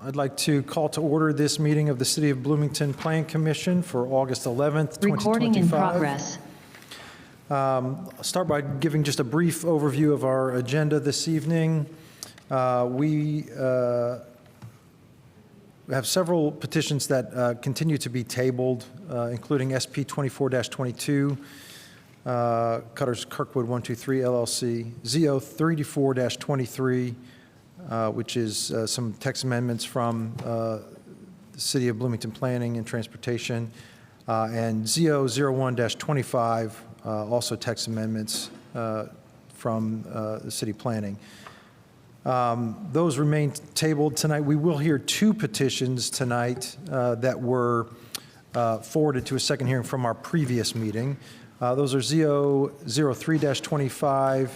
I'd like to call to order this meeting of the City of Bloomington Plan Commission for August 11th, 2025. Recording in progress. I'll start by giving just a brief overview of our agenda this evening. We have several petitions that continue to be tabled, including SP 24-22, Cutters Kirkwood 123 LLC, ZO 34-23, which is some text amendments from the City of Bloomington Planning and Transportation, and ZO 01-25, also text amendments from the City Planning. Those remain tabled tonight. We will hear two petitions tonight that were forwarded to a second hearing from our previous meeting. Those are ZO 03-25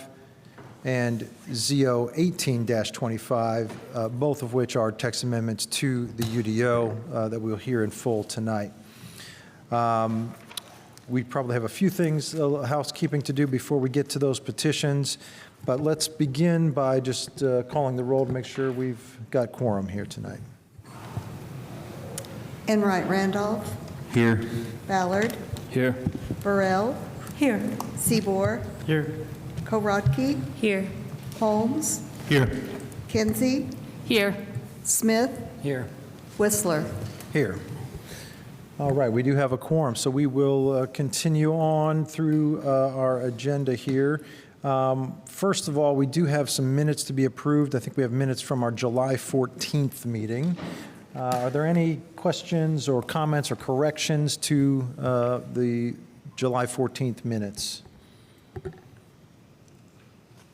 and ZO 18-25, both of which are text amendments to the UDO that we'll hear in full tonight. We probably have a few things, housekeeping to do before we get to those petitions, but let's begin by just calling the roll to make sure we've got quorum here tonight. Enright Randolph. Here. Ballard. Here. Burrell. Here. Seabour. Here. Korodke. Here. Holmes. Here. Kinsey. Here. Smith. Here. Whistler. Here. All right, we do have a quorum, so we will continue on through our agenda here. First of all, we do have some minutes to be approved. I think we have minutes from our July 14th meeting. Are there any questions or comments or corrections to the July 14th minutes?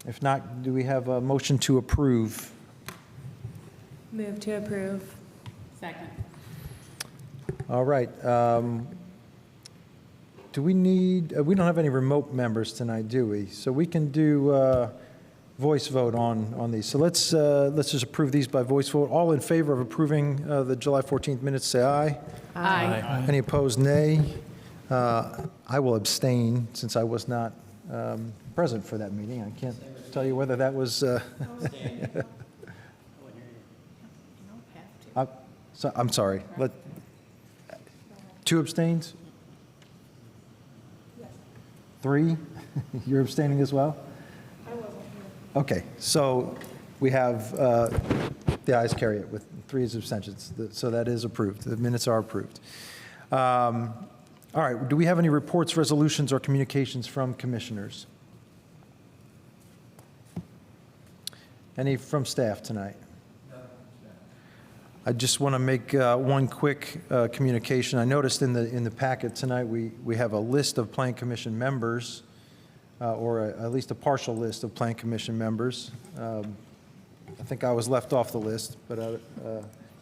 If not, do we have a motion to approve? Move to approve. Second. All right. Do we need, we don't have any remote members tonight, do we? So we can do voice vote on these. So let's just approve these by voice vote. All in favor of approving the July 14th minutes, say aye. Aye. Any opposed, nay. I will abstain since I was not present for that meeting. I can't tell you whether that was. I'm sorry. Two abstains? Three? You're abstaining as well? I wasn't here. Okay, so we have the ayes carry it with 3 abstentions. So that is approved. The minutes are approved. All right, do we have any reports, resolutions, or communications from commissioners? Any from staff tonight? I just want to make one quick communication. I noticed in the packet tonight we have a list of Plan Commission members, or at least a partial list of Plan Commission members. I think I was left off the list, but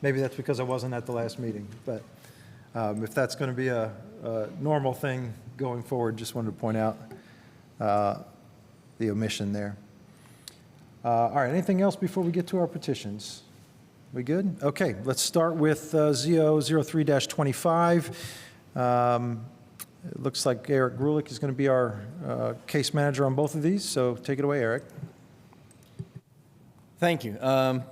maybe that's because I wasn't at the last meeting. But if that's going to be a normal thing going forward, just wanted to point out the omission there. All right, anything else before we get to our petitions? We good? Okay, let's start with ZO 03-25. It looks like Eric Grulich is going to be our case manager on both of these, so take it away, Eric. Thank you.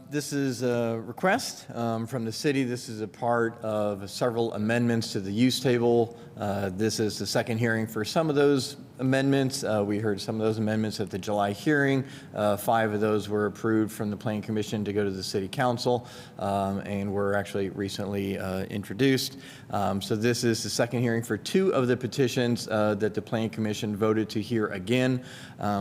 This is a request from the city. This is a part of several amendments to the use table. This is the second hearing for some of those amendments. We heard some of those amendments at the July hearing. 5 of those were approved from the Planning Commission to go to the City Council and were actually recently introduced. So this is the second hearing for 2 of the petitions that the Planning Commission voted to hear again.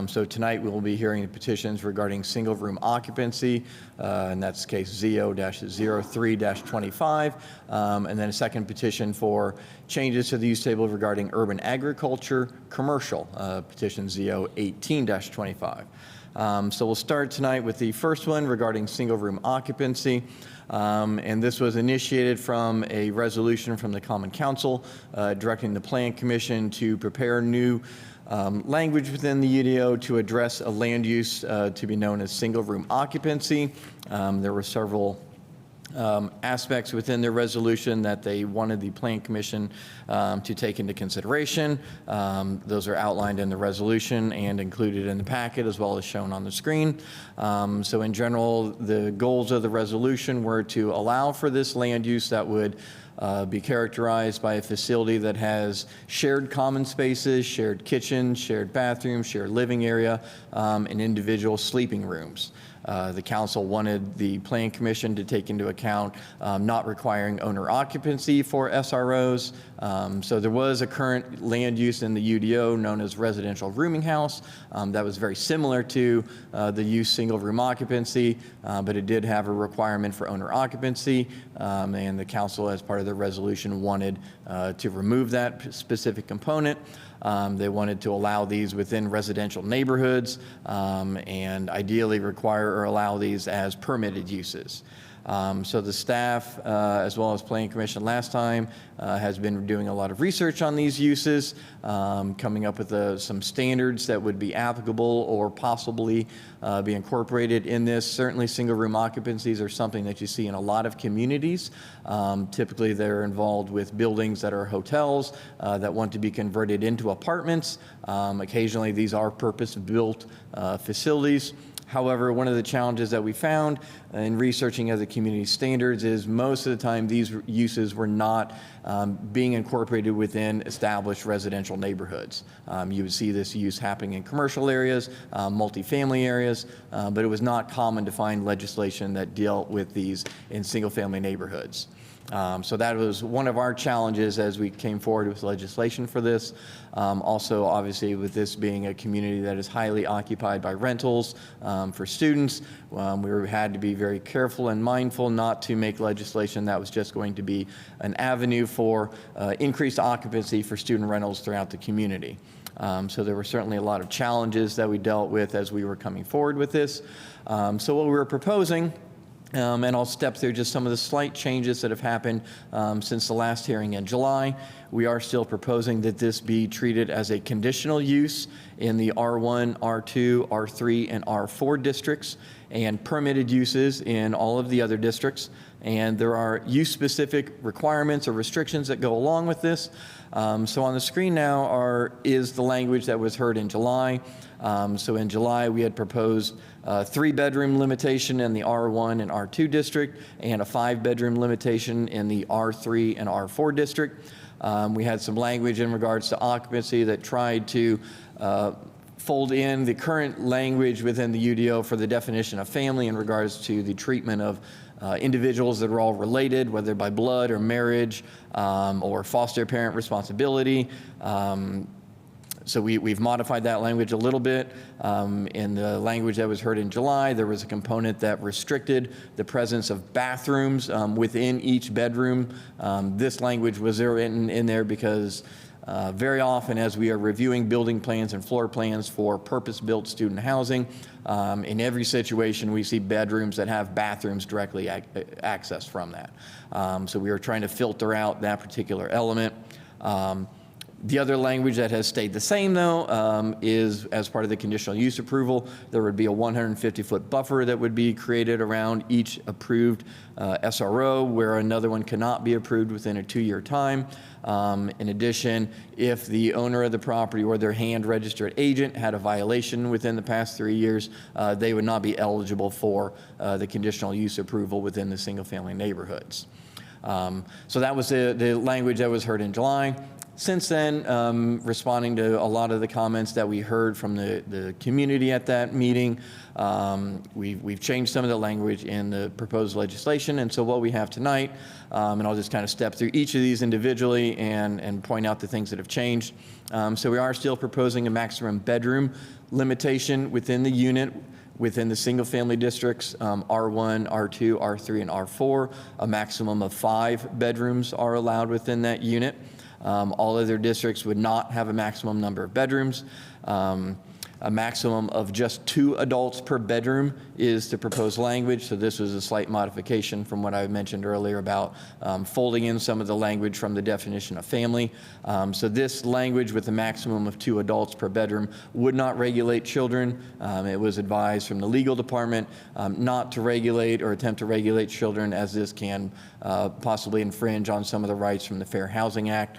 So tonight we will be hearing the petitions regarding single room occupancy, and that's case ZO-03-25, and then a second petition for changes to the use table regarding urban agriculture, commercial, petition ZO 18-25. So we'll start tonight with the first one regarding single room occupancy. And this was initiated from a resolution from the Common Council directing the Plan Commission to prepare new language within the UDO to address a land use to be known as single room occupancy. There were several aspects within their resolution that they wanted the Plan Commission to take into consideration. Those are outlined in the resolution and included in the packet as well as shown on the screen. So in general, the goals of the resolution were to allow for this land use that would be characterized by a facility that has shared common spaces, shared kitchens, shared bathrooms, shared living area, and individual sleeping rooms. The council wanted the Plan Commission to take into account not requiring owner occupancy for SROs. So there was a current land use in the UDO known as residential rooming house that was very similar to the use single room occupancy, but it did have a requirement for owner occupancy, and the council, as part of the resolution, wanted to remove that specific component. They wanted to allow these within residential neighborhoods and ideally require or allow these as permitted uses. So the staff, as well as Planning Commission last time, has been doing a lot of research on these uses, coming up with some standards that would be applicable or possibly be incorporated in this. Certainly single room occupancies are something that you see in a lot of communities. Typically they're involved with buildings that are hotels that want to be converted into apartments. Occasionally these are purpose-built facilities. However, one of the challenges that we found in researching as a community standards is most of the time these uses were not being incorporated within established residential neighborhoods. You would see this use happening in commercial areas, multifamily areas, but it was not common to find legislation that dealt with these in single-family neighborhoods. So that was one of our challenges as we came forward with legislation for this. Also, obviously, with this being a community that is highly occupied by rentals for students, we had to be very careful and mindful not to make legislation that was just going to be an avenue for increased occupancy for student rentals throughout the community. So there were certainly a lot of challenges that we dealt with as we were coming forward with this. So what we were proposing, and I'll step through just some of the slight changes that have happened since the last hearing in July. We are still proposing that this be treated as a conditional use in the R1, R2, R3, and R4 districts, and permitted uses in all of the other districts. And there are use-specific requirements or restrictions that go along with this. So on the screen now is the language that was heard in July. So in July, we had proposed a 3-bedroom limitation in the R1 and R2 district and a 5-bedroom limitation in the R3 and R4 district. We had some language in regards to occupancy that tried to fold in the current language within the UDO for the definition of family in regards to the treatment of individuals that are all related, whether by blood or marriage or foster parent responsibility. So we've modified that language a little bit. In the language that was heard in July, there was a component that restricted the presence of bathrooms within each bedroom. This language was written in there because very often as we are reviewing building plans and floor plans for purpose-built student housing, in every situation we see bedrooms that have bathrooms directly accessed from that. So we were trying to filter out that particular element. The other language that has stayed the same, though, is as part of the conditional use approval, there would be a 150-foot buffer that would be created around each approved SRO, where another one cannot be approved within a 2-year time. In addition, if the owner of the property or their hand-registered agent had a violation within the past 3 years, they would not be eligible for the conditional use approval within the single-family neighborhoods. So that was the language that was heard in July. Since then, responding to a lot of the comments that we heard from the community at that meeting, we've changed some of the language in the proposed legislation. And so what we have tonight, and I'll just kind of step through each of these individually and point out the things that have changed. So we are still proposing a maximum bedroom limitation within the unit within the single-family districts, R1, R2, R3, and R4. A maximum of 5 bedrooms are allowed within that unit. All other districts would not have a maximum number of bedrooms. A maximum of just 2 adults per bedroom is the proposed language. So this was a slight modification from what I mentioned earlier about folding in some of the language from the definition of family. So this language with a maximum of 2 adults per bedroom would not regulate children. It was advised from the legal department not to regulate or attempt to regulate children, as this can possibly infringe on some of the rights from the Fair Housing Act.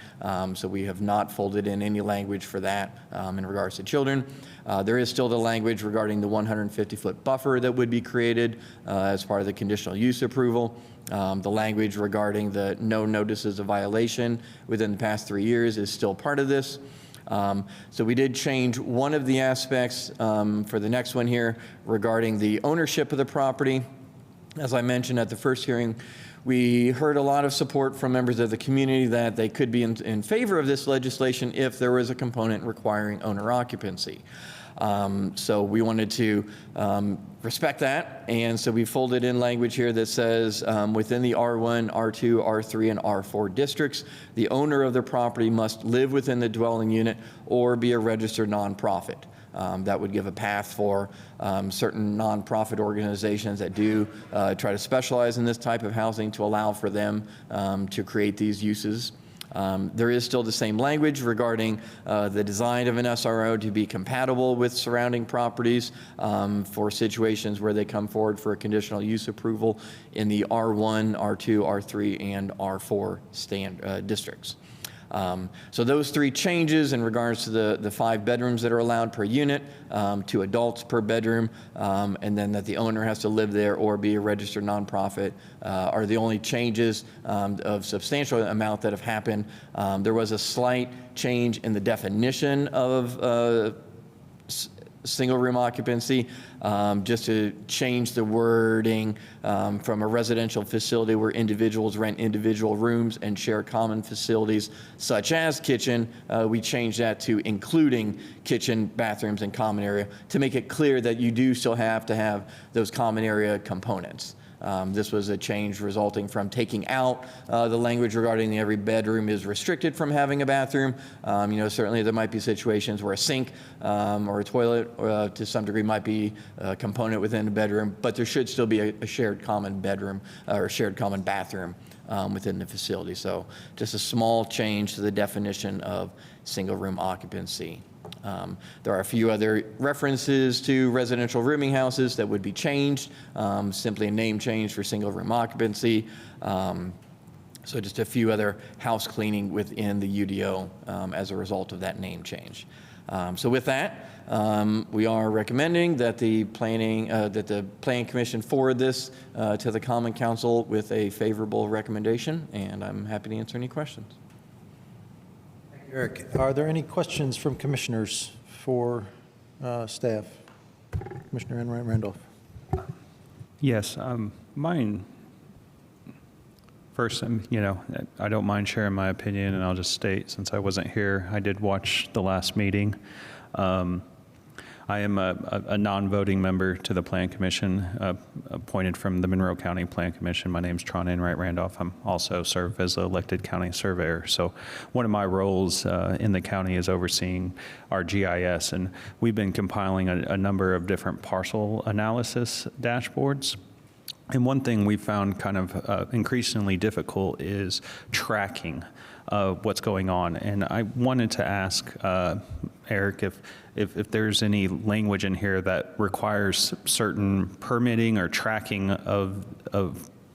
So we have not folded in any language for that in regards to children. There is still the language regarding the 150-foot buffer that would be created as part of the conditional use approval. The language regarding the no notices of violation within the past 3 years is still part of this. So we did change one of the aspects for the next one here regarding the ownership of the property. As I mentioned at the first hearing, we heard a lot of support from members of the community that they could be in favor of this legislation if there was a component requiring owner occupancy. So we wanted to respect that, and so we folded in language here that says within the R1, R2, R3, and R4 districts, the owner of the property must live within the dwelling unit or be a registered nonprofit. That would give a path for certain nonprofit organizations that do try to specialize in this type of housing to allow for them to create these uses. There is still the same language regarding the design of an SRO to be compatible with surrounding properties for situations where they come forward for a conditional use approval in the R1, R2, R3, and R4 districts. So those 3 changes in regards to the 5 bedrooms that are allowed per unit, 2 adults per bedroom, and then that the owner has to live there or be a registered nonprofit are the only changes of substantial amount that have happened. There was a slight change in the definition of single room occupancy, just to change the wording from a residential facility where individuals rent individual rooms and share common facilities such as kitchen. We changed that to including kitchen, bathrooms, and common area to make it clear that you do still have to have those common area components. This was a change resulting from taking out the language regarding every bedroom is restricted from having a bathroom. Certainly there might be situations where a sink or a toilet to some degree might be a component within a bedroom, but there should still be a shared common bedroom or shared common bathroom within the facility. So just a small change to the definition of single room occupancy. There are a few other references to residential rooming houses that would be changed, simply a name change for single room occupancy. So just a few other house cleaning within the UDO as a result of that name change. So with that, we are recommending that the Planning Commission forward this to the Common Council with a favorable recommendation, and I'm happy to answer any questions. Eric, are there any questions from commissioners for staff? Commissioner Enright Randolph. Yes, mine. First, I don't mind sharing my opinion, and I'll just state, since I wasn't here, I did watch the last meeting. I am a non-voting member to the Plan Commission, appointed from the Monroe County Plan Commission. My name's Tron Enright Randolph. I'm also serve as an elected county surveyor. So one of my roles in the county is overseeing our GIS, and we've been compiling a number of different parcel analysis dashboards. And one thing we found kind of increasingly difficult is tracking what's going on. And I wanted to ask Eric if there's any language in here that requires certain permitting or tracking of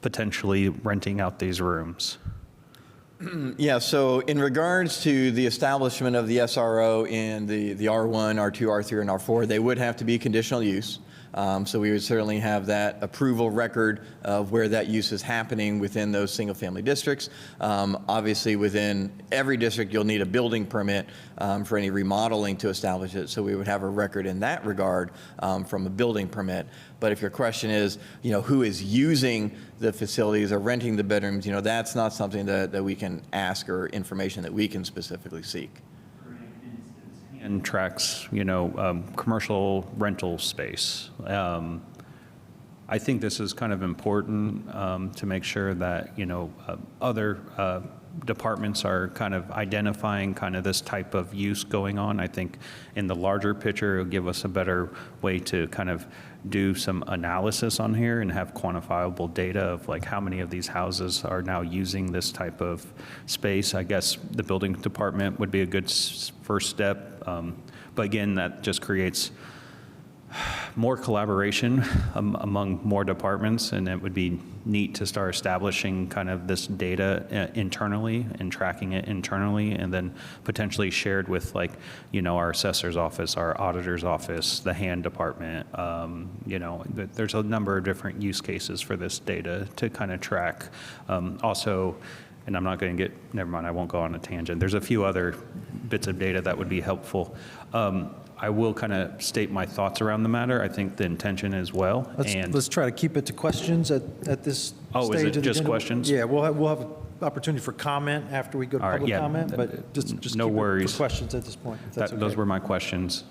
potentially renting out these rooms. Yeah, so in regards to the establishment of the SRO in the R1, R2, R3, and R4, they would have to be conditional use. So we would certainly have that approval record of where that use is happening within those single-family districts. Obviously, within every district, you'll need a building permit for any remodeling to establish it. So we would have a record in that regard from a building permit. But if your question is, who is using the facilities or renting the bedrooms, that's not something that we can ask or information that we can specifically seek. And tracks, commercial rental space. I I think this is kind of important to make sure that, other departments are kind of identifying kind of this type of use going on. I think in the larger picture, it'll give us a better way to kind of do some analysis on here and have quantifiable data of like how many of these houses are now using this type of space. I guess the building department would be a good first step. But again, that just creates more collaboration among more departments, and it would be neat to start establishing kind of this data internally and tracking it internally, and then potentially shared with like, our assessor's office, our auditor's office, the hand department. There's a number of different use cases for this data to kind of track. Also, and I'm not going to never mind, I won't go on a tangent. There's a few other bits of data that would be helpful. I will kind of state my thoughts around the matter. I think the intention is well. Let's try to keep it to questions at this stage. Oh, is it just agenda. questions? Yeah, we'll have an opportunity for comment after we go to All right, public yeah, comment, but just no keep it worries. for questions at this point, if that's okay. Those were my questions.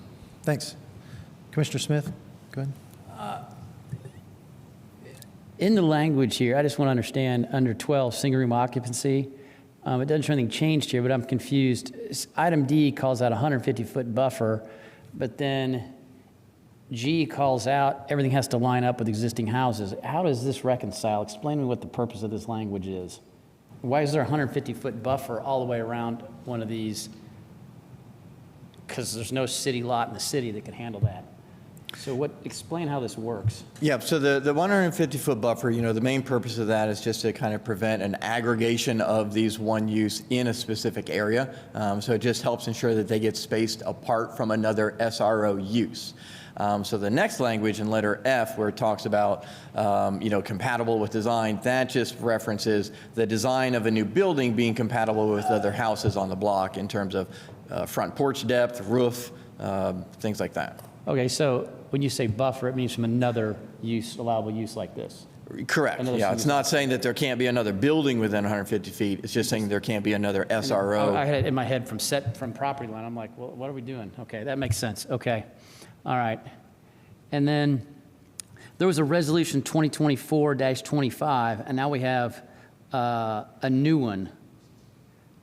Thanks. Commissioner Smith, go ahead. In the language here, I just want to understand under 12, single room occupancy. It doesn't show anything changed here, but I'm confused. Item D calls out 150-foot buffer, but then G calls out everything has to line up with existing houses. How does this reconcile? Explain to me what the purpose of this language is. Why is there a 150-foot buffer all the way around one of these? Because there's no city lot in the city that can handle that. So explain how this works. Yeah, so the 150-foot buffer, the main purpose of that is just to kind of prevent an aggregation of these one use in a specific area. So it just helps ensure that they get spaced apart from another SRO use. So the next language in letter F, where it talks about, compatible with design, that just references the design of a new building being compatible with other houses on the block in terms of front porch depth, roof, things like that. Okay, so when you say buffer, it means from another use, allowable use like this. Correct. Another Yeah, it's single- not saying that there can't be another building within 150 feet. It's just saying there can't be another SRO. I had it in my head from property line. I'm like, well, what are we doing? Okay, that makes sense. Okay, all right. And then there was a resolution 2024-25, and now we have a new one.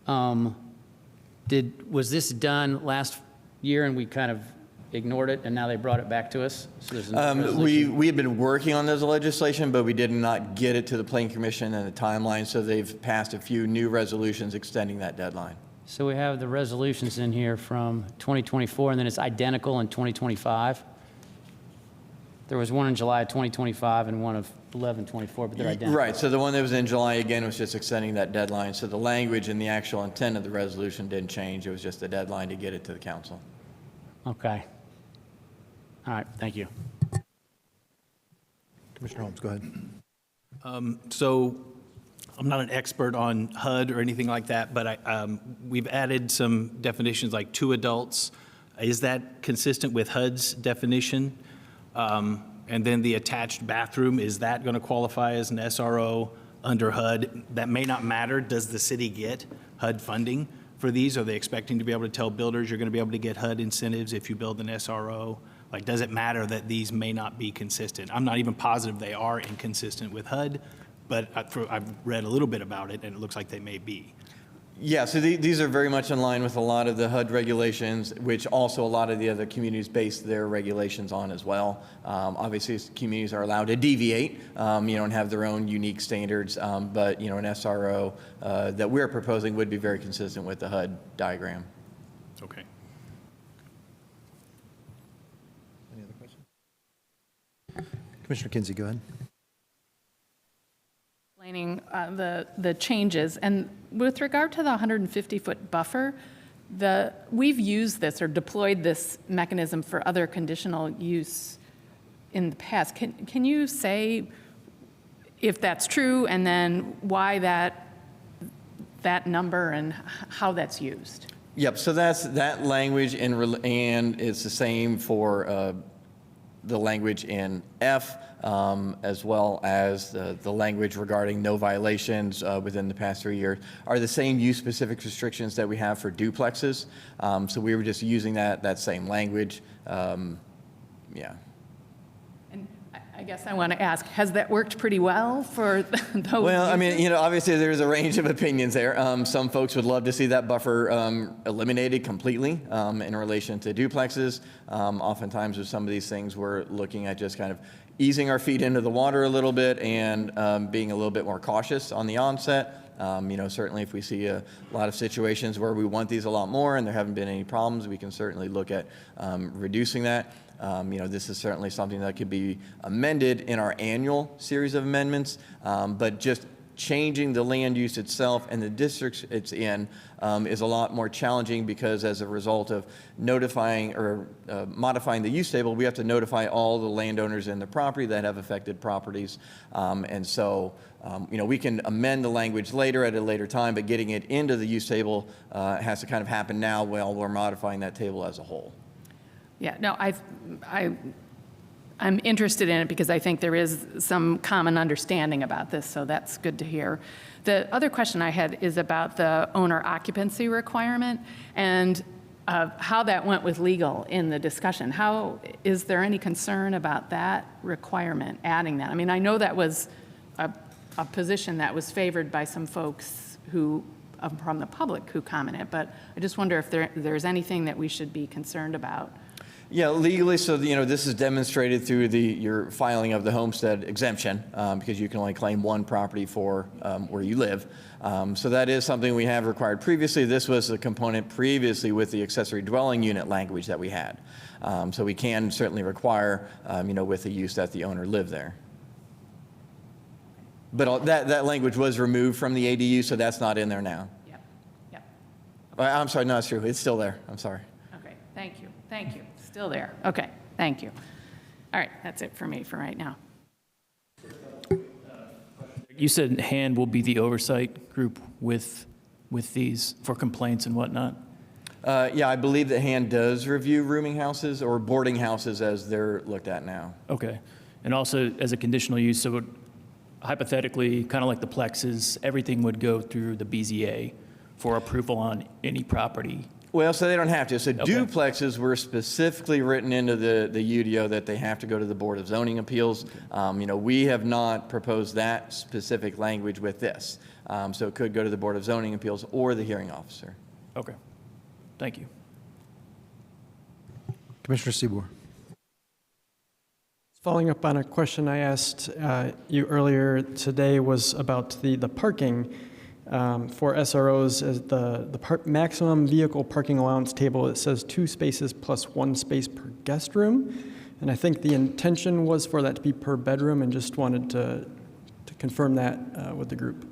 Was this done last year and we kind of ignored it, and now they brought it back to us? So there's a new resolution? We had been working on this legislation, but we did not get it to the Planning Commission and the timeline, so they've passed a few new resolutions extending that deadline. So we have the resolutions in here from 2024, and then it's identical in 2025. There was one in July of 2025 and one of 11/24, but they're identical. Right, so the one that was in July, again, was just extending that deadline. So the language and the actual intent of the resolution didn't change. It was just a deadline to get it to the council. Okay. All right, thank you. Commissioner Holmes, go ahead. So I'm not an expert on HUD or anything like that, but we've added some definitions like two adults. Is that consistent with HUD's definition? And then the attached bathroom, is that going to qualify as an SRO under HUD? That may not matter. Does the city get HUD funding for these? Are they expecting to be able to tell builders you're going to be able to get HUD incentives if you build an SRO? Like, does it matter that these may not be consistent? I'm not even positive they are inconsistent with HUD, but I've read a little bit about it, and it looks like they may be. Yeah, so these are very much in line with a lot of the HUD regulations, which also a lot of the other communities base their regulations on as well. Obviously, communities are allowed to deviate, and have their own unique standards, but, an SRO that we're proposing would be very consistent with the HUD diagram. Okay. Any other questions? Commissioner Kinsey, go ahead. Explaining the changes. And with regard to the 150-foot buffer, we've used this or deployed this mechanism for other conditional use in the past. Can you say if that's true, and then why that number and how that's used? Yep, so that's that language, and it's the same for the language in F, as well as the language regarding no violations within the past 3 years, are the same use-specific restrictions that we have for duplexes. So we were just using that same language. Yeah. And I guess I want to ask, has that worked pretty well for those? Well, I mean, users? obviously there's a range of opinions there. Some folks would love to see that buffer eliminated completely in relation to duplexes. Oftentimes with some of these things, we're looking at just kind of easing our feet into the water a little bit and being a little bit more cautious on the onset. Certainly if we see a lot of situations where we want these a lot more and there haven't been any problems, we can certainly look at reducing that. This is certainly something that could be amended in our annual series of amendments, but just changing the land use itself and the districts it's in is a lot more challenging because as a result of notifying or modifying the use table, we have to notify all the landowners in the property that have affected properties. We can amend the language later at a later time, but getting it into the use table has to kind of happen now while we're modifying that table as a whole. Yeah, no, I'm interested in it because I think there is some common understanding about this, so that's good to hear. The other question I had is about the owner occupancy requirement and how that went with legal in the discussion. Is there any concern about that requirement, adding that? I mean, I know that was a position that was favored by some folks from the public who commented, but I just wonder if there's anything that we should be concerned about. Yeah, legally, so this is demonstrated through your filing of the homestead exemption because you can only claim one property for where you live. So that is something we have required previously. This was a component previously with the accessory dwelling unit language that we had. So we can certainly require, with the use that the owner lived there. But that language was removed from the ADU, so that's not in there now. Yep. I'm sorry, no, it's true. It's still there. I'm sorry. Okay, thank you. Still there. Okay, thank you. All right, that's it for me for right now. You said HAND will be the oversight group with these for complaints and whatnot? Yeah, I believe that HAND does review rooming houses or boarding houses as they're looked at now. Okay. And also as a conditional use, so hypothetically, kind of like the plexes, everything would go through the BZA for approval on any property. Well, so they don't have to. So Okay. duplexes were specifically written into the UDO that they have to go to the Board of Zoning Appeals. We have not proposed that specific language with this. So it could go to the Board of Zoning Appeals or the hearing officer. Okay. Thank you. Commissioner Seabour. Following up on a question I asked you earlier today was about the parking for SROs. As the maximum vehicle parking allowance table, it says 2 spaces plus 1 space per guest room. And I think the intention was for that to be per bedroom, and just wanted to confirm that with the group.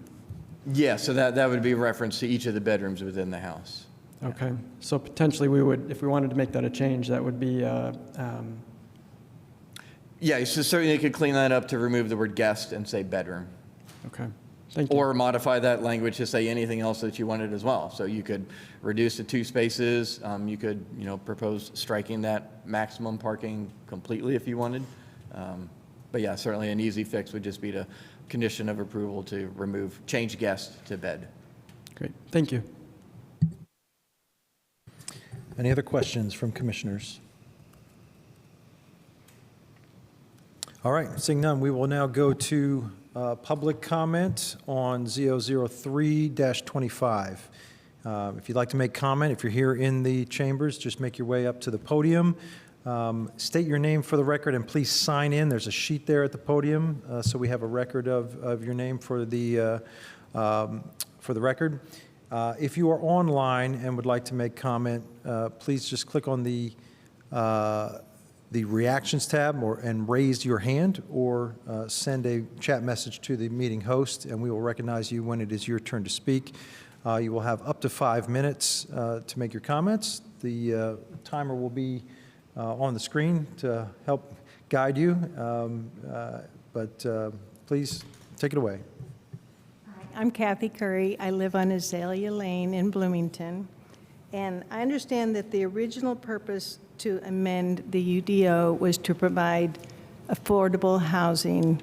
Yeah, so that would be reference to each of the bedrooms within the house. Okay, so potentially we would, if we wanted to make that a change, that would be, Yeah, so certainly you could clean that up to remove the word guest and say bedroom. okay, thank you. Or modify that language to say anything else that you wanted as well. So you could reduce to 2 spaces. You could, propose striking that maximum parking completely if you wanted. But yeah, certainly an easy fix would just be to condition of approval to change guest to bed. Great, thank you. Any other questions from commissioners? All right, seeing none, we will now go to public comment on Z003-25. If you'd like to make comment, if you're here in the chambers, just make your way up to the podium. State your name for the record and please sign in. There's a sheet there at the podium, so we have a record of your name for the record. If you are online and would like to make comment, please just click on the reactions tab and raise your hand, or send a chat message to the meeting host, and we will recognize you when it is your turn to speak. You will have up to 5 minutes to make your comments. The timer will be on the screen to help guide you, but please take it away. I'm Kathy Curry. I live on Azalea Lane in Bloomington. And I understand that the original purpose to amend the UDO was to provide affordable housing.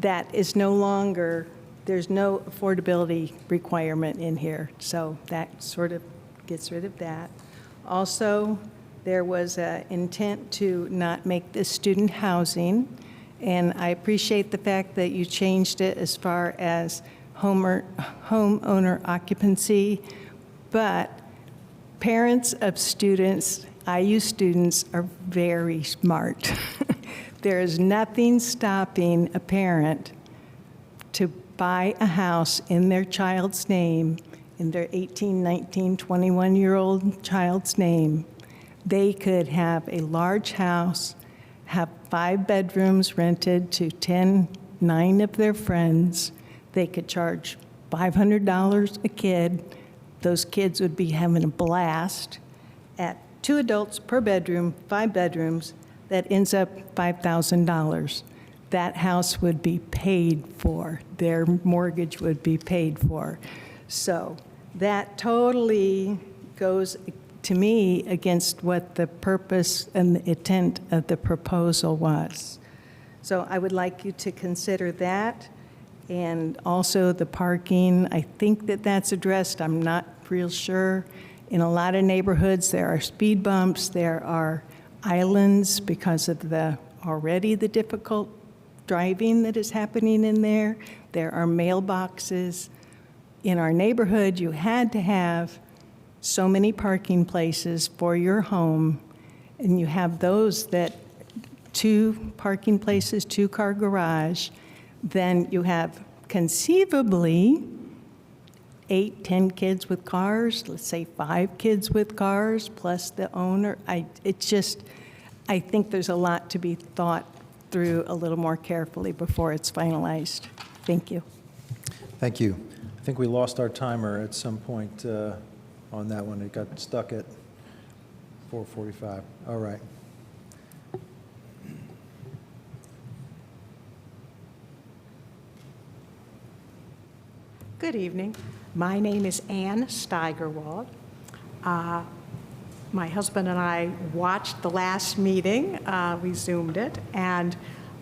That is no longer, there's no affordability requirement in here. So that sort of gets rid of that. Also, there was an intent to not make this student housing. And I appreciate the fact that you changed it as far as homeowner occupancy, but parents of students, IU students, are very smart. There is nothing stopping a parent to buy a house in their child's name, in their 18, 19, 21-year-old child's name. They could have a large house, have 5 bedrooms rented to 9 of their friends. They could charge $500 a kid. Those kids would be having a blast. At 2 adults per bedroom, 5 bedrooms, that ends up $5,000. That house would be paid for. Their mortgage would be paid for. So that totally goes, to me, against what the purpose and the intent of the proposal was. So I would like you to consider that, and also the parking. I think that that's addressed. I'm not real sure. In a lot of neighborhoods, there are speed bumps, there are islands because of the difficult driving that is happening in there. There are mailboxes. In our neighborhood, you had to have so many parking places for your home, and you have those that 2 parking places, 2-car garage, then you have conceivably 8, 10 kids with cars, let's say 5 kids with cars, plus the owner. I think there's a lot to be thought through a little more carefully before it's finalized. Thank you. Thank you. I think we lost our timer at some point on that one. It got stuck at 4:45. All right. Good evening. My name is Ann Steigerwald. My husband and I watched the last meeting. We Zoomed it, and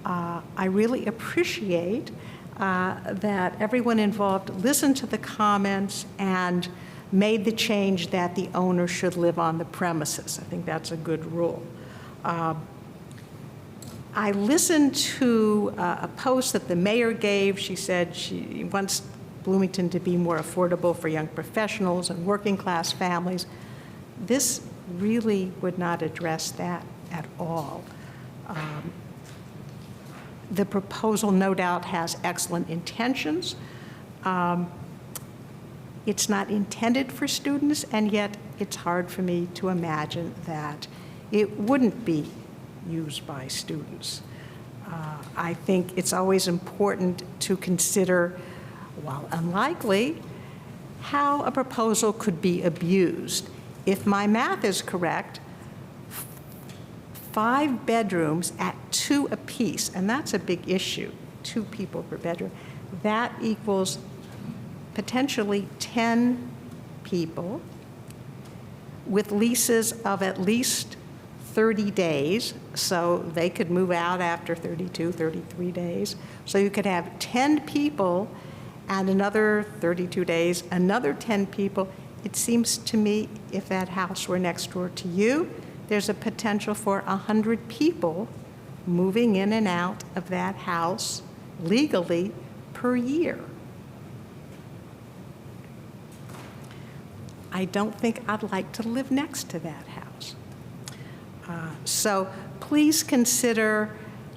I really appreciate that everyone involved listened to the comments and made the change that the owner should live on the premises. I think that's a good rule. I listened to a post that the mayor gave. She said she wants Bloomington to be more affordable for young professionals and working class families. This really would not address that at all. The proposal no doubt has excellent intentions. It's not intended for students, and yet it's hard for me to imagine that it wouldn't be used by students. I think it's always important to consider, while unlikely, how a proposal could be abused. If my math is correct, 5 bedrooms at 2 apiece, and that's a big issue, 2 people per bedroom, that equals potentially 10 people with leases of at least 30 days, so they could move out after 32, 33 days. So you could have 10 people and another 32 days, another 10 people. It seems to me if that house were next door to you, there's a potential for 100 people moving in and out of that house legally per year. I don't think I'd like to live next to that house. So please consider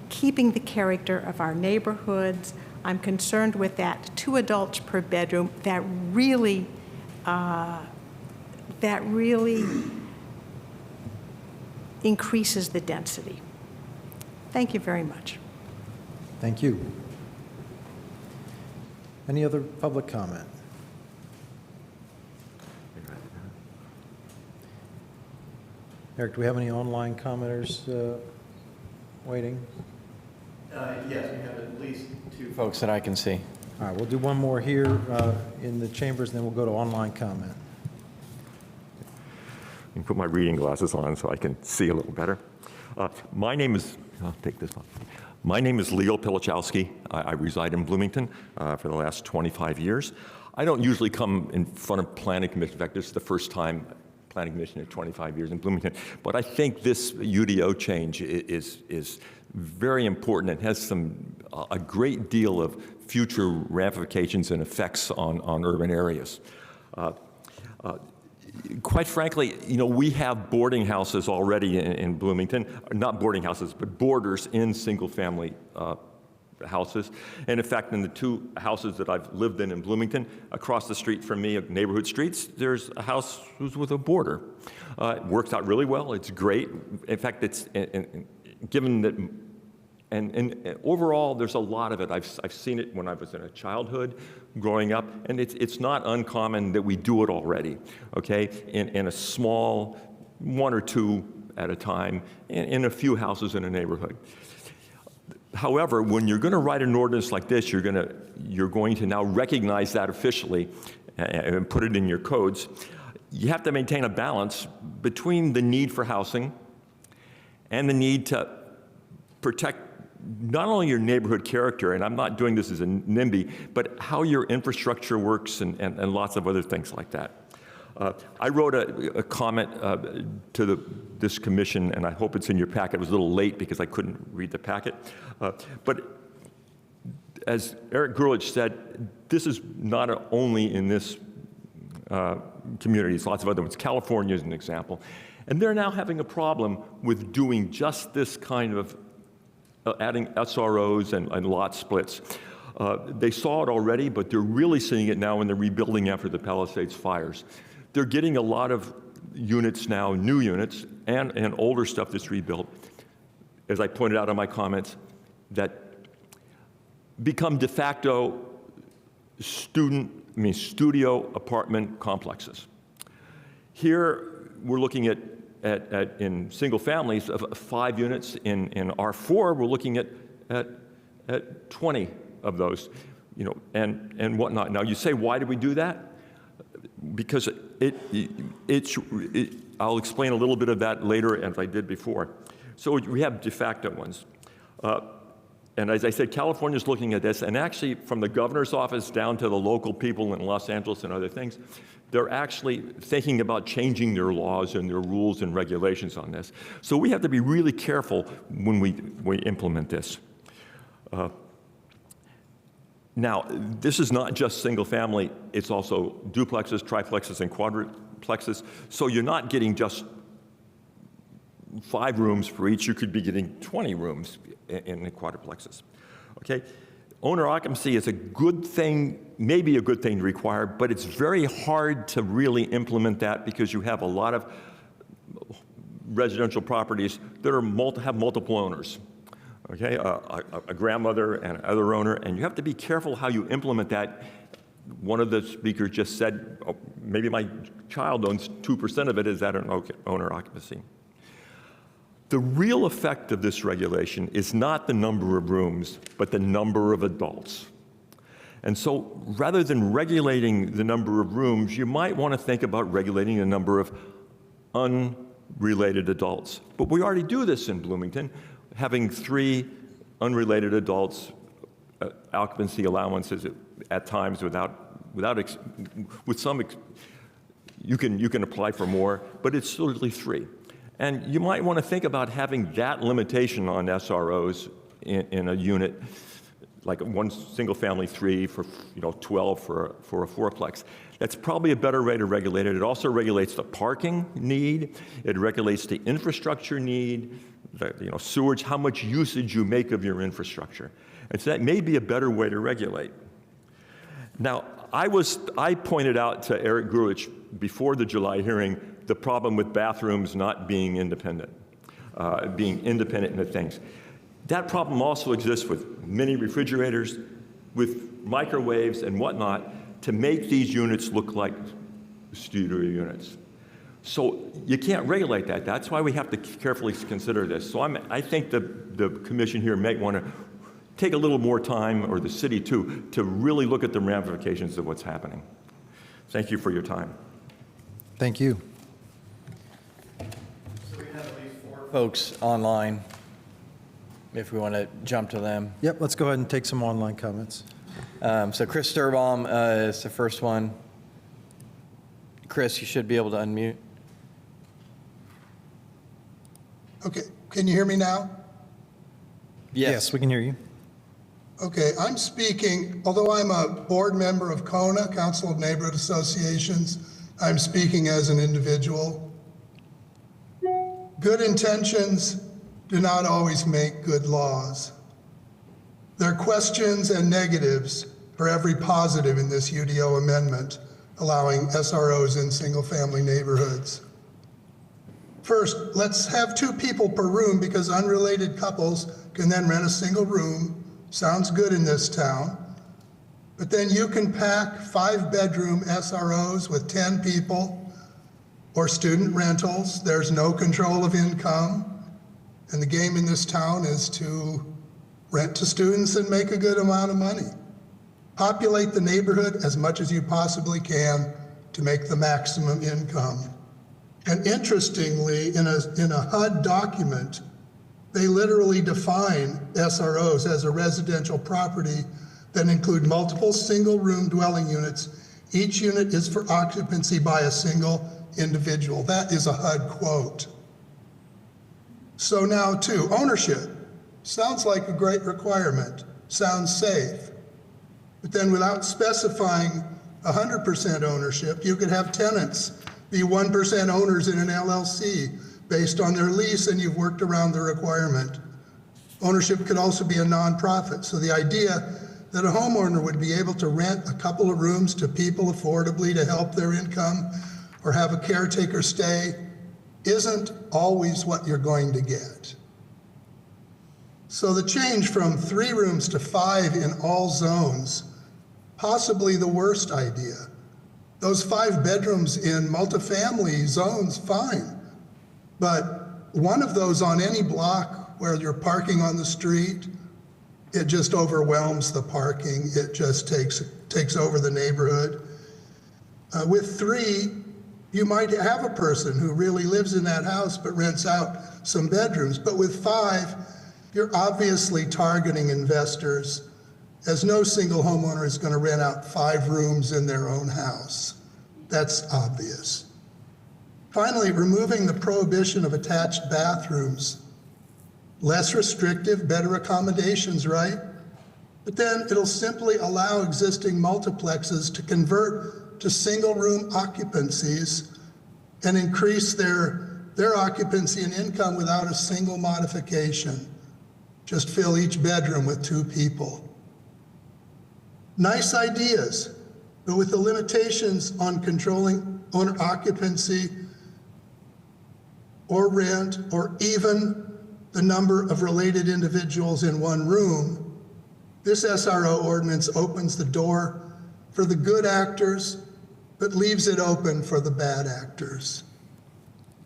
keeping the character of our neighborhoods. I'm concerned with that 2 adults per bedroom. That really increases the density. Thank you very much. Thank you. Any other public comment? Eric, do we have any online commenters waiting? Yes, we have at least 2 folks that I can see. All right, we'll do one more here in the chambers, and then we'll go to online comment. I can put my reading glasses on so I can see a little better. My name is, I'll take this one. My name is Leo Pilichowski. I reside in Bloomington for the last 25 years. I don't usually come in front of planning commission. In fact, this is the first time planning commission at 25 years in Bloomington. But I think this UDO change is very important and has a great deal of future ramifications and effects on urban areas. Quite frankly, we have boarding houses already in Bloomington, not boarding houses, but boarders in single-family houses. And in fact, in the 2 houses that I've lived in Bloomington, across the street from me, neighborhood streets, there's a house who's with a boarder. It works out really well. It's great. In fact, it's given that, and overall, there's a lot of it. I've seen it when I was in a childhood, growing up, and it's not uncommon that we do it already, okay, in a small 1 or 2 at a time in a few houses in a neighborhood. However, when you're going to write an ordinance like this, you're going to now recognize that officially and put it in your codes. You have to maintain a balance between the need for housing and the need to protect not only your neighborhood character, and I'm not doing this as a NIMBY, but how your infrastructure works and lots of other things like that. I wrote a comment to this commission, and I hope it's in your packet. It was a little late because I couldn't read the packet. But as Eric Grulich said, this is not only in this community, it's lots of other ones. California is an example. And they're now having a problem with doing just this kind of adding SROs and lot splits. They saw it already, but they're really seeing it now in the rebuilding after the Palisades fires. They're getting a lot of units now, new units, and older stuff that's rebuilt, as I pointed out in my comments, that become de facto studio apartment complexes. Here, we're looking at in single families of 5 units. In R4, we're looking at 20 of those, and whatnot. Now, you say, why did we do that? Because I'll explain a little bit of that later, as I did before. So we have de facto ones. And as I said, California's looking at this, and actually from the governor's office down to the local people in Los Angeles and other things, they're actually thinking about changing their laws and their rules and regulations on this. So we have to be really careful when we implement this. Now, this is not just single family, it's also duplexes, triplexes, and quadruplexes. So you're not getting just 5 rooms for each, you could be getting 20 rooms in the quadruplexes, okay? Owner occupancy is a good thing, maybe a good thing to require, but it's very hard to really implement that because you have a lot of residential properties that have multiple owners, okay? A grandmother and another owner, and you have to be careful how you implement that. One of the speakers just said, oh, maybe my child owns 2% of it, is that an owner occupancy? The real effect of this regulation is not the number of rooms, but the number of adults. And so rather than regulating the number of rooms, you might want to think about regulating the number of unrelated adults. But we already do this in Bloomington, having 3 unrelated adults occupancy allowances at times with some, you can apply for more, but it's literally 3. And you might want to think about having that limitation on SROs in a unit, like one single family 3 for 12 for a 4-plex. That's probably a better way to regulate it. It also regulates the parking need. It regulates the infrastructure need, sewage, how much usage you make of your infrastructure. And so that may be a better way to regulate. Now, I pointed out to Eric Grulich before the July hearing the problem with bathrooms not being independent in the things. That problem also exists with mini refrigerators, with microwaves and whatnot, to make these units look like studio units. So you can't regulate that. That's why we have to carefully consider this. So I think the commission here may want to take a little more time, or the city too, to really look at the ramifications of what's happening. Thank you for your time. Thank you. So we have at least 4 folks online, if we want to jump to them. Yep, let's go ahead and take some online comments. So Chris Sturbaum is the first one. Chris, you should be able to unmute. Okay, can you hear me now? Yes, we can hear you. Okay, I'm speaking, although I'm a board member of CONA, Council of Neighborhood Associations, I'm speaking as an individual. Good intentions do not always make good laws. There are questions and negatives for every positive in this UDO amendment allowing SROs in single-family neighborhoods. First, let's have 2 people per room because unrelated couples can then rent a single room. Sounds good in this town. But then you can pack 5-bedroom SROs with 10 people or student rentals. There's no control of income. And the game in this town is to rent to students and make a good amount of money. Populate the neighborhood as much as you possibly can to make the maximum income. And interestingly, in a HUD document, they literally define SROs as a residential property that include multiple single-room dwelling units. Each unit is for occupancy by a single individual. That is a HUD quote. So now, too, ownership. Sounds like a great requirement. Sounds safe. But then without specifying 100% ownership, you could have tenants be 1% owners in an LLC based on their lease, and you've worked around the requirement. Ownership could also be a nonprofit. So the idea that a homeowner would be able to rent a couple of rooms to people affordably to help their income or have a caretaker stay isn't always what you're going to get. So the change from 3 rooms to 5 in all zones, possibly the worst idea. Those 5 bedrooms in multifamily zones, fine. But one of those on any block where you're parking on the street, it just overwhelms the parking. It just takes over the neighborhood. With 3, you might have a person who really lives in that house but rents out some bedrooms. But with 5, you're obviously targeting investors, as no single homeowner is going to rent out 5 rooms in their own house. That's obvious. Finally, removing the prohibition of attached bathrooms. Less restrictive, better accommodations, right? But then it'll simply allow existing multiplexes to convert to single-room occupancies and increase their occupancy and income without a single modification. Just fill each bedroom with 2 people. Nice ideas, but with the limitations on controlling owner occupancy or rent, or even the number of related individuals in one room, this SRO ordinance opens the door for the good actors, but leaves it open for the bad actors.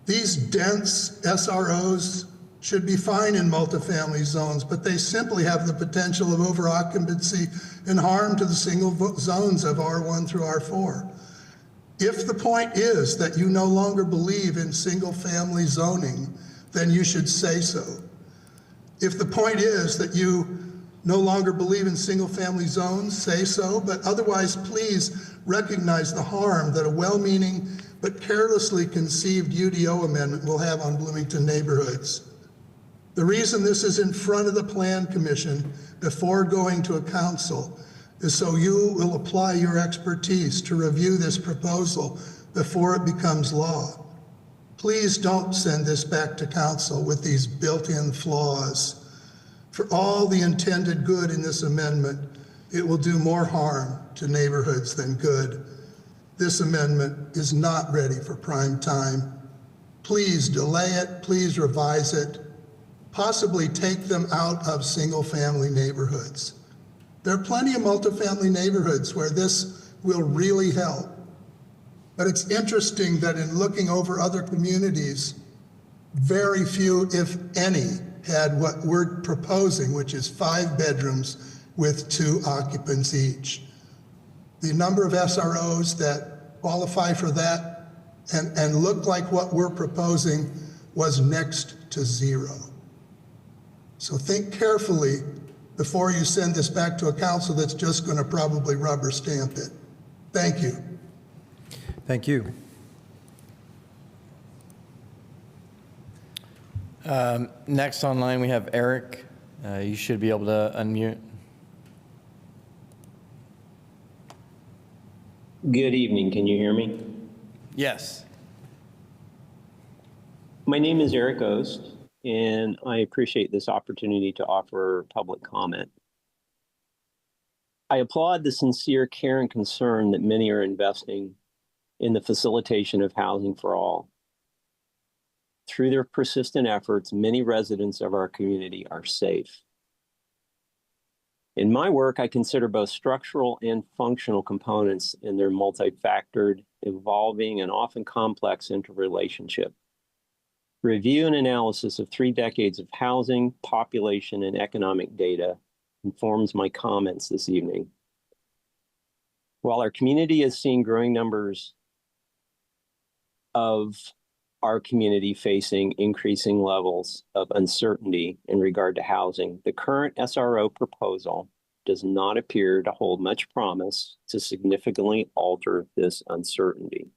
These dense SROs should be fine in multifamily zones, but they simply have the potential of over-occupancy and harm to the single zones of R1 through R4. If the point is that you no longer believe in single-family zoning, then you should say so. If the point is that you no longer believe in single-family zones, say so, but otherwise please recognize the harm that a well-meaning but carelessly conceived UDO amendment will have on Bloomington neighborhoods. The reason this is in front of the Plan Commission before going to a council is so you will apply your expertise to review this proposal before it becomes law. Please don't send this back to council with these built-in flaws. For all the intended good in this amendment, it will do more harm to neighborhoods than good. This amendment is not ready for prime time. Please delay it, please revise it, possibly take them out of single-family neighborhoods. There are plenty of multifamily neighborhoods where this will really help. But it's interesting that in looking over other communities, very few, if any, had what we're proposing, which is 5 bedrooms with 2 occupants each. The number of SROs that qualify for that and look like what we're proposing was next to 0. So think carefully before you send this back to a council that's just going to probably rubber stamp it. Thank you. Thank you. Next online, we have Eric. You should be able to unmute. Good evening. Can you hear me? Yes. My name is Eric Ost, and I appreciate this opportunity to offer public comment. I applaud the sincere care and concern that many are investing in the facilitation of housing for all. Through their persistent efforts, many residents of our community are safe. In my work, I consider both structural and functional components in their multifactored, evolving, and often complex interrelationship. Review and analysis of 3 decades of housing, population, and economic data informs my comments this evening. While our community is seeing growing numbers of our community facing increasing levels of uncertainty in regard to housing, the current SRO proposal does not appear to hold much promise to significantly alter this uncertainty.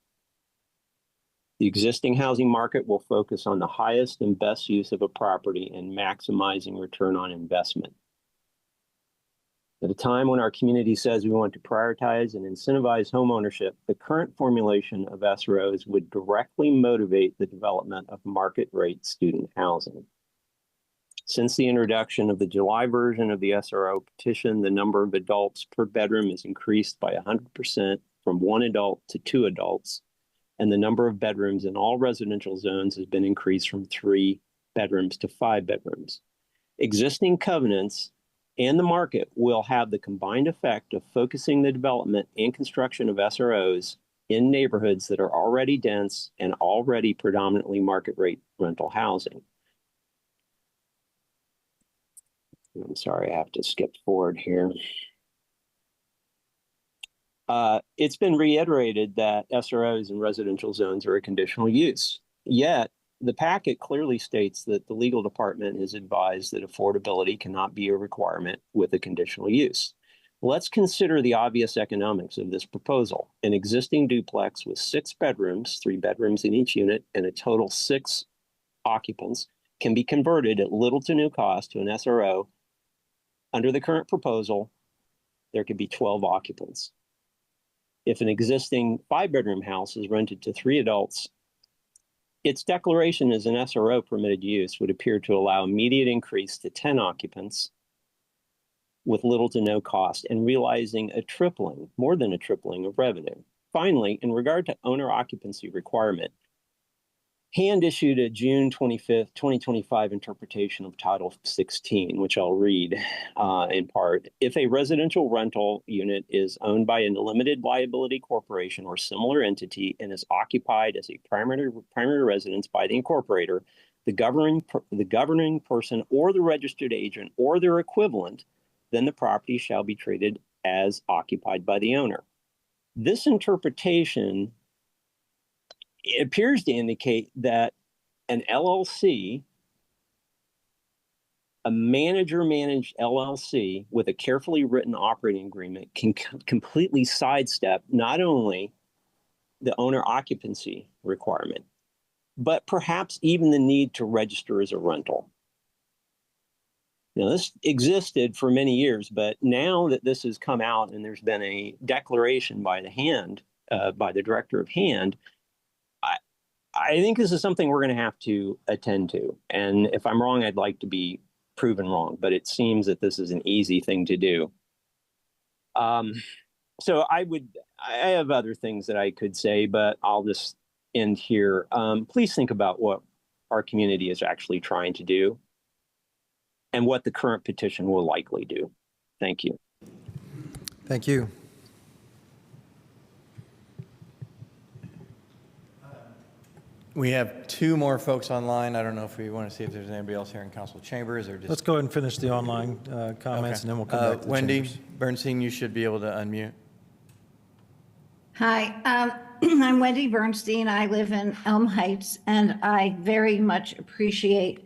The existing housing market will focus on the highest and best use of a property and maximizing return on investment. At a time when our community says we want to prioritize and incentivize homeownership, the current formulation of SROs would directly motivate the development of market rate student housing. Since the introduction of the July version of the SRO petition, the number of adults per bedroom is increased by 100% from 1 adult to 2 adults, and the number of bedrooms in all residential zones has been increased from 3 bedrooms to 5 bedrooms. Existing covenants and the market will have the combined effect of focusing the development and construction of SROs in neighborhoods that are already dense and already predominantly market rate rental housing. I'm sorry, I have to skip forward here. It's been reiterated that SROs in residential zones are a conditional use. Yet, the packet clearly states that the legal department has advised that affordability cannot be a requirement with a conditional use. Let's consider the obvious economics of this proposal. An existing duplex with 6 bedrooms, 3 bedrooms in each unit, and a total 6 occupants can be converted at little to no cost to an SRO. Under the current proposal, there could be 12 occupants. If an existing 5-bedroom house is rented to 3 adults, its declaration as an SRO permitted use would appear to allow immediate increase to 10 occupants with little to no cost and realizing a tripling, more than a tripling of revenue. Finally, in regard to owner occupancy requirement, Hand issued a June 25th, 2025 interpretation of Title 16, which I'll read in part. If a residential rental unit is owned by a limited liability corporation or similar entity and is occupied as a primary residence by the incorporator, the governing person or the registered agent or their equivalent, then the property shall be treated as occupied by the owner. This interpretation appears to indicate that an LLC, a manager-managed LLC with a carefully written operating agreement can completely sidestep not only the owner occupancy requirement, but perhaps even the need to register as a rental. Now, this existed for many years, but now that this has come out and there's been a declaration by the director of Hand, I think this is something we're going to have to attend to. And if I'm wrong, I'd like to be proven wrong, but it seems that this is an easy thing to do. So I have other things that I could say, but I'll just end here. Please think about what our community is actually trying to do and what the current petition will likely do. Thank you. Thank you. We have 2 more folks online. I don't know if we want to see if there's anybody else here in council chambers or just. Let's go ahead and finish the online comments, and then we'll come back to the Wendy chambers. Bernstein, you should be able to unmute. Hi, I'm Wendy Bernstein. I live in Elm Heights, and I very much appreciate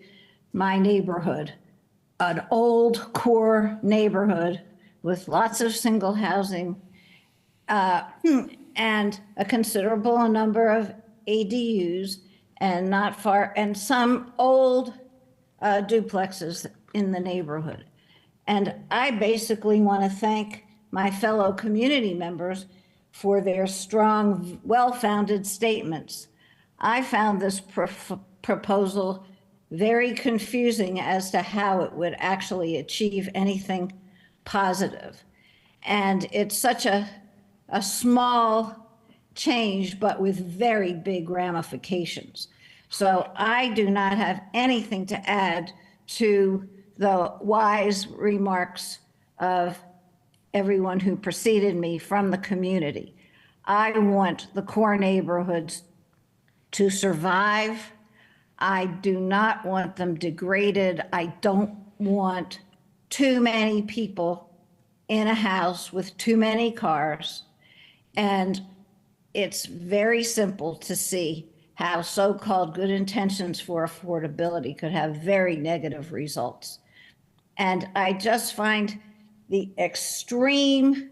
my neighborhood. An old core neighborhood with lots of single housing and a considerable number of ADUs and not far, and some old duplexes in the neighborhood. And I basically want to thank my fellow community members for their strong, well-founded statements. I found this proposal very confusing as to how it would actually achieve anything positive. And it's such a small change, but with very big ramifications. So I do not have anything to add to the wise remarks of everyone who preceded me from the community. I want the core neighborhoods to survive. I do not want them degraded. I don't want too many people in a house with too many cars. And it's very simple to see how so-called good intentions for affordability could have very negative results. And I just find the extreme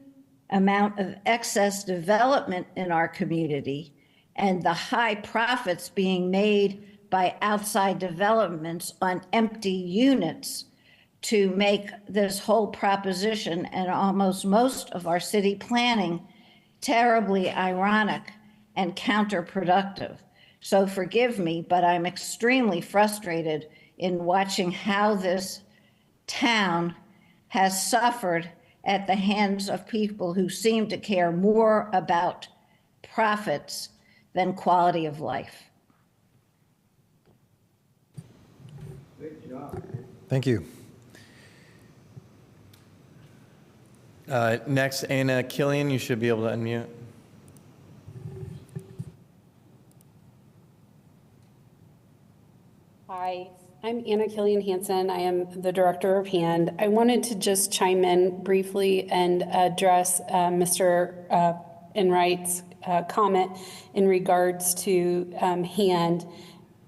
amount of excess development in our community and the high profits being made by outside developments on empty units to make this whole proposition and almost most of our city planning terribly ironic and counterproductive. So forgive me, but I'm extremely frustrated in watching how this town has suffered at the hands of people who seem to care more about profits than quality of life. Thank you. Next, Anna Killian, you should be able to unmute. Hi, I'm Anna Killian Hansen. I am the director of HAND. I wanted to just chime in briefly and address Mr. Enright's comment in regards to HAND.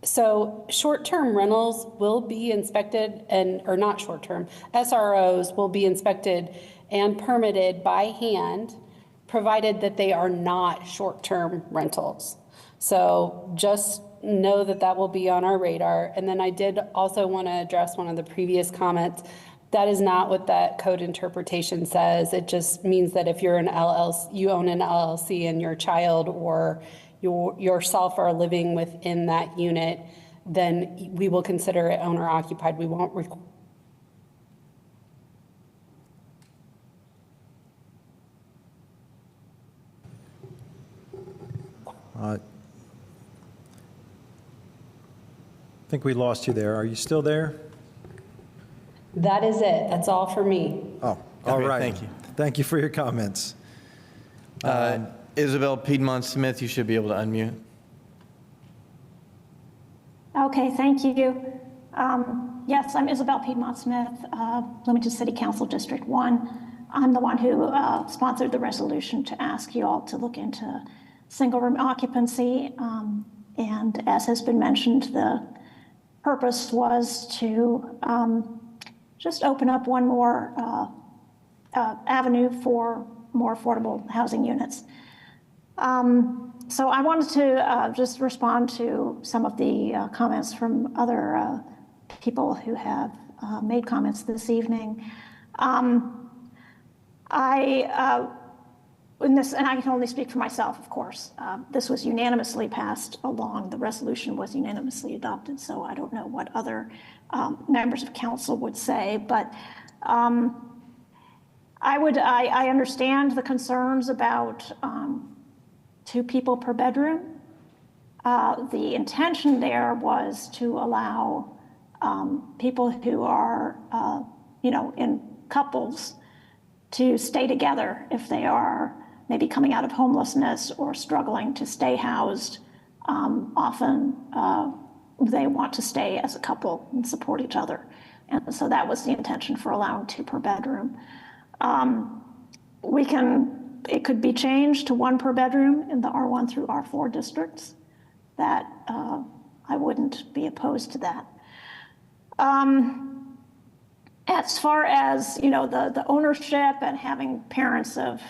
So short-term rentals will be inspected or not short-term, SROs will be inspected and permitted by HAND, provided that they are not short-term rentals. So just know that that will be on our radar. And then I did also want to address one of the previous comments. That is not what that code interpretation says. It just means that if you're an LLC, you own an LLC and your child or yourself are living within that unit, then we will consider it owner occupied. We won't I think we lost you there. Are you still there? That is it. That's all for me. Oh, all Okay, right. thank you. Thank you for your comments. Isabel Piedmont Smith, you should be able to unmute. Okay, thank you. Yes, I'm Isabel Piedmont Smith, Bloomington City Council District 1. I'm the one who sponsored the resolution to ask you all to look into single room occupancy. And as has been mentioned, the purpose was to just open up one more avenue for more affordable housing units. So I wanted to just respond to some of the comments from other people who have made comments this evening. In this, and I can only speak for myself, of course, this was unanimously passed along. The resolution was unanimously adopted, so I don't know what other members of council would say, but I understand the concerns about 2 people per bedroom. The intention there was to allow people who are, in couples to stay together if they are maybe coming out of homelessness or struggling to stay housed. Often they want to stay as a couple and support each other. And so that was the intention for allowing 2 per bedroom. It could be changed to 1 per bedroom in the R1 through R4 districts. That I wouldn't be opposed to that. As far as the ownership and having parents of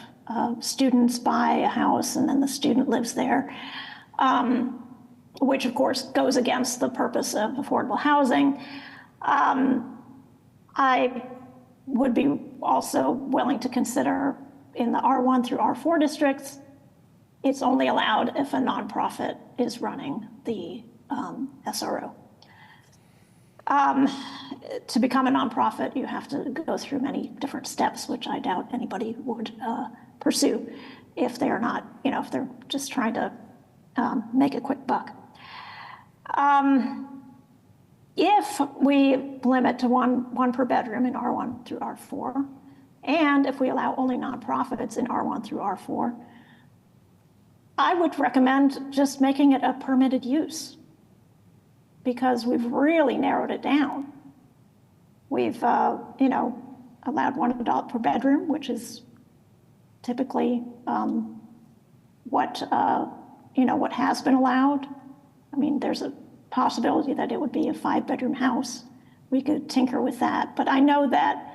students buy a house and then the student lives there, which of course goes against the purpose of affordable housing. I would be also willing to consider in the R1 through R4 districts, it's only allowed if a nonprofit is running the SRO. To become a nonprofit, you have to go through many different steps, which I doubt anybody would pursue if they're not, if they're just trying to make a quick buck. If we limit to one per bedroom in R1 through R4, and if we allow only nonprofits in R1 through R4, I would recommend just making it a permitted use, because we've really narrowed it down. We've, allowed one adult per bedroom, which is typically what has been allowed. I mean, there's a possibility that it would be a 5-bedroom house. We could tinker with that. But I know that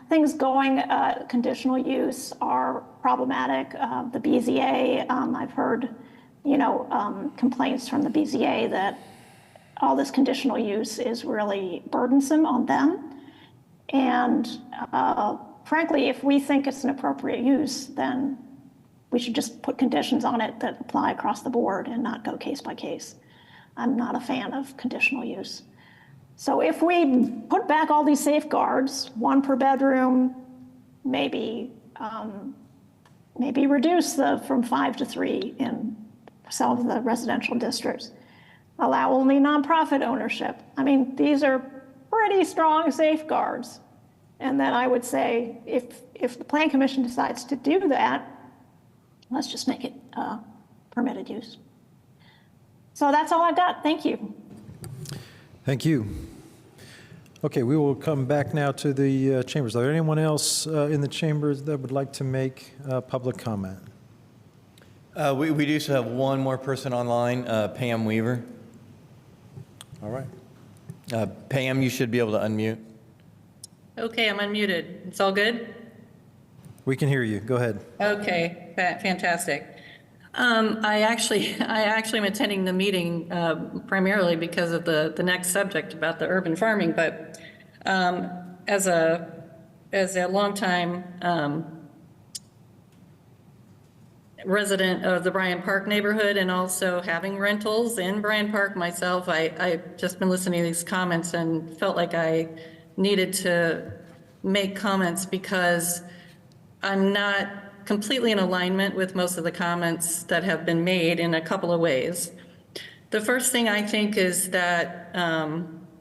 things going conditional use are problematic. The BZA, I've heard, complaints from the BZA that all this conditional use is really burdensome on them. And frankly, if we think it's an appropriate use, then we should just put conditions on it that apply across the board and not go case by case. I'm not a fan of conditional use. So if we put back all these safeguards, 1 per bedroom, maybe reduce from 5 to 3 in some of the residential districts, allow only nonprofit ownership. I mean, these are pretty strong safeguards. And then I would say, if the Plan Commission decides to do that, let's just make it permitted use. So that's all I've got. Thank you. Thank you. Okay, we will come back now to the chambers. Is there anyone else in the chambers that would like to make public comment? We do still have one more person online, Pam Weaver. All right. Pam, you should be able to unmute. Okay, I'm unmuted. It's all good? We can hear you. Go ahead. Okay, fantastic. I actually am attending the meeting primarily because of the next subject about the urban farming, but as a longtime resident of the Bryant Park neighborhood and also having rentals in Bryant Park myself, I've just been listening to these comments and felt like I needed to make comments because I'm not completely in alignment with most of the comments that have been made in a couple of ways. The first thing I think is that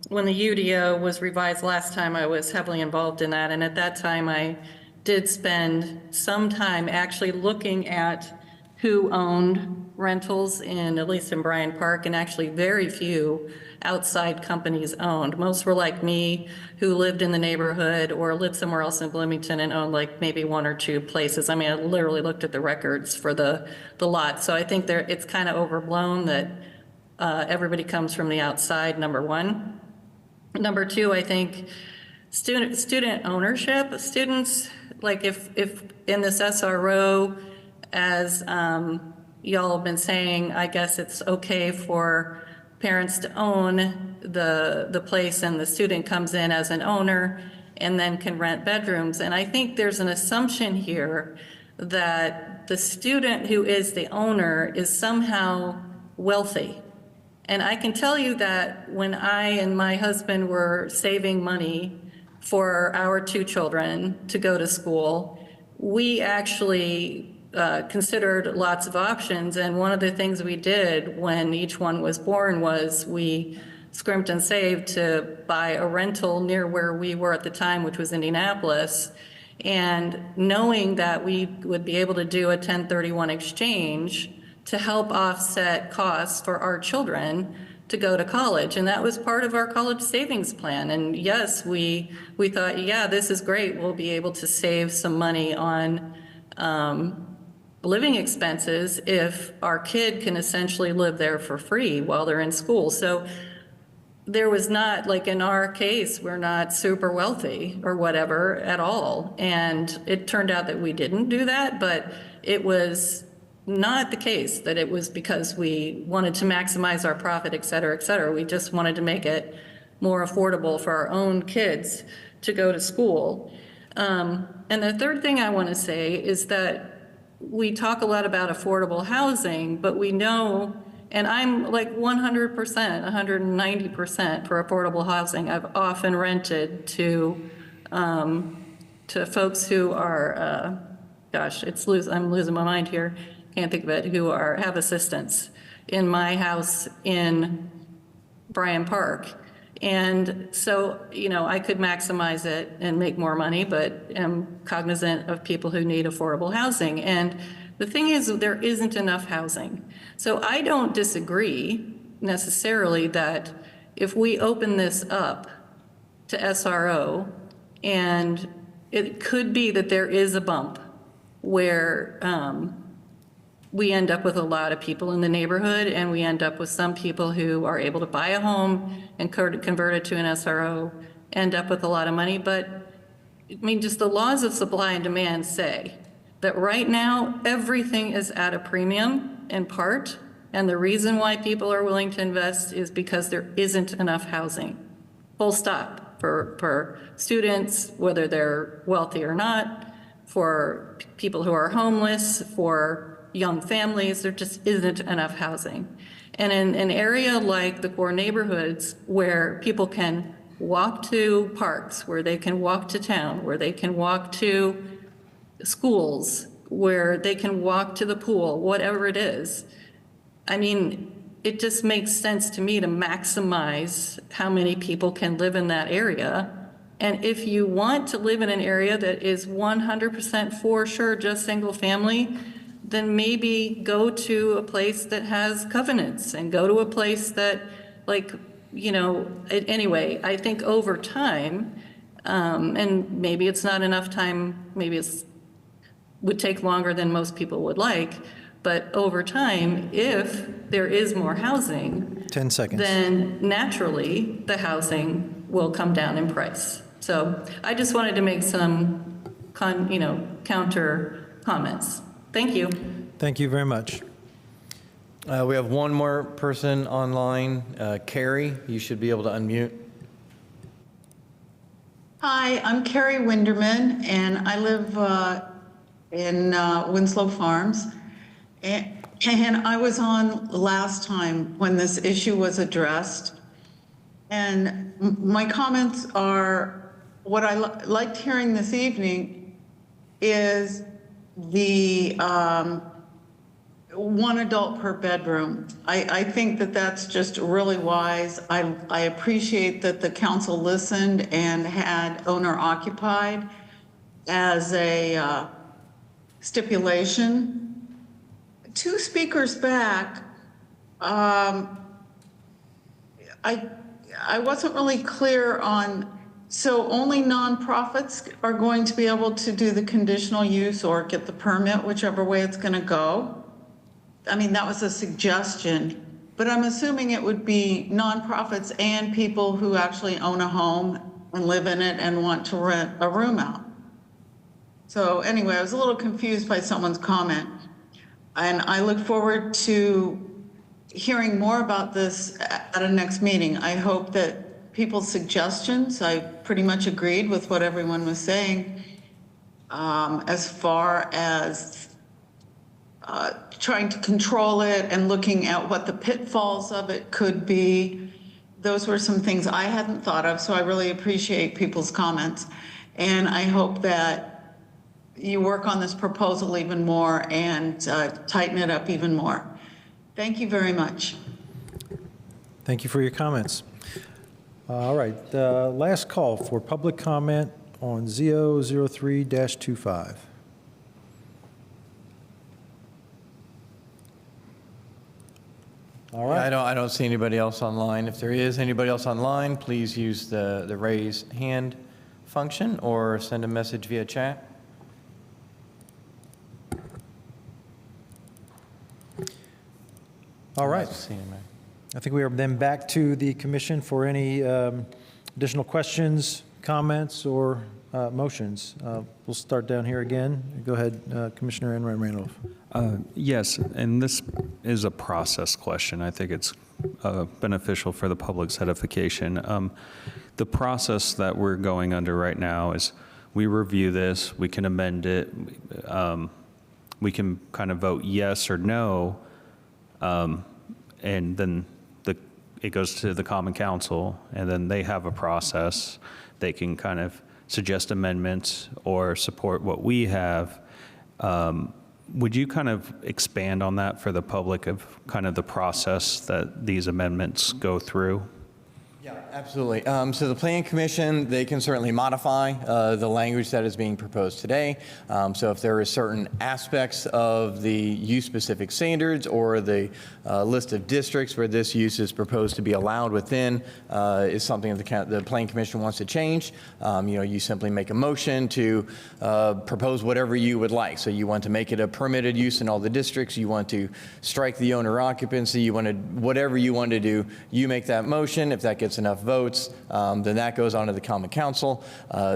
when the UDO was revised last time, I was heavily involved in that. And at that time, I did spend some time actually looking at who owned rentals at least in Bryant Park, and actually very few outside companies owned. Most were like me, who lived in the neighborhood or lived somewhere else in Bloomington and owned like maybe 1 or 2 places. I mean, I literally looked at the records for the lot. So I think it's kind of overblown that everybody comes from the outside, number one. Number two, I think student ownership. Students, like if in this SRO, as y'all have been saying, I guess it's okay for parents to own the place and the student comes in as an owner and then can rent bedrooms. And I think there's an assumption here that the student who is the owner is somehow wealthy. And I can tell you that when I and my husband were saving money for our 2 children to go to school, we actually considered lots of options. And one of the things we did when each one was born was we scrimped and saved to buy a rental near where we were at the time, which was Indianapolis. And knowing that we would be able to do a 1031 exchange to help offset costs for our children to go to college. And that was part of our college savings plan. And yes, we thought, yeah, this is great. We'll be able to save some money on living expenses if our kid can essentially live there for free while they're in school. So there was not, like in our case, we're not super wealthy or whatever at all. And it turned out that we didn't do that, but it was not the case, that it was because we wanted to maximize our profit, et cetera, et cetera. We just wanted to make it more affordable for our own kids to go to school. And the third thing I want to say is that we talk a lot about affordable housing, but we know, and I'm like 100%, 190% for affordable housing. I've often rented to folks who are, I'm losing my mind here, can't think of it, who have assistance in my house in Bryant Park. And so, I could maximize it and make more money, but am cognizant of people who need affordable housing. And the thing is, there isn't enough housing. So I don't disagree necessarily that if we open this up to SRO, and it could be that there is a bump where we end up with a lot of people in the neighborhood, and we end up with some people who are able to buy a home and convert it to an SRO, end up with a lot of money. But I mean, just the laws of supply and demand say that right now, everything is at a premium in part. And the reason why people are willing to invest is because there isn't enough housing, full stop, for students, whether they're wealthy or not, for people who are homeless, for young families. There just isn't enough housing. And in an area like the core neighborhoods, where people can walk to parks, where they can walk to town, where they can walk to schools, where they can walk to the pool, whatever it is, I mean, it just makes sense to me to maximize how many people can live in that area. And if you want to live in an area that is 100% for sure just single family, then maybe go to a place that has covenants and go to a place that, anyway, I think over time, and maybe it's not enough time, maybe it would take longer than most people would like, but over time, if there is more housing, 10 seconds. then naturally the housing will come down in price. So I just wanted to make some counter comments. Thank you. Thank you very much. We have one more person online. Carrie, you should be able to unmute. Hi, I'm Carrie Winderman, and I live in Winslow Farms. And I was on last time when this issue was addressed. And my comments are, what I liked hearing this evening is the one adult per bedroom. I think that that's just really wise. I appreciate that the council listened and had owner occupied as a stipulation. Two speakers back, I wasn't really clear on, so only nonprofits are going to be able to do the conditional use or get the permit, whichever way it's going to go? I mean, that was a suggestion, but I'm assuming it would be nonprofits and people who actually own a home and live in it and want to rent a room out. So anyway, I was a little confused by someone's comment. And I look forward to hearing more about this at a next meeting. I hope that people's suggestions, I pretty much agreed with what everyone was saying, as far as trying to control it and looking at what the pitfalls of it could be. Those were some things I hadn't thought of, so I really appreciate people's comments. And I hope that you work on this proposal even more and tighten it up even more. Thank you very much. Thank you for your comments. All right, last call for public comment on ZO03-25. All right. I don't see anybody else online. If there is anybody else online, please use the raise hand function or send a message via chat. All right. I think we are then back to the commission for any additional questions, comments or motions? We'll start down here again. Go ahead, Commissioner Enright Randolph. Yes, and this is a process question. I think it's beneficial for the public's edification. The process that we're going under right now is we review this, we can amend it, we can kind of vote yes or no, and then it goes to the Common Council, and then they have a process. They can kind of suggest amendments or support what we have. Would you kind of expand on that for the public of kind of the process that these amendments go through? Yeah, absolutely. So the Plan Commission, they can certainly modify the language that is being proposed today. So if there are certain aspects of the use-specific standards or the list of districts where this use is proposed to be allowed within is something that the Plan Commission wants to change, you simply make a motion to propose whatever you would like. So you want to make it a permitted use in all the districts, you want to strike the owner occupancy, you want to, whatever you want to do, you make that motion. If that gets enough votes, then that goes on to the Common Council.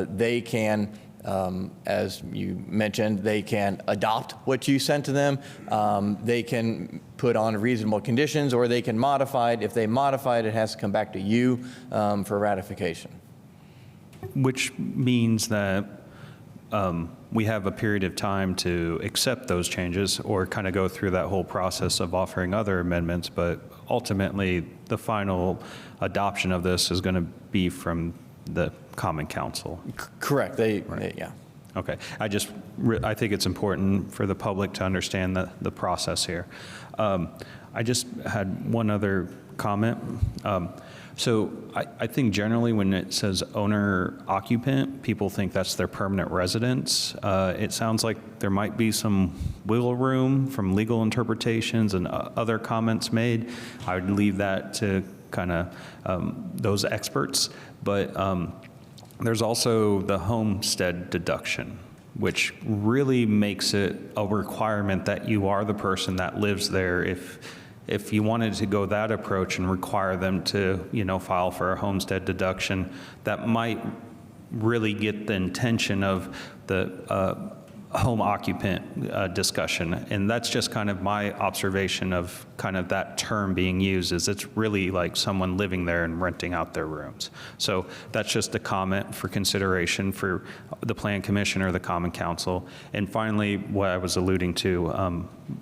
They can, as you mentioned, they can adopt what you sent to them. They can put on reasonable conditions, or they can modify it. If they modify it, it has to come back to you for ratification. Which means that we have a period of time to accept those changes or kind of go through that whole process of offering other amendments, but ultimately the final adoption of this is going to be from the Common Council. Correct. Yeah. Okay. I think it's important for the public to understand the process here. I just had one other comment. So I think generally when it says owner occupant, people think that's their permanent residence. It sounds like there might be some wiggle room from legal interpretations and other comments made. I would leave that to kind of those experts. But there's also the homestead deduction, which really makes it a requirement that you are the person that lives there. If you wanted to go that approach and require them to, file for a homestead deduction, that might really get the intention of the home occupant discussion. And that's just kind of my observation of kind of that term being used, is it's really like someone living there and renting out their rooms. So that's just a comment for consideration for the Plan Commission or the Common Council. And finally, what I was alluding to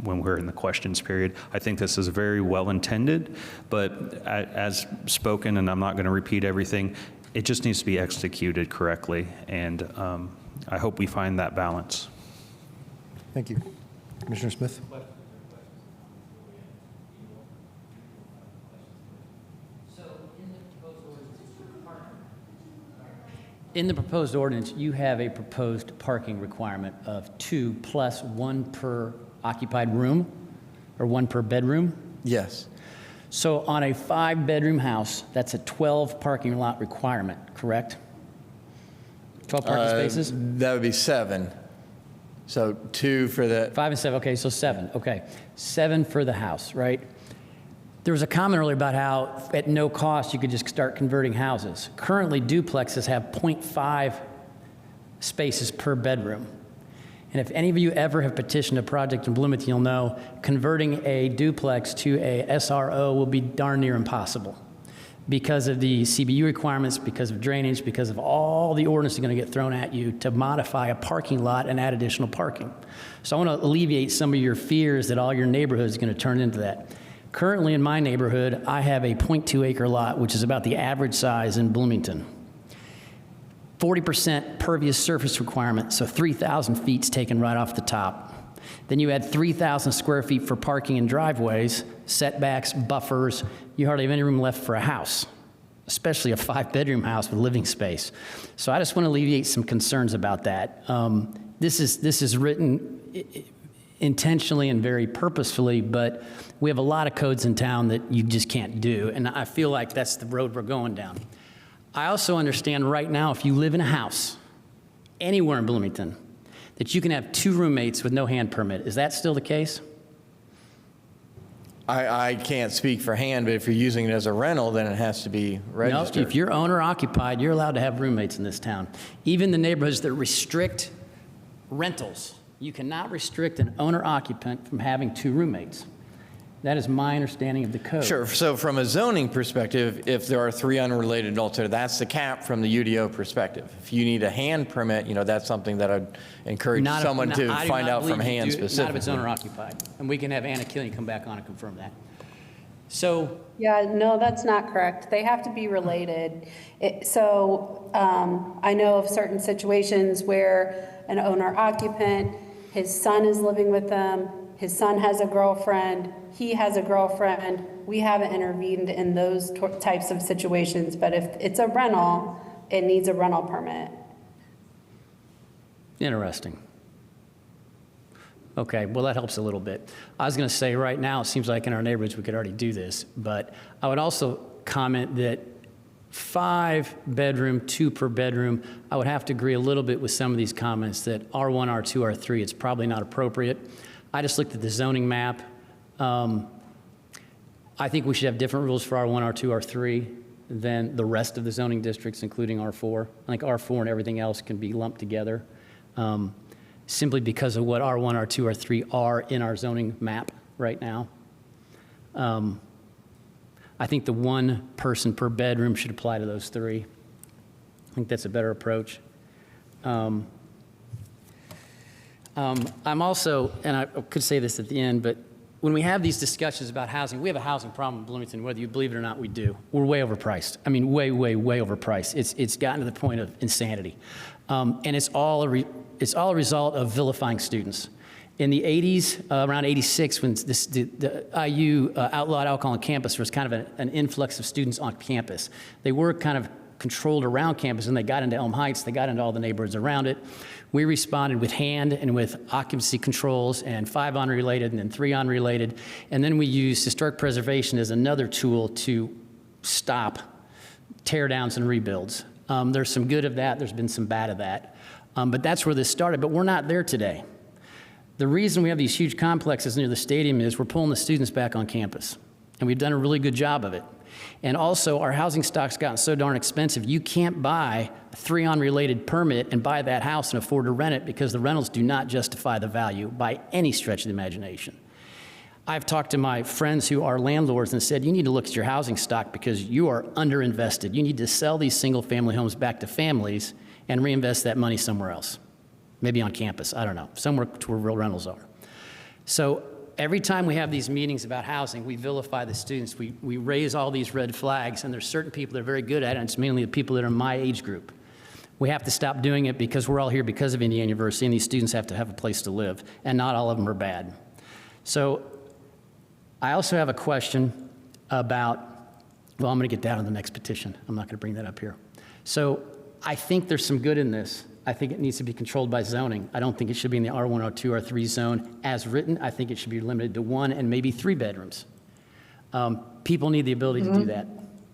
when we're in the questions period, I think this is very well intended, but as spoken, and I'm not going to repeat everything, it just needs to be executed correctly. And I hope we find that balance. Thank you. Commissioner Smith? In the proposed ordinance, you have a proposed parking requirement of 2 plus 1 per occupied room, or 1 per bedroom? Yes. So on a 5-bedroom house, that's a 12 parking lot requirement, correct? 12 parking spaces? That would be 7. So 2 for the... 5 and 7, okay, so 7, okay. 7 for the house, right? There was a comment earlier about how at no cost you could just start converting houses. Currently, duplexes have 0.5 spaces per bedroom. And if any of you ever have petitioned a project in Bloomington, you'll know converting a duplex to a SRO will be darn near impossible because of the CBU requirements, because of drainage, because of all the ordinance going to get thrown at you to modify a parking lot and add additional parking. So I want to alleviate some of your fears that all your neighborhood is going to turn into that. Currently in my neighborhood, I have a 0.2 acre lot, which is about the average size in Bloomington. 40% pervious surface requirement, so 3,000 feet's taken right off the top. Then you add 3,000 square feet for parking and driveways, setbacks, buffers. You hardly have any room left for a house, especially a 5-bedroom house with living space. So I just want to alleviate some concerns about that. This is written intentionally and very purposefully, but we have a lot of codes in town that you just can't do, and I feel like that's the road we're going down. I also understand right now, if you live in a house anywhere in Bloomington, that you can have 2 roommates with no hand permit. Is that still the case? I can't speak for hand, but if you're using it as a rental, then it has to be No, registered. if you're owner occupied, you're allowed to have roommates in this town. Even the neighborhoods that restrict rentals, you cannot restrict an owner occupant from having 2 roommates. That is my understanding of the code. Sure. So from a zoning perspective, if there are 3 unrelated adults there, that's the cap from the UDO perspective. If you need a hand permit, that's something that I'd encourage someone to find out from hand specifically. Not if it's owner occupied. And we can have Anna Killian come back on and confirm that. So, Yeah, no, that's not correct. They have to be related. I know of certain situations where an owner occupant, his son is living with them, his son has a girlfriend, he has a girlfriend. We haven't intervened in those types of situations, but if it's a rental, it needs a rental permit. interesting. Okay, well, that helps a little bit. I was going to say right now, it seems like in our neighborhoods we could already do this, but I would also comment that 5 bedroom, 2 per bedroom, I would have to agree a little bit with some of these comments that R1, R2, R3, it's probably not appropriate. I just looked at the zoning map. I think we should have different rules for R1, R2, R3 than the rest of the zoning districts, including R4. I think R4 and everything else can be lumped together simply because of what R1, R2, R3 are in our zoning map right now. I think the 1 person per bedroom should apply to those 3. I think that's a better approach. I'm also, and I could say this at the end, but when we have these discussions about housing, we have a housing problem in Bloomington, whether you believe it or not, we do. We're way overpriced. I mean, way, way, way overpriced. It's gotten to the point of insanity. And it's all a result of vilifying students. In the 80s, around 86, when the IU outlawed alcohol on campus, there was kind of an influx of students on campus. They were kind of controlled around campus, and they got into Elm Heights, they got into all the neighborhoods around it. We responded with hand and with occupancy controls and 5 unrelated and then 3 unrelated. And then we used historic preservation as another tool to stop tear downs and rebuilds. There's some good of that, there's been some bad of that. But that's where this started, but we're not there today. The reason we have these huge complexes near the stadium is we're pulling the students back on campus. And we've done a really good job of it. And also, our housing stock's gotten so darn expensive, you can't buy a 3 unrelated permit and buy that house and afford to rent it because the rentals do not justify the value by any stretch of the imagination. I've talked to my friends who are landlords and said, you need to look at your housing stock because you are underinvested. You need to sell these single-family homes back to families and reinvest that money somewhere else. Maybe on campus, I don't know, somewhere to where real rentals are. So every time we have these meetings about housing, we vilify the students. We raise all these red flags, and there's certain people that are very good at it, and it's mainly the people that are in my age group. We have to stop doing it because we're all here because of Indiana University, and these students have to have a place to live, and not all of them are bad. So I also have a question about, well, I'm going to get down to the next petition. I'm not going to bring that up here. So I think there's some good in this. I think it needs to be controlled by zoning. I don't think it should be in the R1, R2, R3 zone as written. I think it should be limited to 1 and maybe 3 bedrooms. People need the ability to do that.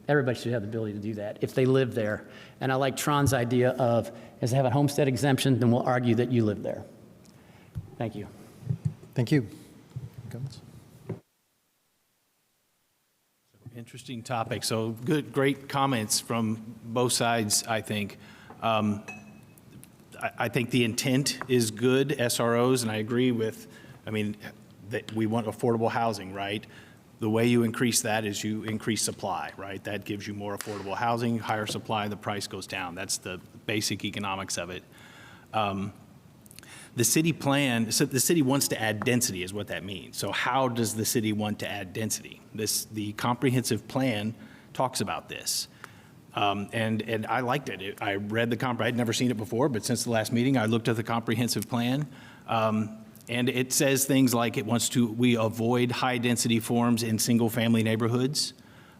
Everybody should have the ability to do that if they live there. And I like Tron's idea of, as they have a homestead exemption, then we'll argue that you live there. Thank you. Thank you. Comments? Interesting topic. So good, great comments from both sides, I think. I think the intent is good, SROs, and I agree with, that we want affordable housing, right? The way you increase that is you increase supply, right? That gives you more affordable housing, higher supply, the price goes down. That's the basic economics of it. The city plan, so the city wants to add density is what that means. So how does the city want to add density? The comprehensive plan talks about this. And I liked it. I read I had never seen it before, but since the last meeting, I looked at the comprehensive plan. And it says things like we avoid high-density forms in single-family neighborhoods.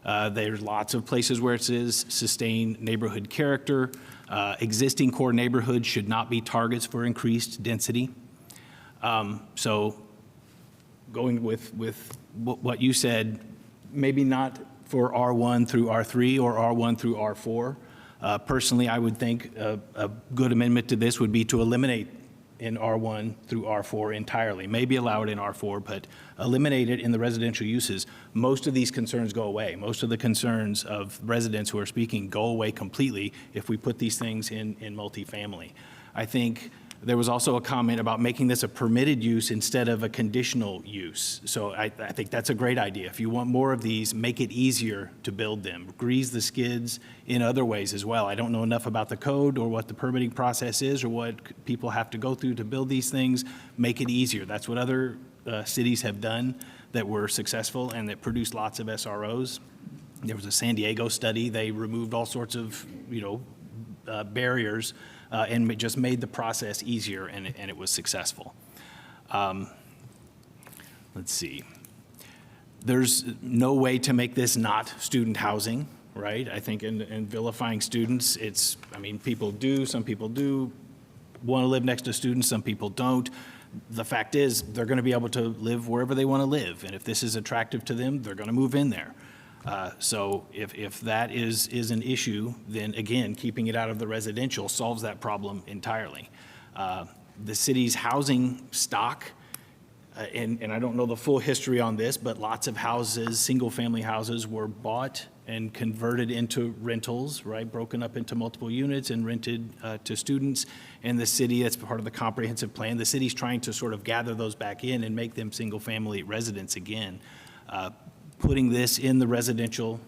There's lots of places where it says sustain neighborhood character. Existing core neighborhoods should not be targets for increased density. So going with what you said, maybe not for R1 through R3 or R1 through R4. Personally, I would think a good amendment to this would be to eliminate in R1 through R4 entirely. Maybe allow it in R4, but eliminate it in the residential uses. Most of these concerns go away. Most of the concerns of residents who are speaking go away completely if we put these things in multifamily. I think there was also a comment about making this a permitted use instead of a conditional use. So I think that's a great idea. If you want more of these, make it easier to build them. Grease the skids in other ways as well. I don't know enough about the code or what the permitting process is or what people have to go through to build these things. Make it easier. That's what other cities have done that were successful and that produced lots of SROs. There was a San Diego study. They removed all sorts of, barriers and just made the process easier, and it was successful. Let's see. There's no way to make this not student housing, right? I think in vilifying students, people do, some people do want to live next to students, some people don't. The fact is, they're going to be able to live wherever they want to live, and if this is attractive to them, they're going to move in there. So if that is an issue, then again, keeping it out of the residential solves that problem entirely. The city's housing stock, and I don't know the full history on this, but lots of houses, single-family houses, were bought and converted into rentals, right? Broken up into multiple units and rented to students. And the city, that's part of the comprehensive plan, the city's trying to sort of gather those back in and make them single-family residents again. Putting this in the residential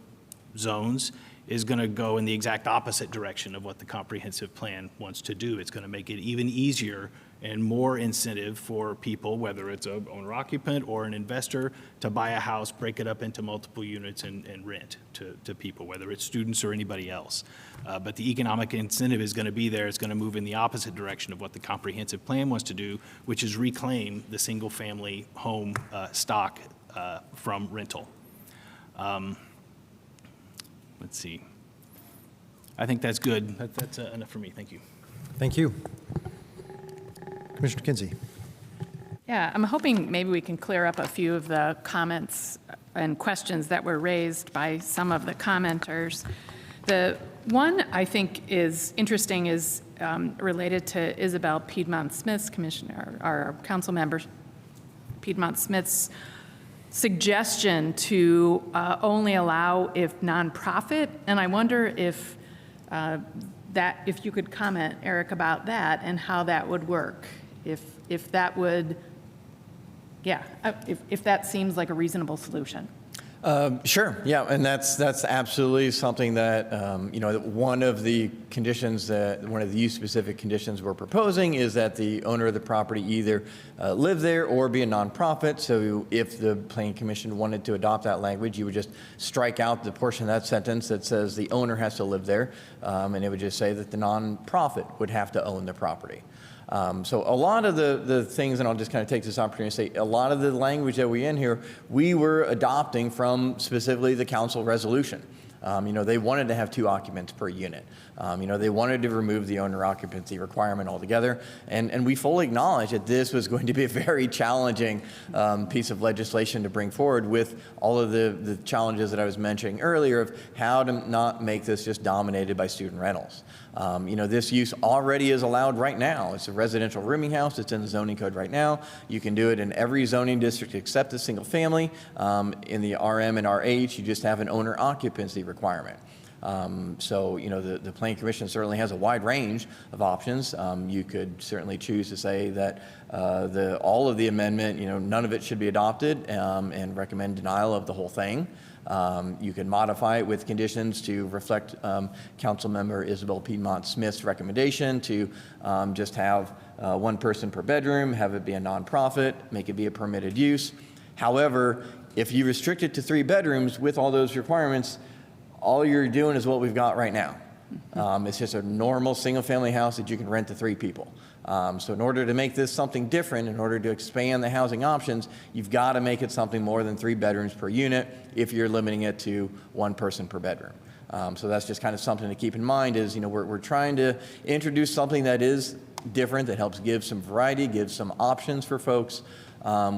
zones is going to go in the exact opposite direction of what the comprehensive plan wants to do. It's going to make it even easier and more incentive for people, whether it's an owner-occupant or an investor, to buy a house, break it up into multiple units and rent to people, whether it's students or anybody else. But the economic incentive is going to be there. It's going to move in the opposite direction of what the comprehensive plan wants to do, which is reclaim the single-family home stock from rental. Let's see. I think that's good. That's enough for me. Thank you. Thank you. Commissioner Kinsey. Yeah, I'm hoping maybe we can clear up a few of the comments and questions that were raised by some of the commenters. The one I think is interesting is related to Isabel Piedmont Smith's, Commissioner, our council member Piedmont Smith's suggestion to only allow if nonprofit, and I wonder if if you could comment, Eric, about that and how that would work, if that would, if that seems like a reasonable solution. Sure, yeah, and that's absolutely something that, one of the conditions one of the use-specific conditions we're proposing is that the owner of the property either live there or be a nonprofit. So if the Planning Commission wanted to adopt that language, you would just strike out the portion of that sentence that says the owner has to live there, and it would just say that the nonprofit would have to own the property. So a lot of the things, and I'll just kind of take this opportunity to say, a lot of the language that we in here, we were adopting from specifically the council resolution. They wanted to have 2 occupants per unit. They wanted to remove the owner occupancy requirement altogether. And we fully acknowledge that this was going to be a very challenging piece of legislation to bring forward with all of the challenges that I was mentioning earlier of how to not make this just dominated by student rentals. This use already is allowed right now. It's a residential rooming house. It's in the zoning code right now. You can do it in every zoning district except the single family. In the RM and RH, you just have an owner occupancy requirement. The Planning Commission certainly has a wide range of options. You could certainly choose to say that all of the amendment, none of it should be adopted and recommend denial of the whole thing. You can modify it with conditions to reflect Councilmember Isabel Piedmont Smith's recommendation to just have 1 person per bedroom, have it be a nonprofit, make it be a permitted use. However, if you restrict it to 3 bedrooms with all those requirements, all you're doing is what we've got right now. It's just a normal single-family house that you can rent to 3 people. So in order to make this something different, in order to expand the housing options, you've got to make it something more than 3 bedrooms per unit if you're limiting it to 1 person per bedroom. So that's just kind of something to keep in mind is, we're trying to introduce something that is different, that helps give some variety, give some options for folks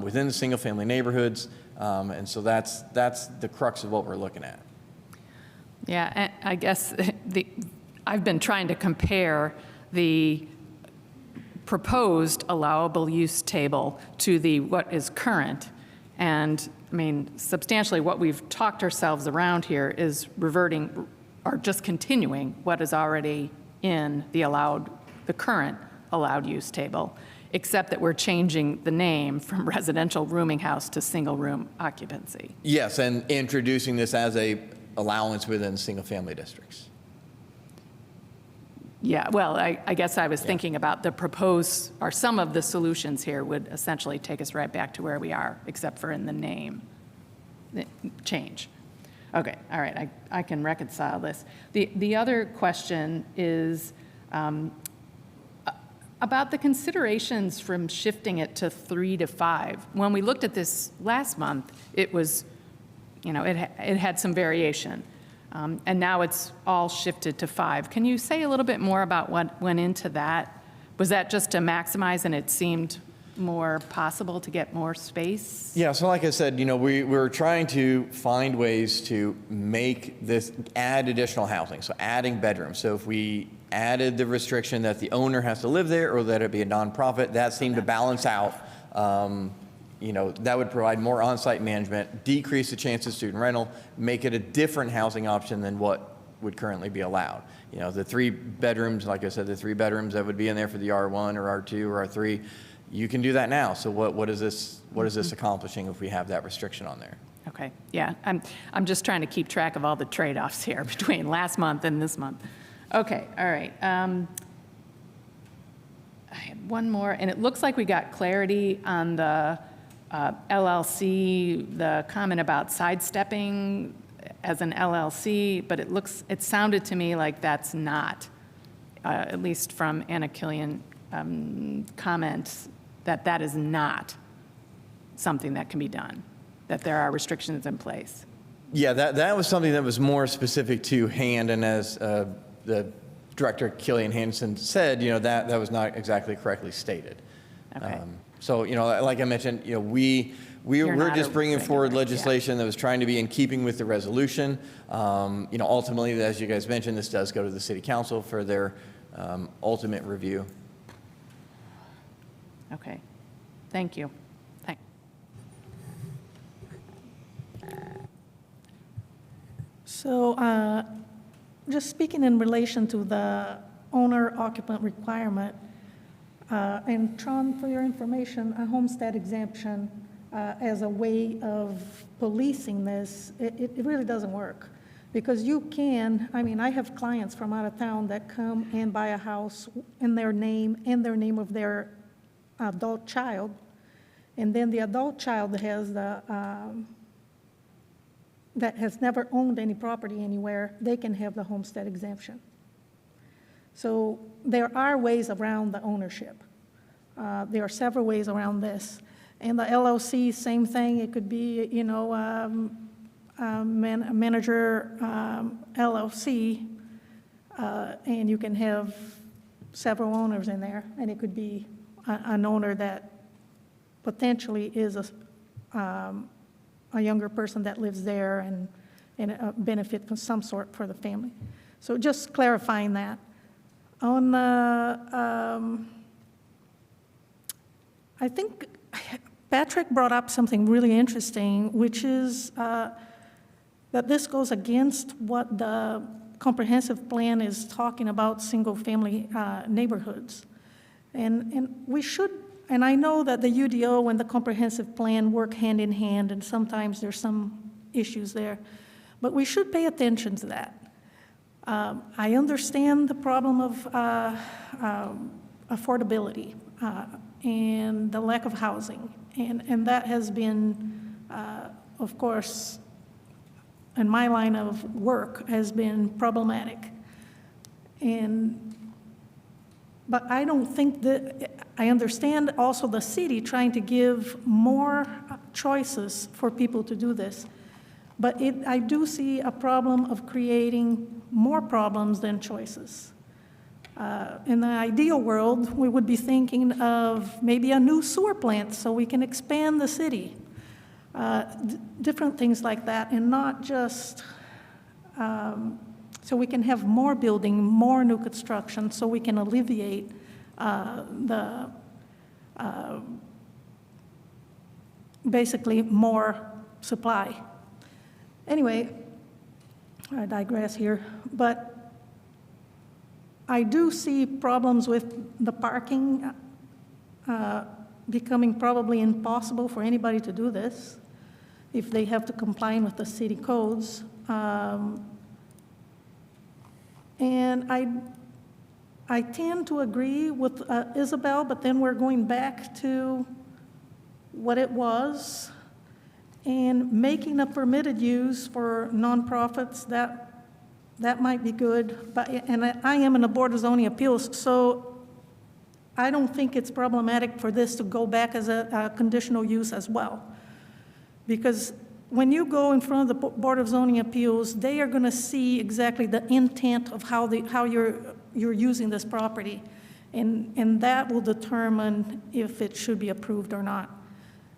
within the single-family neighborhoods. And so that's the crux of what we're looking at. Yeah, I guess I've been trying to compare the proposed allowable use table to the what is current. And I mean, substantially what we've talked ourselves around here is reverting or just continuing what is already in the current allowed use table, except that we're changing the name from residential rooming house to single room occupancy. Yes, and introducing this as a allowance within single-family districts. Yeah, well, I guess I was thinking about the proposed, or some of the solutions here would essentially take us right back to where we are, except for in the name change. Okay, all right, I can reconcile this. The other question is about the considerations from shifting it to 3 to 5. When we looked at this last month, it was, it had some variation. And now it's all shifted to 5. Can you say a little bit more about what went into that? Was that just to maximize and it seemed more possible to get more space? Yeah, so like I said, we're trying to find ways to make this, add additional housing, so adding bedrooms. So if we added the restriction that the owner has to live there or that it be a nonprofit, that seemed to balance out. That would provide more on-site management, decrease the chance of student rental, make it a different housing option than what would currently be allowed. The 3 bedrooms, like I said, the 3 bedrooms that would be in there for the R1 or R2 or R3, you can do that now. So what is this accomplishing if we have that restriction on there? Okay, yeah, I'm just trying to keep track of all the trade-offs here between last month and this month. Okay, all right. I had one more, and it looks like we got clarity on the LLC, the comment about sidestepping as an LLC, but it sounded to me like that's not, at least from Anna Killian comments, that is not something that can be done, that there are restrictions in place. Yeah, that was something that was more specific to hand, and as the Director Killian Hansen said, that was not exactly correctly stated. Okay. So, like I mentioned, we're just bringing forward legislation that was trying to be in keeping with the resolution. Ultimately, as you guys mentioned, this does go to the City Council for their ultimate review. Okay, thank you. So just speaking in relation to the owner-occupant requirement, and Tron, for your information, a homestead exemption as a way of policing this, it really doesn't work. Because you can, I have clients from out of town that come and buy a house in their name and their name of their adult child, and then the adult child has that has never owned any property anywhere, they can have the homestead exemption. So there are ways around the ownership. There are several ways around this. And the LLC, same thing. It could be, manager LLC, and you can have several owners in there. And it could be an owner that potentially is a younger person that lives there and a benefit of some sort for the family. So just clarifying that. On I think Patrick brought up something really interesting, which is that this goes against what the comprehensive plan is talking about, single-family neighborhoods. And we should, and I know that the UDO and the comprehensive plan work hand in hand, and sometimes there's some issues there, but we should pay attention to that. I understand the problem of affordability and the lack of housing, and that has been, of course, in my line of work, has been problematic. But I don't think that, I understand also the city trying to give more choices for people to do this. But I do see a problem of creating more problems than choices. In the ideal world, we would be thinking of maybe a new sewer plant so we can expand the city. Different things like that, and not just so we can have more building, more new construction, so we can alleviate basically more supply. Anyway, I digress here, but I do see problems with the parking becoming probably impossible for anybody to do this if they have to comply with the city codes. And I tend to agree with Isabel, but then we're going back to what it was and making a permitted use for nonprofits. That might be good, but I am in the Board of Zoning Appeals, so I don't think it's problematic for this to go back as a conditional use as well. Because when you go in front of the Board of Zoning Appeals, they are going to see exactly the intent of how you're using this property, and that will determine if it should be approved or not.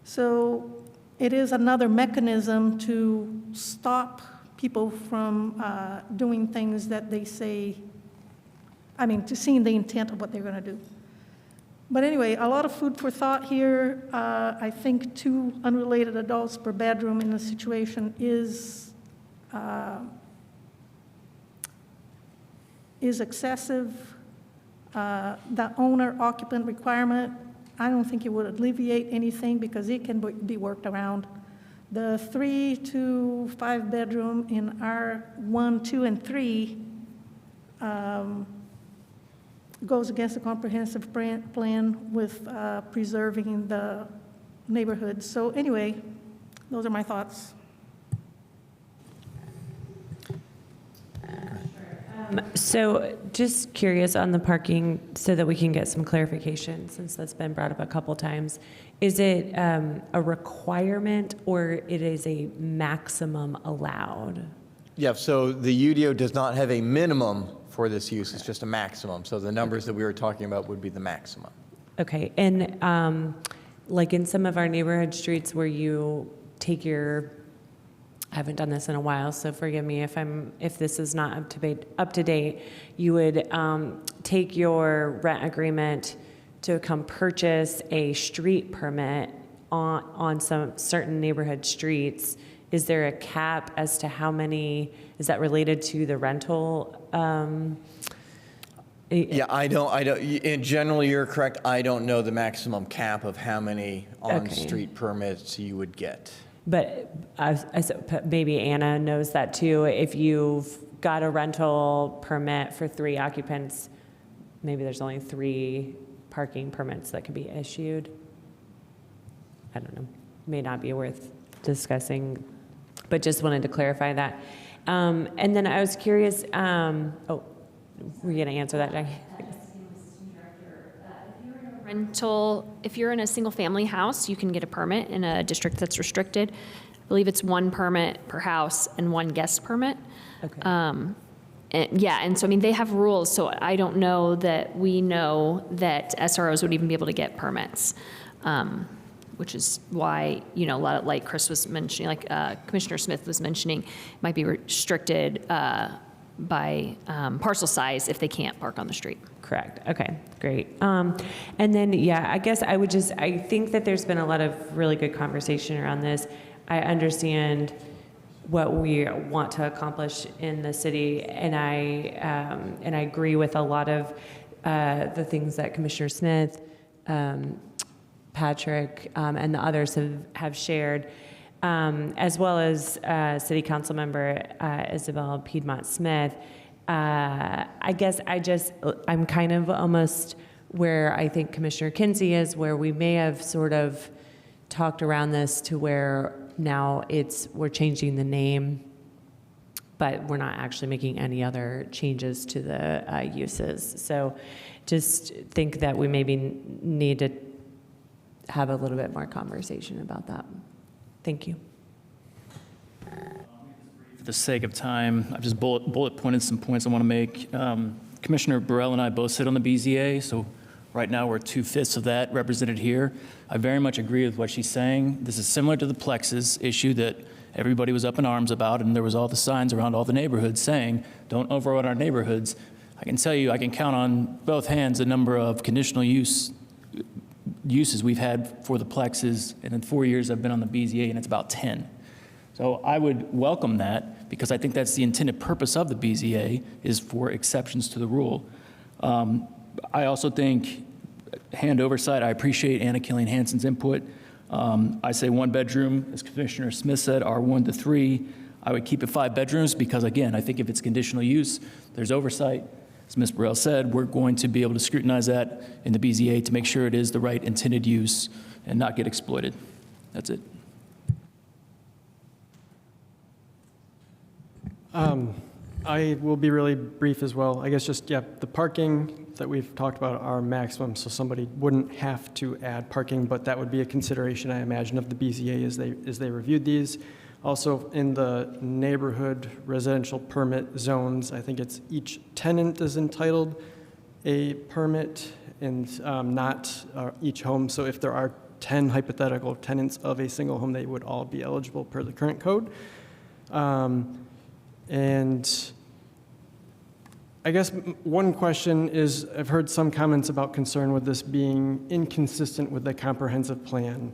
So it is another mechanism to stop people from doing things that they say, to seeing the intent of what they're going to do. But anyway, a lot of food for thought here. I think 2 unrelated adults per bedroom in a situation is excessive. The owner-occupant requirement, I don't think it would alleviate anything because it can be worked around. The 3 to 5 bedroom in R1, 2, and 3 goes against the comprehensive plan with preserving the neighborhood. So anyway, those are my thoughts. So just curious on the parking so that we can get some clarification since that's been brought up a couple times. Is it a requirement or it is a maximum allowed? Yeah, so the UDO does not have a minimum for this use, it's just a maximum. So the numbers that we were talking about would be the maximum. Okay, and like in some of our neighborhood streets where you take your, I haven't done this in a while, so forgive me if this is not up to date, you would take your rent agreement to come purchase a street permit on some certain neighborhood streets. Is there a cap as to how many, is that related to the rental? Yeah, I don't, in general, you're correct. I don't know the maximum cap of how many on-street permits you would get. But maybe Anna knows that too. If you've got a rental permit for 3 occupants, maybe there's only 3 parking permits that could be issued. I don't know. May not be worth discussing, but just wanted to clarify that. And then I was curious, were you going to answer that, Jackie? Rental, if you're in a single family house, you can get a permit in a district that's restricted. I believe it's 1 permit per house and 1 guest permit. Okay. And so, they have rules, so I don't know that we know that SROs would even be able to get permits, which is why, a lot of, like Chris was mentioning, like Commissioner Smith was mentioning, might be restricted by parcel size if they can't park on the street. Correct. Okay, great. And then, I guess I think that there's been a lot of really good conversation around this. I understand what we want to accomplish in the city, and I agree with a lot of the things that Commissioner Smith, Patrick, and the others have shared, as well as City Council Member Isabel Piedmont Smith. I guess I'm kind of almost where I think Commissioner Kinsey is, where we may have sort of talked around this to where now we're changing the name, but we're not actually making any other changes to the uses. So just think that we maybe need to have a little bit more conversation about that. Thank you. For the sake of time, I've just bullet pointed some points I want to make. Commissioner Burrell and I both sit on the BZA, so right now we're 2/5 of that represented here. I very much agree with what she's saying. This is similar to the plexus issue that everybody was up in arms about, and there was all the signs around all the neighborhoods saying, don't overrun our neighborhoods. I can tell you, I can count on both hands the number of conditional uses we've had for the plexes, and in 4 years I've been on the BZA, and it's about 10. So I would welcome that, because I think that's the intended purpose of the BZA, is for exceptions to the rule. I also think hand oversight, I appreciate Anna Killian Hansen's input. I say 1 bedroom, as Commissioner Smith said, R1 to 3. I would keep it 5 bedrooms because, again, I think if it's conditional use, there's oversight. As Ms. Burrell said, we're going to be able to scrutinize that in the BZA to make sure it is the right intended use and not get exploited. That's it. I will be really brief as well. I guess just, yeah, the parking that we've talked about are maximum, so somebody wouldn't have to add parking, but that would be a consideration, I imagine, of the BZA as they reviewed these. Also, in the neighborhood residential permit zones, I think it's each tenant is entitled a permit and not each home. So if there are 10 hypothetical tenants of a single home, they would all be eligible per the current code. And I guess one question is, I've heard some comments about concern with this being inconsistent with the comprehensive plan.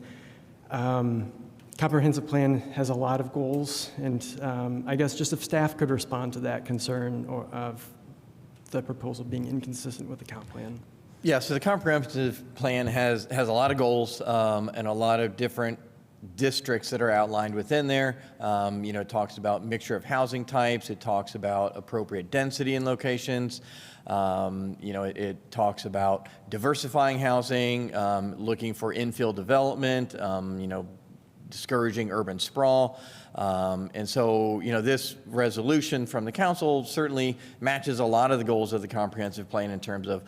Comprehensive plan has a lot of goals, and I guess just if staff could respond to that concern or of the proposal being inconsistent with the comp plan. Yeah, so the comprehensive plan has a lot of goals and a lot of different districts that are outlined within there. It talks about mixture of housing types. It talks about appropriate density in locations. It talks about diversifying housing, looking for infill development, discouraging urban sprawl. And so, this resolution from the council certainly matches a lot of the goals of the comprehensive plan in terms of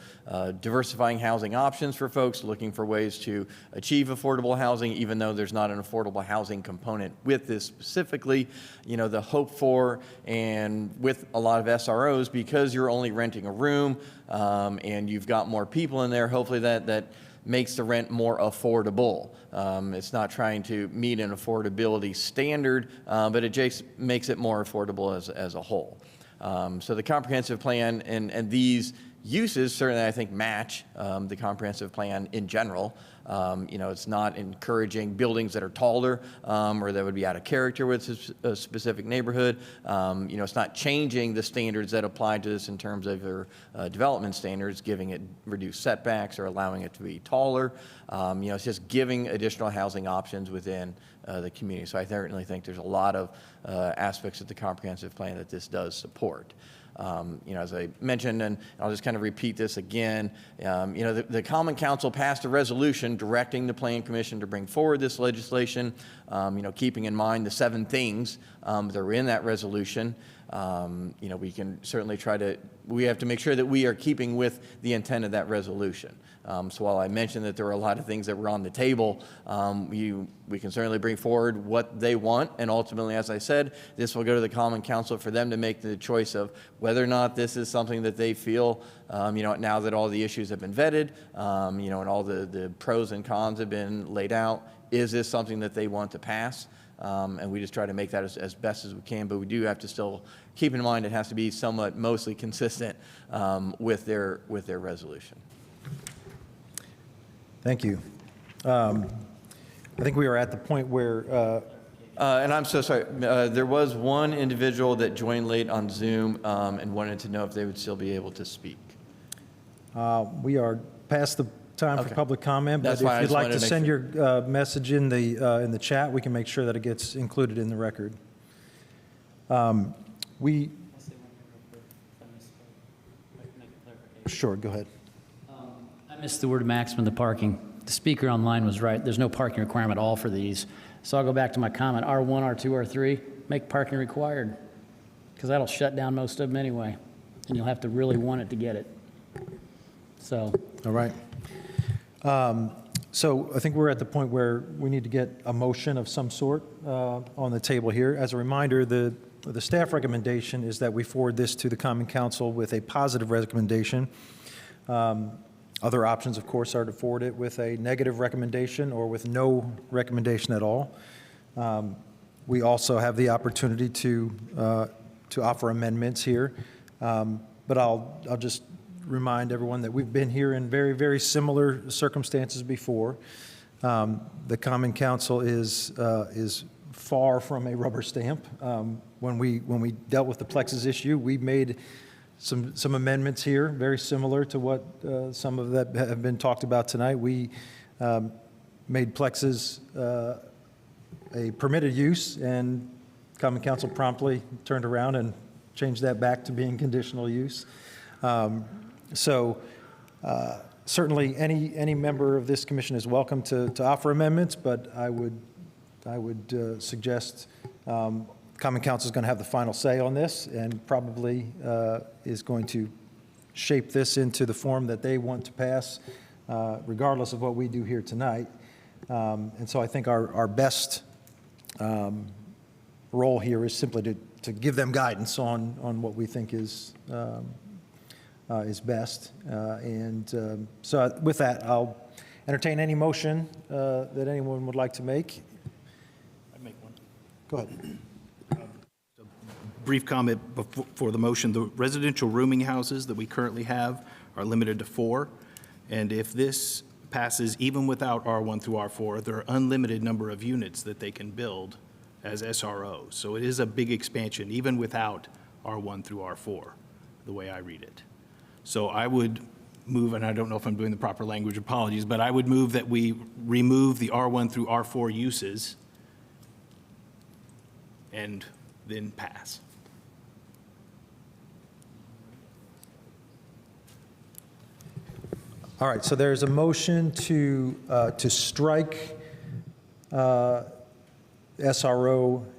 diversifying housing options for folks, looking for ways to achieve affordable housing, even though there's not an affordable housing component with this specifically. The hope for, and with a lot of SROs, because you're only renting a room and you've got more people in there, hopefully that makes the rent more affordable. It's not trying to meet an affordability standard, but it just makes it more affordable as a whole. So the comprehensive plan and these uses certainly, I think, match the comprehensive plan in general. It's not encouraging buildings that are taller or that would be out of character with a specific neighborhood. It's not changing the standards that apply to this in terms of your development standards, giving it reduced setbacks or allowing it to be taller. It's just giving additional housing options within the community. So I certainly think there's a lot of aspects of the comprehensive plan that this does support. As I mentioned, and I'll just kind of repeat this again, the Common Council passed a resolution directing the Plan Commission to bring forward this legislation, keeping in mind the 7 things that are in that resolution. We can certainly we have to make sure that we are keeping with the intent of that resolution. So while I mentioned that there were a lot of things that were on the table, we can certainly bring forward what they want. And ultimately, as I said, this will go to the Common Council for them to make the choice of whether or not this is something that they feel, now that all the issues have been vetted, and all the pros and cons have been laid out, is this something that they want to pass? And we just try to make that as best as we can, but we do have to still keep in mind it has to be somewhat mostly consistent with their resolution. Thank you. I think we are at the point where... and I'm so sorry. There was one individual that joined late on Zoom and wanted to know if they would still be able to speak. We are past the time for public comment, but if you'd like to send your message in the chat, we can make sure that it gets included in the record. Sure, go ahead. I missed the word maximum the parking. The speaker online was right. There's no parking requirement at all for these. So I'll go back to my comment, R1, R2, R3, make parking required, because that'll shut down most of them anyway, and you'll have to really want it to get it. So. All right. So I think we're at the point where we need to get a motion of some sort on the table here. As a reminder, the staff recommendation is that we forward this to the Common Council with a positive recommendation. Other options, of course, are to forward it with a negative recommendation or with no recommendation at all. We also have the opportunity to offer amendments here. But I'll just remind everyone that we've been here in very, very similar circumstances before. The Common Council is far from a rubber stamp. When we dealt with the Plexus issue, we made some amendments here, very similar to what some of that have been talked about tonight. We made Plexus a permitted use, and Common Council promptly turned around and changed that back to being conditional use. Certainly, any member of this commission is welcome to offer amendments, but I would suggest Common Council is going to have the final say on this, and probably is going to shape this into the form that they want to pass, regardless of what we do here tonight. And so I think our best role here is simply to give them guidance on what we think is best. So with that, I'll entertain any motion that anyone would like to make. I'd make one. Go ahead. Brief comment for the motion. The residential rooming houses that we currently have are limited to 4. And if this passes even without R1 through R4, there are unlimited number of units that they can build as SROs. So it is a big expansion, even without R1 through R4, the way I read it. So I would move, and I don't know if I'm doing the proper language, apologies, but I would move that we remove the R1 through R4 uses and then pass. All right, so there's a motion to strike SRO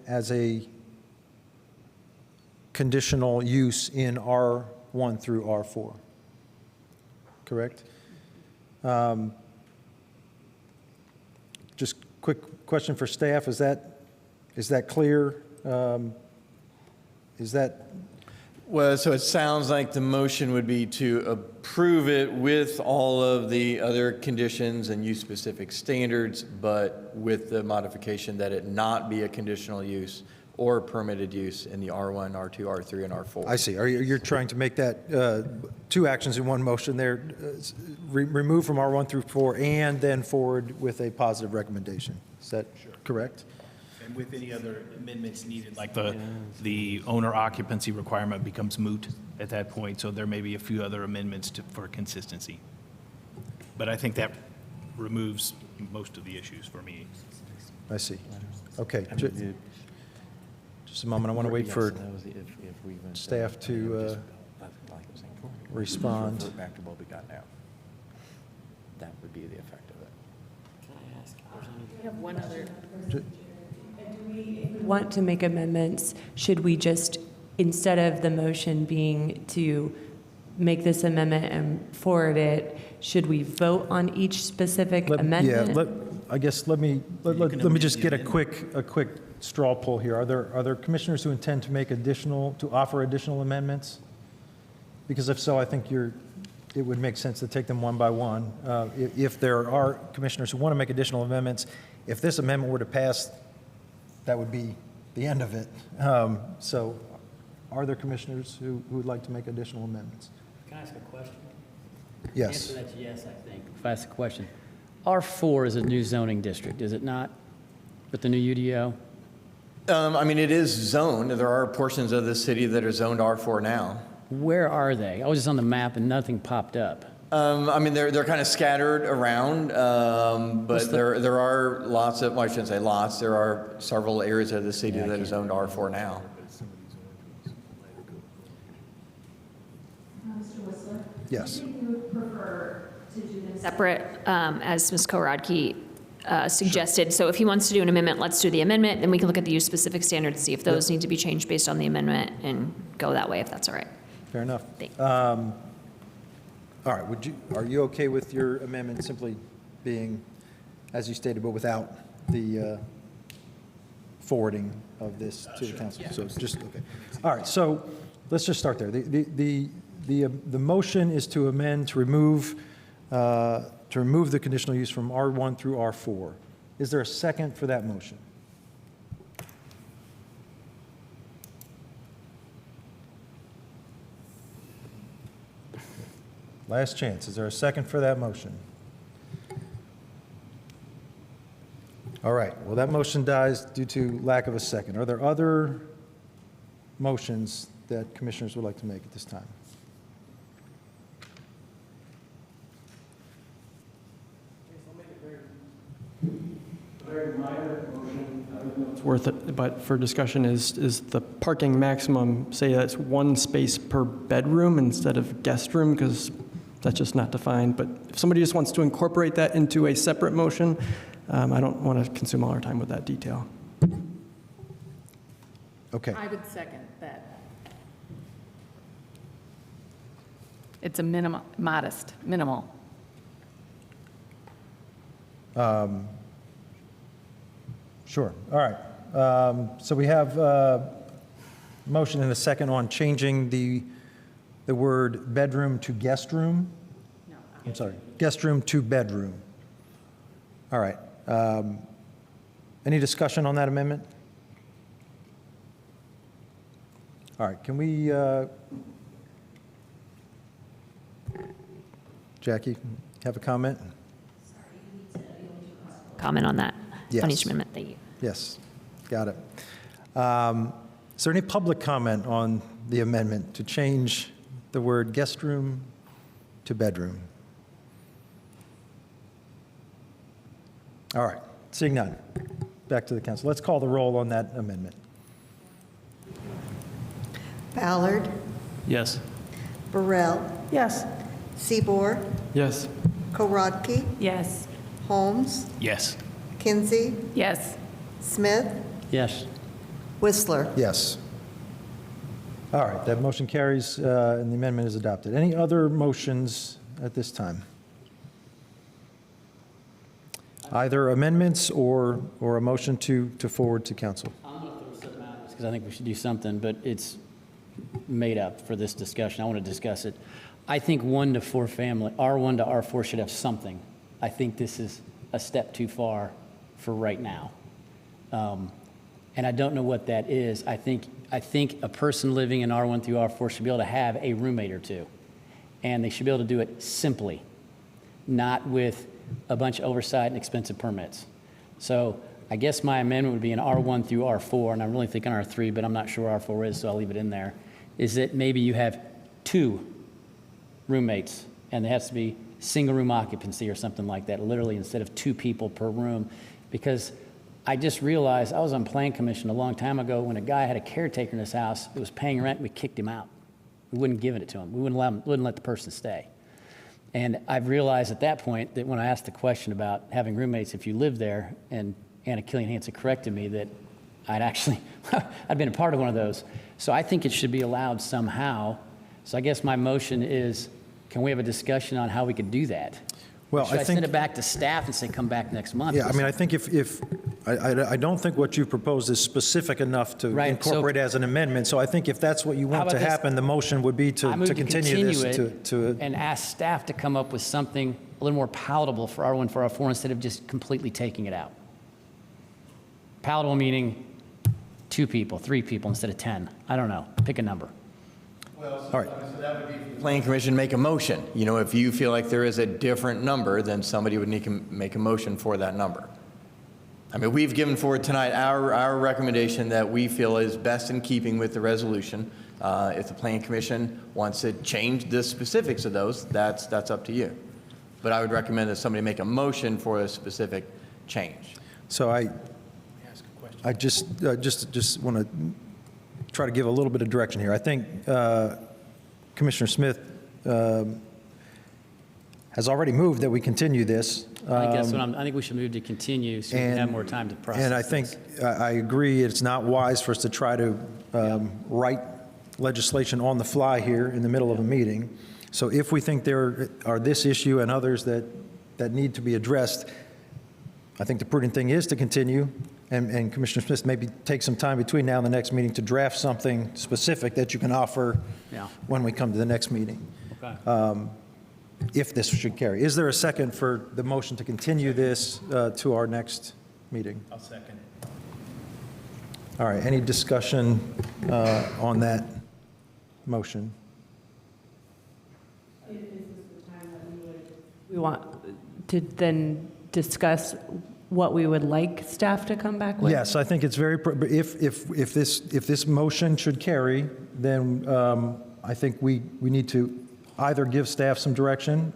as a conditional use in R1 through R4, correct? Just quick question for staff, is that clear? Is that? Well, so it sounds like the motion would be to approve it with all of the other conditions and use-specific standards, but with the modification that it not be a conditional use or permitted use in the R1, R2, R3, and R4. I see. You're trying to make that 2 actions in one motion there, remove from R1 through 4 and then forward with a positive recommendation. Is that correct? And with any other amendments needed, like the owner occupancy requirement becomes moot at that point, so there may be a few other amendments for consistency. But I think that removes most of the issues for me. I see. Okay. Just a moment. I want to wait for staff to respond. Back to what we got now. That would be the effect of it. We have one other. Want to make amendments, should we just, instead of the motion being to make this amendment and forward it, should we vote on each specific amendment? Yeah, let me just get a quick straw poll here. Are there commissioners who intend to offer additional amendments? Because if so, I think it would make sense to take them one by one. If there are commissioners who want to make additional amendments, if this amendment were to pass, that would be the end of it. So are there commissioners who would like to make additional amendments? Can I ask a question? Yes. The answer that's yes, I think, if I ask a question. R4 is a new zoning district, is it not, with the new UDO? I mean, it is zoned. There are portions of the city that are zoned R4 now. Where are they? I was just on the map and nothing popped up. I mean, they're kind of scattered around, but there are lots of, well, I shouldn't say lots, there are several areas of the city that is zoned R4 now. Mr. Whistler? Yes. I think you would prefer to do them separate, as Ms. Korodke suggested. So if he wants to do an amendment, let's do the amendment, then we can look at the use-specific standards, see if those need to be changed based on the amendment, and go that way if that's all right. Fair enough. Thanks. All right, are you okay with your amendment simply being, as you stated, but without the forwarding of this to the council? So just, okay. All right, so let's just start there. The motion is to amend, to remove the conditional use from R1 through R4. Is there a second for that motion? Last chance. Is there a second for that motion? All right. Well, that motion dies due to lack of a second. Are there other motions that commissioners would like to make at this time? Very minor motion. It's worth it, but for discussion is the parking maximum, say that's one space per bedroom instead of guest room, because that's just not defined. But if somebody just wants to incorporate that into a separate motion, I don't want to consume all our time with that detail. Okay. I would second that. It's a minimal, modest, minimal. Sure. All right. So we have a motion and a second on changing the word bedroom to guest room. No. I'm sorry, guest room to bedroom. All right. Any discussion on that amendment? All right. Can we, Jackie, have a comment? Comment on that? Yes. On each amendment, thank you. Yes, got it. Is there any public comment on the amendment to change the word guest room to bedroom? All right, seeing none, back to the council. Let's call the roll on that amendment. Ballard, Yes. Burrell, Yes. Seaboard, Yes. Korodke, Yes. Holmes, Yes. Kinsey, Yes. Smith, Yes. Whistler. Yes. All right, that motion carries and the amendment is adopted. Any other motions at this time? Either amendments or a motion to forward to council? I'm going to throw something out because I think we should do something, but it's made up for this discussion. I want to discuss it. I think 1 to 4 family, R1 to R4 should have something. I think this is a step too far for right now. And I don't know what that is. I think a person living in R1 through R4 should be able to have a roommate or two. And they should be able to do it simply, not with a bunch of oversight and expensive permits. So I guess my amendment would be an R1 through R4, and I'm really thinking R3, but I'm not sure where R4 is, so I'll leave it in there, is that maybe you have 2 roommates, and there has to be single room occupancy or something like that, literally instead of 2 people per room. Because I just realized I was on Plan Commission a long time ago when a guy had a caretaker in his house that was paying rent, we kicked him out. We wouldn't give it to him. We wouldn't let the person stay. And I've realized at that point that when I asked the question about having roommates if you live there, and Anna Killian Hansen corrected me that I'd been a part of one of those. So I think it should be allowed somehow. So I guess my motion is, can we have a discussion on how we could do that? Well, Should I send it back to staff and say, come back next month? Yeah, I mean, I think I don't think what you proposed is specific enough to Right, so- incorporate as an amendment. So I think if that's what you How want about to this? happen, the motion would be I to move continue this it to, and ask staff to come up with something a little more palatable for R1, for R4, instead of just completely taking it out. Palatable meaning 2 people, 3 people instead of 10. I don't know. Pick a number. all right. Planning Commission make a motion. You know, if you feel like there is a different number, then somebody would need to make a motion for that number. I mean, we've given forward tonight our recommendation that we feel is best in keeping with the resolution. If the Planning Commission wants to change the specifics of those, that's up to you. But I would recommend that somebody make a motion for a specific change. So I just want to try to give a little bit of direction here. I think Commissioner Smith has already moved that we continue this. I think we should move to continue so we can have more time to process. And I think, I agree, it's not wise for us to try to write legislation on the fly here in the middle of a meeting. So if we think there are this issue and others that need to be addressed, I think the prudent thing is to continue, and Commissioner Smith maybe take some time between now and the next meeting to draft something specific that you can offer when we come to the next meeting. Okay. If this should carry. Is there a second for the motion to continue this to our next meeting? I'll second it. All right, any discussion on that motion? We want to then discuss what we would like staff to come back with? Yes, I think it's very, if this motion should carry, then I think we need to either give staff some direction.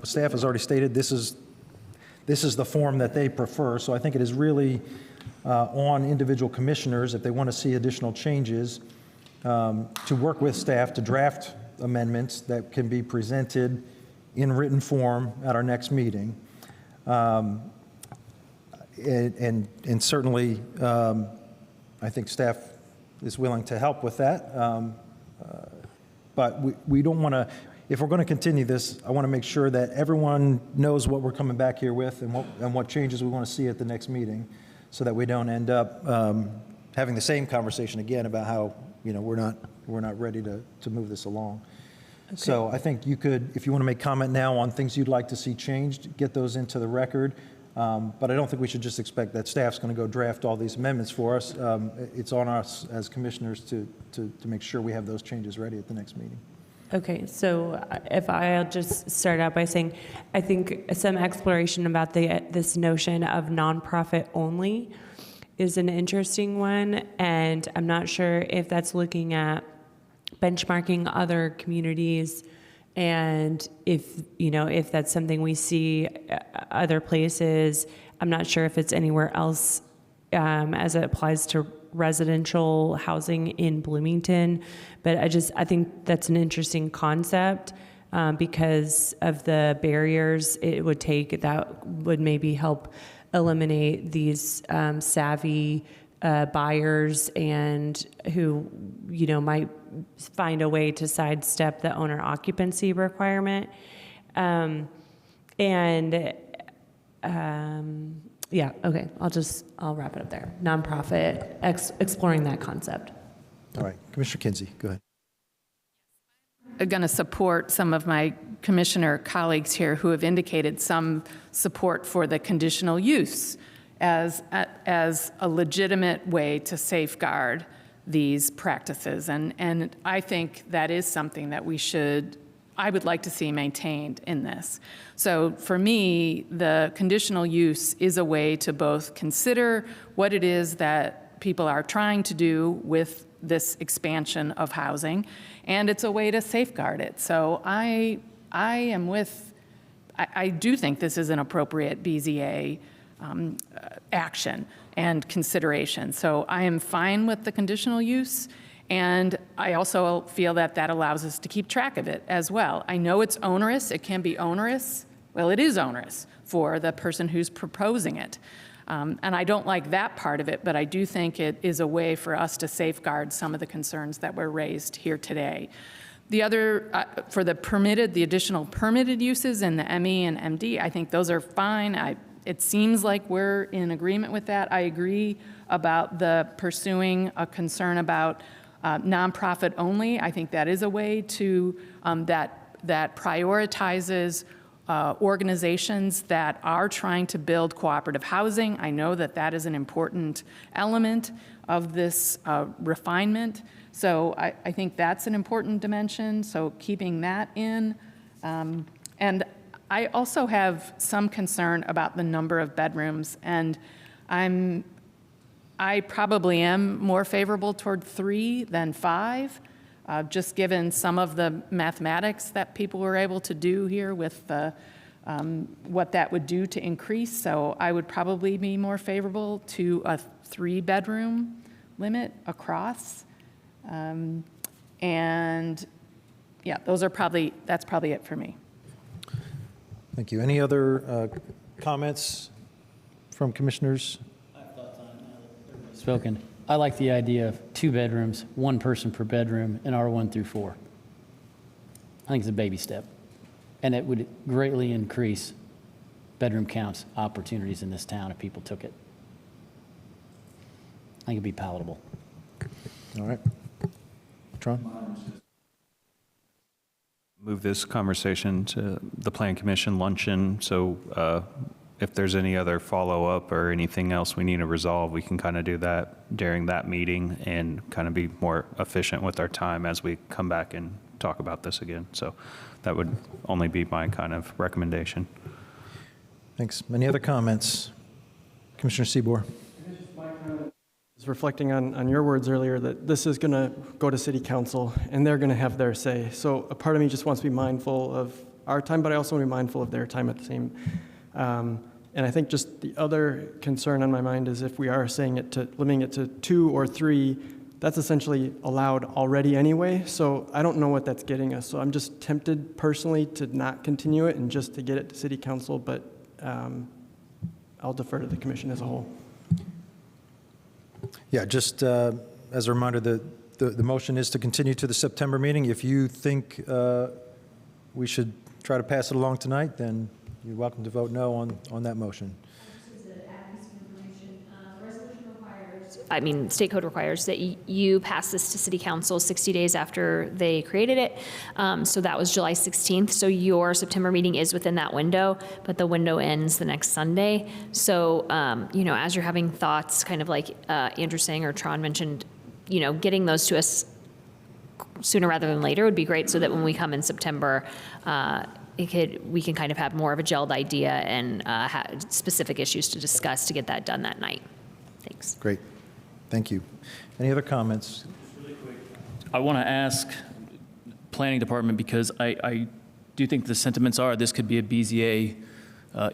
Staff has already stated this is the form that they prefer, so I think it is really on individual commissioners, if they want to see additional changes, to work with staff to draft amendments that can be presented in written form at our next meeting. And certainly, I think staff is willing to help with that. But we don't want to, if we're going to continue this, I want to make sure that everyone knows what we're coming back here with and what changes we want to see at the next meeting, so that we don't end up having the same conversation again about how, we're not ready to move this along. Okay. So I think you could, if you want to make comment now on things you'd like to see changed, get those into the record. But I don't think we should just expect that staff's going to go draft all these amendments for us. It's on us as commissioners to make sure we have those changes ready at the next meeting. Okay, so if I'll just start out by saying, I think some exploration about this notion of nonprofit only is an interesting one, and I'm not sure if that's looking at benchmarking other communities, and if that's something we see other places. I'm not sure if it's anywhere else as it applies to residential housing in Bloomington, but I think that's an interesting concept because of the barriers it would take that would maybe help eliminate these savvy buyers and who might find a way to sidestep the owner occupancy requirement. Yeah, okay, I'll wrap it up there. Nonprofit, exploring that concept. All right, Commissioner Kinsey, go ahead. I'm going to support some of my commissioner colleagues here who have indicated some support for the conditional use as a legitimate way to safeguard these practices. And I think that is something that I would like to see maintained in this. So for me, the conditional use is a way to both consider what it is that people are trying to do with this expansion of housing, and it's a way to safeguard it. So I do think this is an appropriate BZA action and consideration. So I am fine with the conditional use, and I also feel that that allows us to keep track of it as well. I know it's onerous. It can be onerous. Well, it is onerous for the person who's proposing it. And I don't like that part of it, but I do think it is a way for us to safeguard some of the concerns that were raised here today. The other, for the additional permitted uses in the ME and MD, I think those are fine. It seems like we're in agreement with that. I agree about the pursuing a concern about nonprofit only. I think that is a way to, that prioritizes organizations that are trying to build cooperative housing. I know that that is an important element of this refinement. So I think that's an important dimension, so keeping that in. And I also have some concern about the number of bedrooms, and I probably am more favorable toward 3 than 5. Just given some of the mathematics that people were able to do here with what that would do to increase. So I would probably be more favorable to a 3-bedroom limit across. And yeah, that's probably it for me. Thank you. Any other comments from commissioners? Spoken. I like the idea of 2 bedrooms, 1 person per bedroom in R1 through 4. I think it's a baby step, and it would greatly increase bedroom counts opportunities in this town if people took it. I think it'd be palatable. All right. Tron? Move this conversation to the Plan Commission luncheon, so if there's any other follow-up or anything else we need to resolve, we can kind of do that during that meeting and kind of be more efficient with our time as we come back and talk about this again. So that would only be my kind of recommendation. Thanks. Any other comments? Commissioner Seabour. I was reflecting on your words earlier that this is going to go to city council and they're going to have their say. So a part of me just wants to be mindful of our time, but I also want to be mindful of their time at the same. And I think just the other concern on my mind is if we are saying limiting it to 2 or 3, that's essentially allowed already anyway. So I don't know what that's getting us. So I'm just tempted personally to not continue it and just to get it to city council, but I'll defer to the commission as a whole. Yeah, just as a reminder, the motion is to continue to the September meeting. If you think we should try to pass it along tonight, then you're welcome to vote no on that motion. State code requires that you pass this to city council 60 days after they created it. So that was July 16th. So your September meeting is within that window, but the window ends the next Sunday. So, as you're having thoughts, kind of like Andrew saying or Tron mentioned, getting those to us sooner rather than later would be great, so that when we come in September, we can kind of have more of a gelled idea and specific issues to discuss to get that done that night. Thanks. Great. Thank you. Any other comments? I want to ask planning department, because I do think the sentiments are this could be a BZA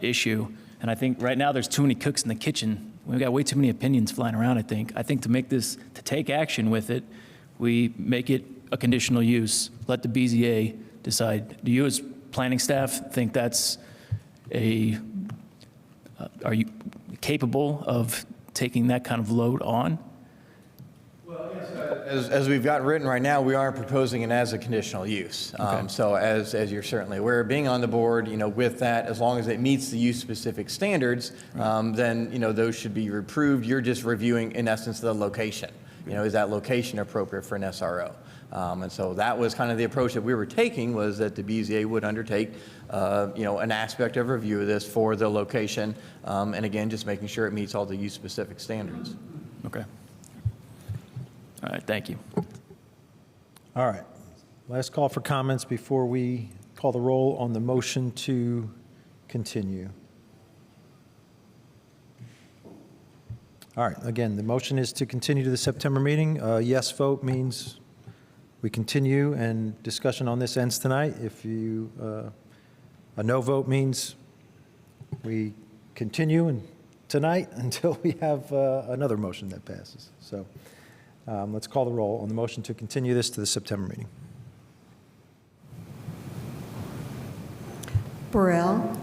issue. And I think right now there's too many cooks in the kitchen. We've got way too many opinions flying around, I think. I think to take action with it, we make it a conditional use. Let the BZA decide. Do you as planning staff think that's are you capable of taking that kind of load on? As we've got written right now, we are proposing it as a conditional use. So as you're certainly aware, being on the board, with that, as long as it meets the use-specific standards, then, those should be approved. You're just reviewing, in essence, the location. Is that location appropriate for an SRO? And so that was kind of the approach that we were taking, was that the BZA would undertake, an aspect of review of this for the location, and again, just making sure it meets all the use-specific standards. Okay. All right, thank you. All right. Last call for comments before we call the roll on the motion to continue. All right, again, the motion is to continue to the September meeting. A yes vote means we continue and discussion on this ends tonight. If a no vote means we continue tonight until we have another motion that passes. So let's call the roll on the motion to continue this to the September meeting. Burrell?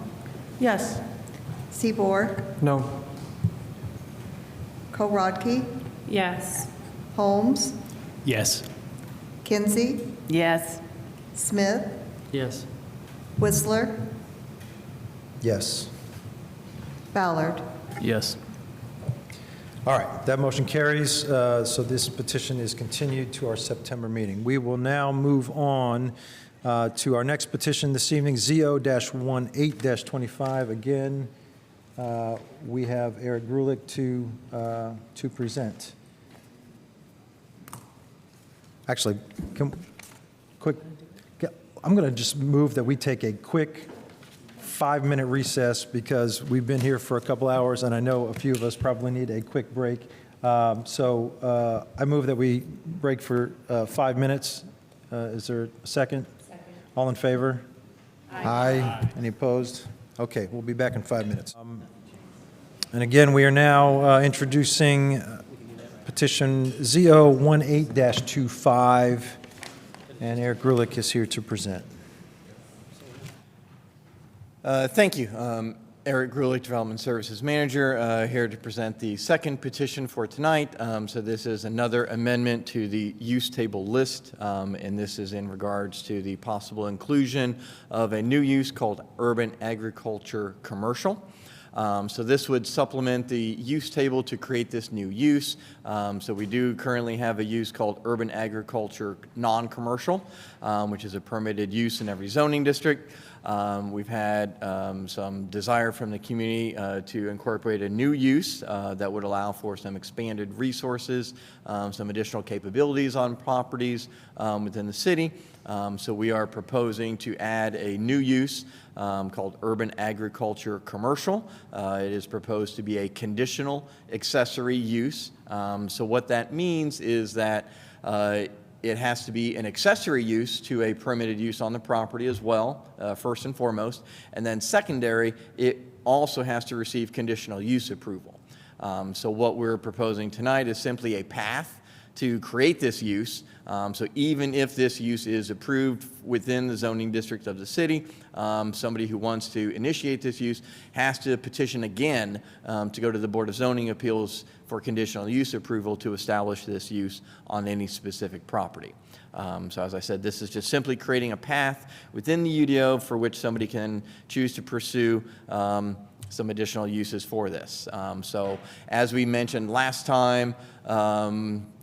Yes. Seabour? No. Korodke? Yes. Holmes? Yes. Kinsey? Yes. Smith? Yes. Whistler? Yes. Ballard? Yes. All right, that motion carries. So this petition is continued to our September meeting. We will now move on to our next petition this evening, ZO-18-25. Again, we have Eric Grulich to present. Actually, I'm going to just move that we take a quick 5-minute recess, because we've been here for a couple hours and I know a few of us probably need a quick break. So I move that we break for 5 minutes. Is there a second? Second. All in favor? Aye. Any opposed? Okay, we'll be back in 5 minutes. And again, we are now introducing petition ZO-18-25, and Eric Grulich is here to present. Thank you. Eric Grulich, Development Services Manager, here to present the second petition for tonight. So this is another amendment to the use table list, and this is in regards to the possible inclusion of a new use called urban agriculture commercial. So this would supplement the use table to create this new use. So we do currently have a use called urban agriculture non-commercial, which is a permitted use in every zoning district. We've had some desire from the community to incorporate a new use that would allow for some expanded resources, some additional capabilities on properties within the city. So we are proposing to add a new use called urban agriculture commercial. It is proposed to be a conditional accessory use. So what that means is that it has to be an accessory use to a permitted use on the property as well, first and foremost. And then secondary, it also has to receive conditional use approval. So what we're proposing tonight is simply a path to create this use. So even if this use is approved within the zoning district of the city, somebody who wants to initiate this use has to petition again to go to the Board of Zoning Appeals for conditional use approval to establish this use on any specific property. So as I said, this is just simply creating a path within the UDO for which somebody can choose to pursue some additional uses for this. So as we mentioned last time,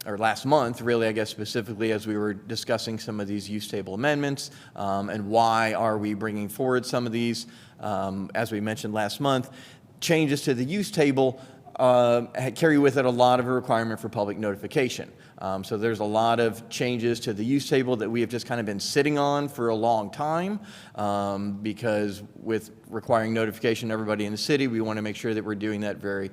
or last month, really, I guess specifically as we were discussing some of these use table amendments and why are we bringing forward some of these, as we mentioned last month, changes to the use table carry with it a lot of a requirement for public notification. So there's a lot of changes to the use table that we have just kind of been sitting on for a long time because with requiring notification to everybody in the city, we want to make sure that we're doing that very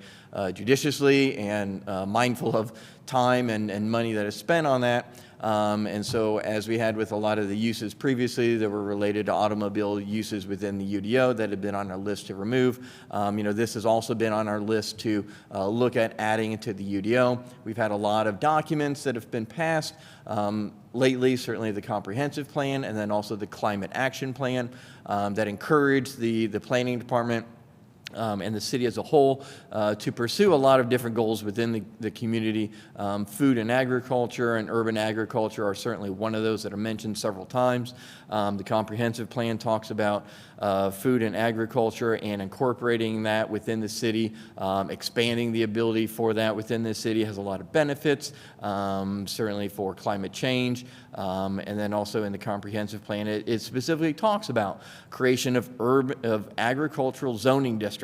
judiciously and mindful of time and money that is spent on that. And so as we had with a lot of the uses previously that were related to automobile uses within the UDO that had been on our list to remove, this has also been on our list to look at adding it to the UDO. We've had a lot of documents that have been passed lately, certainly the comprehensive plan and then also the climate action plan that encourage the planning department and the city as a whole to pursue a lot of different goals within the community. Food and agriculture and urban agriculture are certainly one of those that are mentioned several times. The comprehensive plan talks about food and agriculture and incorporating that within the city, expanding the ability for that within the city has a lot of benefits, certainly for climate change. And then also in the comprehensive plan, it specifically talks about creation of agricultural zoning districts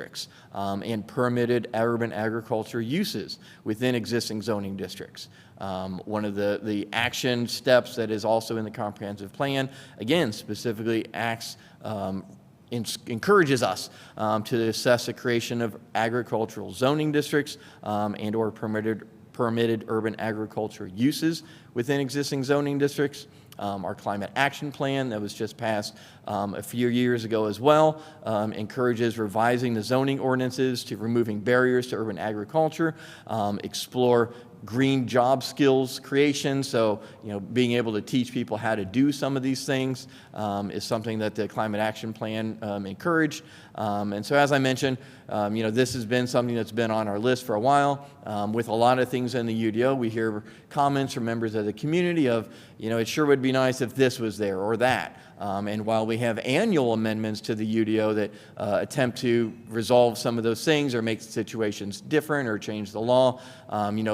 and permitted urban agriculture uses within existing zoning districts. One of the action steps that is also in the comprehensive plan, again, specifically encourages us to assess the creation of agricultural zoning districts and or permitted urban agriculture uses within existing zoning districts. Our climate action plan that was just passed a few years ago as well encourages revising the zoning ordinances to removing barriers to urban agriculture, explore green job skills creation. So, being able to teach people how to do some of these things is something that the climate action plan encouraged. And so, as I mentioned, this has been something that's been on our list for a while. With a lot of things in the UDO, we hear comments from members of the community of, it sure would be nice if this was there or that. And while we have annual amendments to the UDO that attempt to resolve some of those things or make situations different or change the law,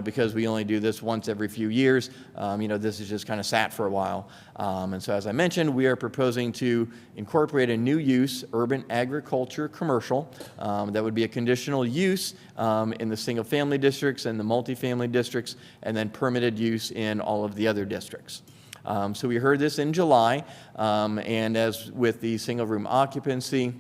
because we only do this once every few years, this has just kind of sat for a while. And so as I mentioned, we are proposing to incorporate a new use, urban agriculture commercial, that would be a conditional use in the single family districts and the multifamily districts, and then permitted use in all of the other districts. So we heard this in July, and as with the single room occupancy,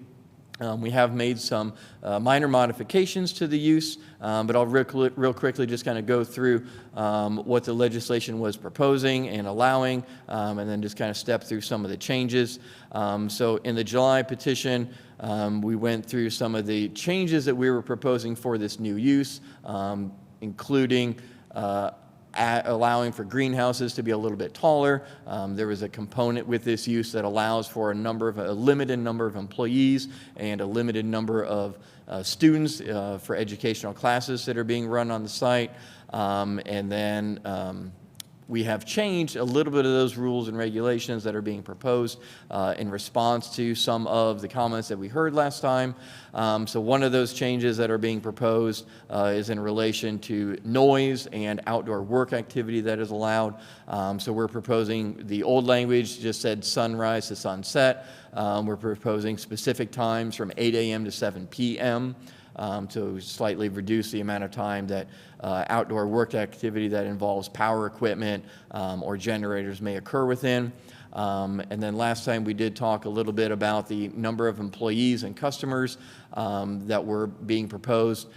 we have made some minor modifications to the use, but I'll real quickly just kind of go through what the legislation was proposing and allowing, and then just kind of step through some of the changes. So in the July petition, we went through some of the changes that we were proposing for this new use, including allowing for greenhouses to be a little bit taller. There was a component with this use that allows for a limited number of employees and a limited number of students for educational classes that are being run on the site. And then We have changed a little bit of those rules and regulations that are being proposed in response to some of the comments that we heard last time. So one of those changes that are being proposed is in relation to noise and outdoor work activity that is allowed. So we're proposing, the old language just said sunrise to sunset. We're proposing specific times from 8 a.m. to 7 p.m. To slightly reduce the amount of time that outdoor work activity that involves power equipment or generators may occur within. And then last time we did talk a little bit about the number of employees and customers that were being proposed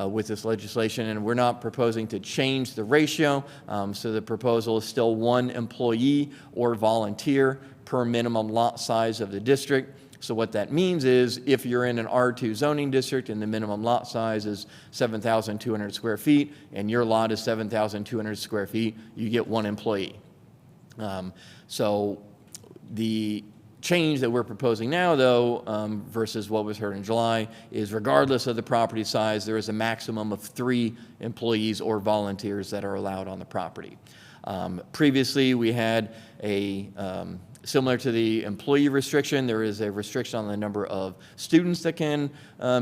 with this legislation, and we're not proposing to change the ratio. So the proposal is still 1 employee or volunteer per minimum lot size of the district. So what that means is if you're in an R2 zoning district and the minimum lot size is 7,200 square feet and your lot is 7,200 square feet, you get 1 employee. So the change that we're proposing now, though, versus what was heard in July, is regardless of the property size, there is a maximum of 3 employees or volunteers that are allowed on the property. Previously, we had a similar to the employee restriction, there is a restriction on the number of students that can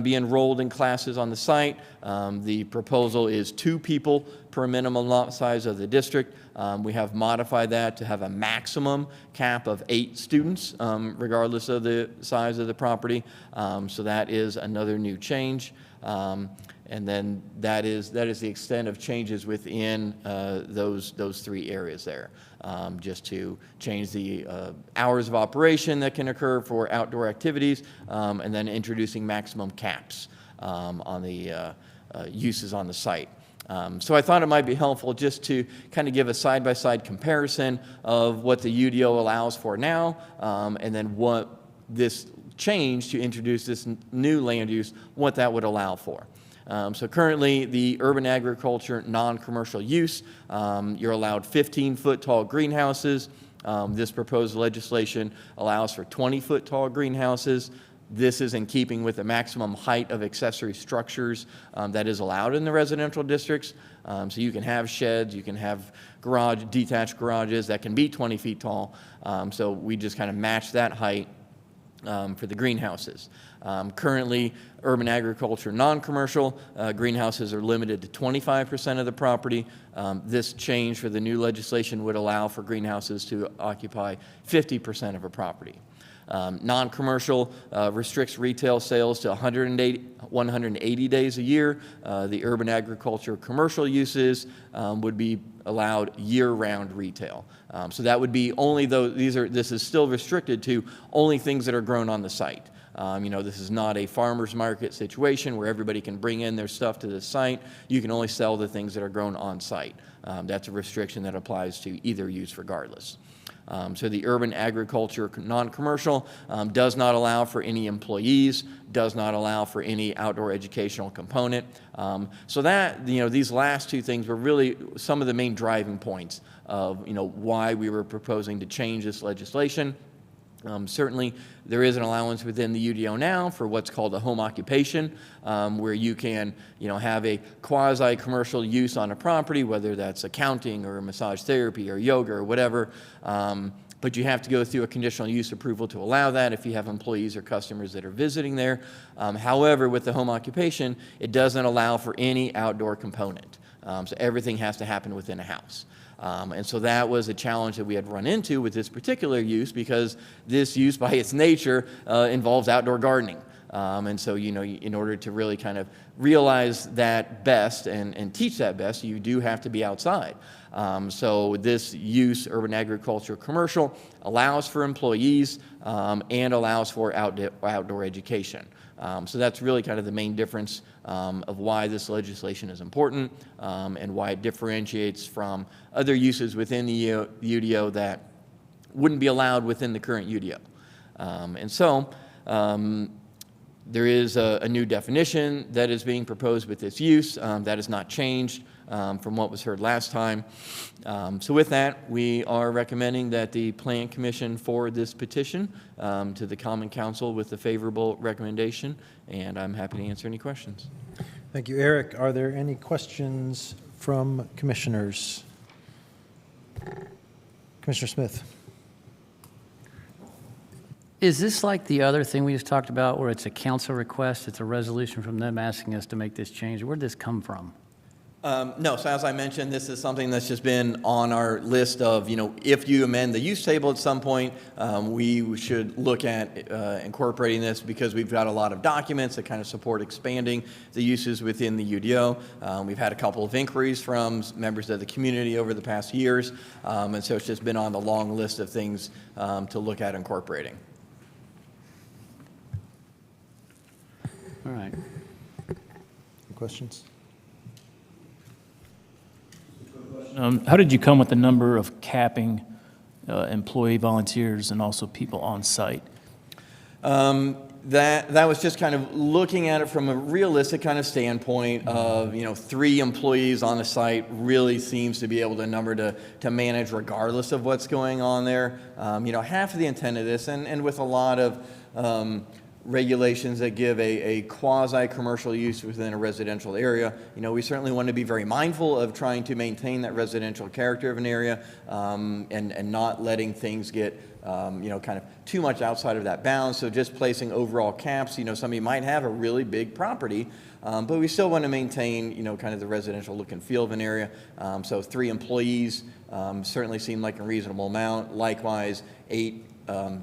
be enrolled in classes on the site. The proposal is 2 people per minimum lot size of the district. We have modified that to have a maximum cap of 8 students, regardless of the size of the property. So that is another new change. And then that is the extent of changes within those 3 areas there. Just to change the hours of operation that can occur for outdoor activities, and then introducing maximum caps on the uses on the site. So I thought it might be helpful just to kind of give a side-by-side comparison of what the UDO allows for now, and then what this change to introduce this new land use, what that would allow for. So currently, the urban agriculture non-commercial use, you're allowed 15-foot tall greenhouses. This proposed legislation allows for 20-foot tall greenhouses. This is in keeping with the maximum height of accessory structures that is allowed in the residential districts. So you can have sheds, you can have detached garages that can be 20 feet tall. So we just kind of match that height for the greenhouses. Currently, urban agriculture non-commercial greenhouses are limited to 25% of the property. This change for the new legislation would allow for greenhouses to occupy 50% of a property. Non-commercial restricts retail sales to 180 days a year. The urban agriculture commercial uses would be allowed year-round retail. So that would be only those, this is still restricted to only things that are grown on the site. This is not a farmer's market situation where everybody can bring in their stuff to the site. You can only sell the things that are grown on site. That's a restriction that applies to either use regardless. So the urban agriculture non-commercial does not allow for any employees, does not allow for any outdoor educational component. So that, these last 2 things were really some of the main driving points of, why we were proposing to change this legislation. Certainly, there is an allowance within the UDO now for what's called a home occupation, where you can, have a quasi-commercial use on a property, whether that's accounting or massage therapy or yoga or whatever. But you have to go through a conditional use approval to allow that if you have employees or customers that are visiting there. However, with the home occupation, it doesn't allow for any outdoor component. So everything has to happen within a house. And so that was a challenge that we had run into with this particular use, because this use by its nature involves outdoor gardening. And so, in order to really kind of realize that best and teach that best, you do have to be outside. So this use, urban agriculture commercial, allows for employees and allows for outdoor education. So that's really kind of the main difference of why this legislation is important and why it differentiates from other uses within the UDO that wouldn't be allowed within the current UDO. And so there is a new definition that is being proposed with this use that has not changed from what was heard last time. So with that, we are recommending that the Plan Commission forward this petition to the Common Council with a favorable recommendation, and I'm happy to answer any questions. Thank you, Eric. Are there any questions from commissioners? Commissioner Smith. Is this like the other thing we just talked about where it's a council request, it's a resolution from them asking us to make this change? Where'd this come from? No, so as I mentioned, this is something that's just been on our list of, if you amend the use table at some point, we should look at incorporating this because we've got a lot of documents that kind of support expanding the uses within the UDO. We've had a couple of inquiries from members of the community over the past years, and so it's just been on the long list of things to look at incorporating. All right. Questions? How did you come with the number of capping employee volunteers and also people on site? That was just kind of looking at it from a realistic kind of standpoint of, 3 employees on a site really seems to be able to manage regardless of what's going on there. Half of the intent of this, and with a lot of regulations that give a quasi-commercial use within a residential area, we certainly want to be very mindful of trying to maintain that residential character of an area and not letting things get kind of too much outside of that balance. So just placing overall caps, somebody might have a really big property, but we still want to maintain, kind of the residential look and feel of an area. So 3 employees certainly seemed like a reasonable amount. Likewise, 8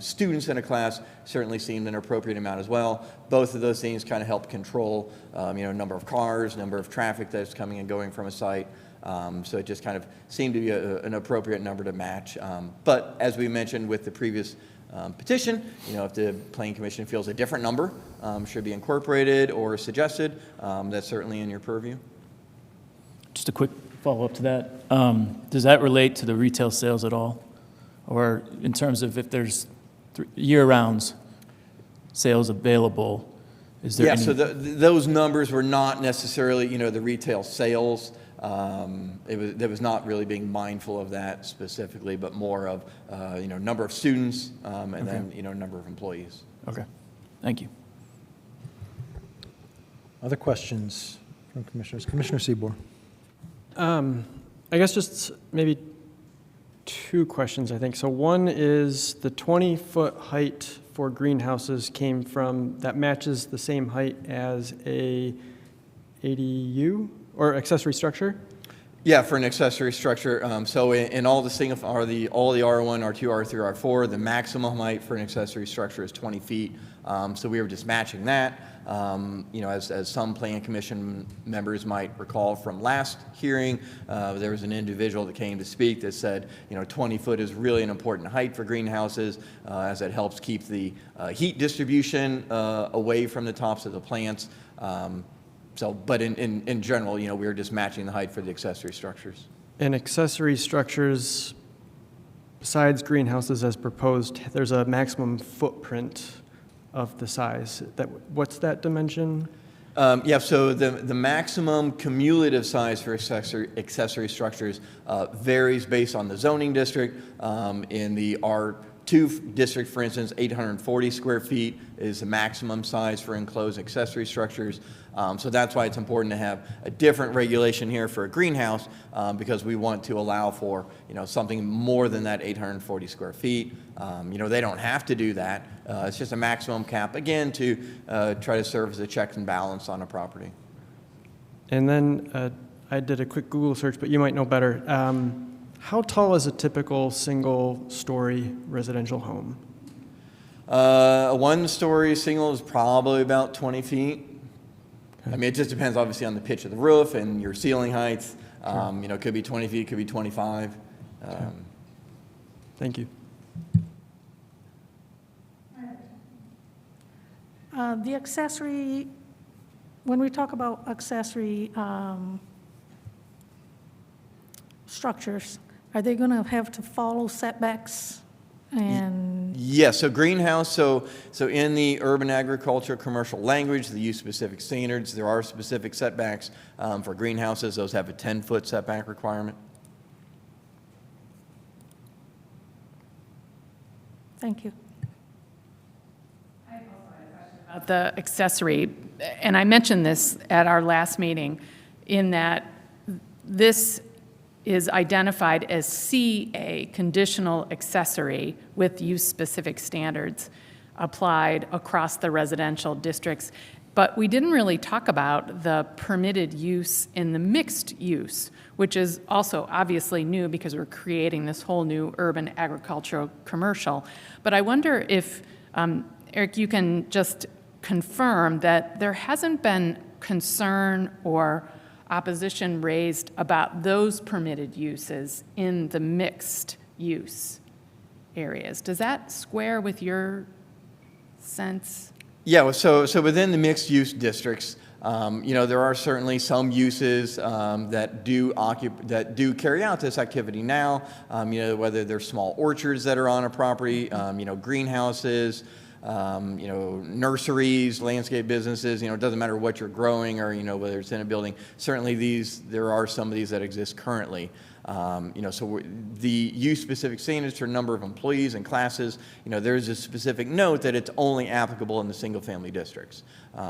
students in a class certainly seemed an appropriate amount as well. Both of those things kind of help control, number of cars, number of traffic that's coming and going from a site. So it just kind of seemed to be an appropriate number to match. But as we mentioned with the previous petition, if the Planning Commission feels a different number should be incorporated or suggested, that's certainly in your purview. Just a quick follow-up to that. Does that relate to the retail sales at all? Or in terms of if there's year-round sales available, is there any? So those numbers were not necessarily, the retail sales. It was not really being mindful of that specifically, but more of, number of students and then, number of employees. Okay, thank you. Other questions from commissioners? Commissioner Seabour. I guess just maybe 2 questions, I think. So one is the 20-foot height for greenhouses came from, that matches the same height as a ADU or accessory structure? Yeah, for an accessory structure. So in all the all the R1, R2, R3, R4, the maximum height for an accessory structure is 20 feet. So we were just matching that. As some Plan Commission members might recall from last hearing, there was an individual that came to speak that said, 20 foot is really an important height for greenhouses as it helps keep the heat distribution away from the tops of the plants. But in general, we were just matching the height for the accessory structures. And accessory structures, besides greenhouses as proposed, there's a maximum footprint of the size. What's that dimension? So the maximum cumulative size for accessory structures varies based on the zoning district. In the R2 district, for instance, 840 square feet is the maximum size for enclosed accessory structures. So that's why it's important to have a different regulation here for a greenhouse because we want to allow for something more than that 840 square feet. They don't have to do that. It's just a maximum cap, again, to try to serve as a check and balance on a property. And then I did a quick Google search, but you might know better. How tall is a typical single-story residential home? A 1-story single is probably about 20 feet. I mean, it just depends, obviously, on the pitch of the roof and your ceiling heights. It could be 20 feet, it could be 25. Thank you. The accessory, when we talk about accessory structures, are they going to have to follow setbacks and? Yes, so greenhouse, so in the urban agriculture commercial language, the use specific standards, there are specific setbacks for greenhouses. Those have a 10-foot setback requirement. Thank you. About the accessory, and I mentioned this at our last meeting, in that this is identified as CA, conditional accessory, with use-specific standards applied across the residential districts. But we didn't really talk about the permitted use in the mixed use, which is also obviously new because we're creating this whole new urban agricultural commercial. But I wonder if, Eric, you can just confirm that there hasn't been concern or opposition raised about those permitted uses in the mixed use areas. Does that square with your sense? Yeah, so within the mixed-use districts, there are certainly some uses that do carry out this activity now. Whether they're small orchards that are on a property, greenhouses, nurseries, landscape businesses. It doesn't matter what you're growing or whether it's in a building. Certainly, there are some of these that exist currently. So the use-specific standards for number of employees and classes, there's a specific note that it's only applicable in the single-family districts.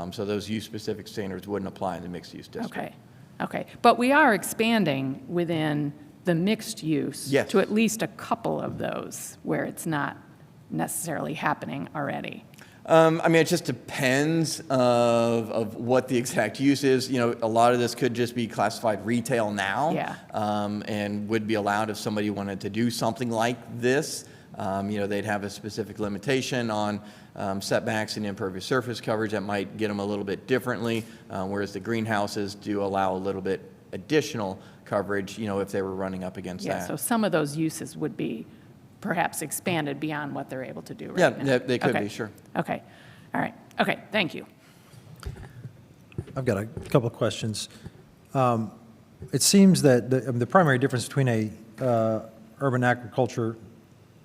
So those use-specific standards wouldn't apply in the mixed-use district. Okay. But we are expanding within the mixed use to at least a couple of those where it's not necessarily happening already. It just depends of what the exact use is. A lot of this could just be classified retail now, and would be allowed if somebody wanted to do something like this. They'd have a specific limitation on setbacks and impervious surface coverage that might get them a little bit differently, whereas the greenhouses do allow a little bit additional coverage, if they were running up against that. So some of those uses would be perhaps expanded beyond what they're able to do right now. Yeah, they could be, sure. Okay, all right. Okay, thank you. I've got a couple of questions. It seems that the primary difference between a urban agriculture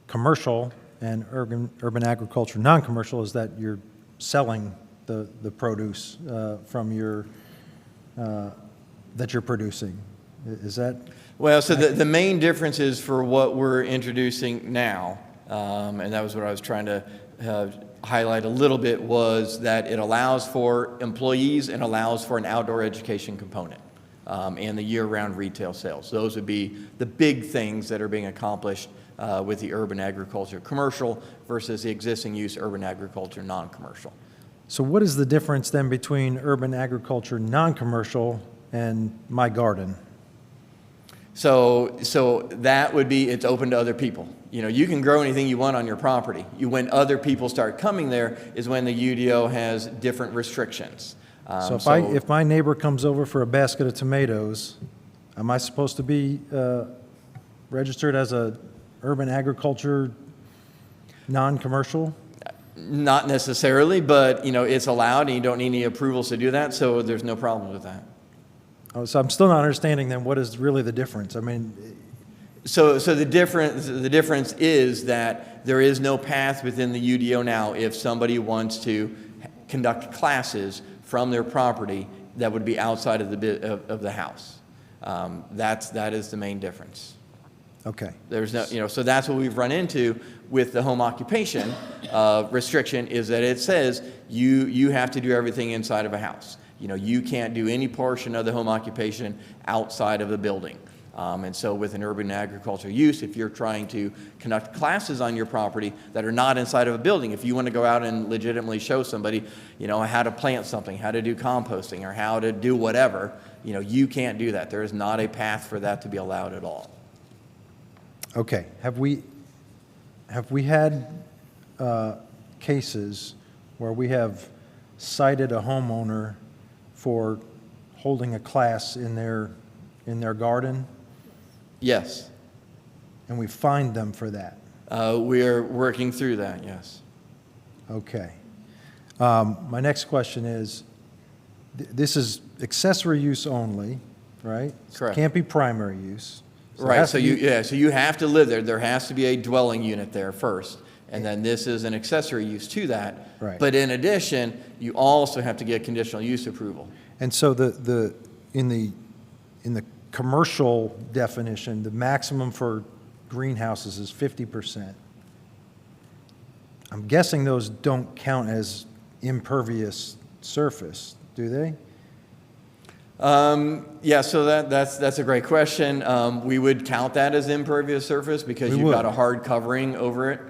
commercial and urban agriculture non-commercial is that you're selling the produce from that you're producing. Is that? Well, so the main difference is for what we're introducing now, and that was what I was trying to highlight a little bit, was that it allows for employees and allows for an outdoor education component and the year-round retail sales. Those would be the big things that are being accomplished with the urban agriculture commercial versus the existing use urban agriculture non-commercial. So what is the difference then between urban agriculture non-commercial and my garden? So that would be, it's open to other people. You can grow anything you want on your property. When other people start coming there is when the UDO has different restrictions. So if my neighbor comes over for a basket of tomatoes, am I supposed to be registered as a urban agriculture non-commercial? Not necessarily, but it's allowed and you don't need any approvals to do that, so there's no problem with that. Oh, so I'm still not understanding then what is really the difference. So the difference is that there is no path within the UDO now if somebody wants to conduct classes from their property that would be outside of the house. That is the main difference. Okay. There's no, so that's what we've run into with the home occupation restriction, is that it says you have to do everything inside of a house. You can't do any portion of the home occupation outside of the building. And so with an urban agriculture use, if you're trying to conduct classes on your property that are not inside of a building, if you want to go out and legitimately show somebody, how to plant something, how to do composting, or how to do whatever, you can't do that. There is not a path for that to be allowed at all. Okay. Have we had cases where we have cited a homeowner for holding a class in their garden? Yes. And we fined them for that? We're working through that, yes. Okay. My next question is, this is accessory use only, right? Correct. Can't be primary use. Right, so you have to live there. There has to be a dwelling unit there first, and then this is an accessory use to that. Right. But in addition, you also have to get conditional use approval. And so in the commercial definition, the maximum for greenhouses is 50%. I'm guessing those don't count as impervious surface, do they? Yeah, so that's a great question. We would count that as impervious surface because you've got a hard covering over it.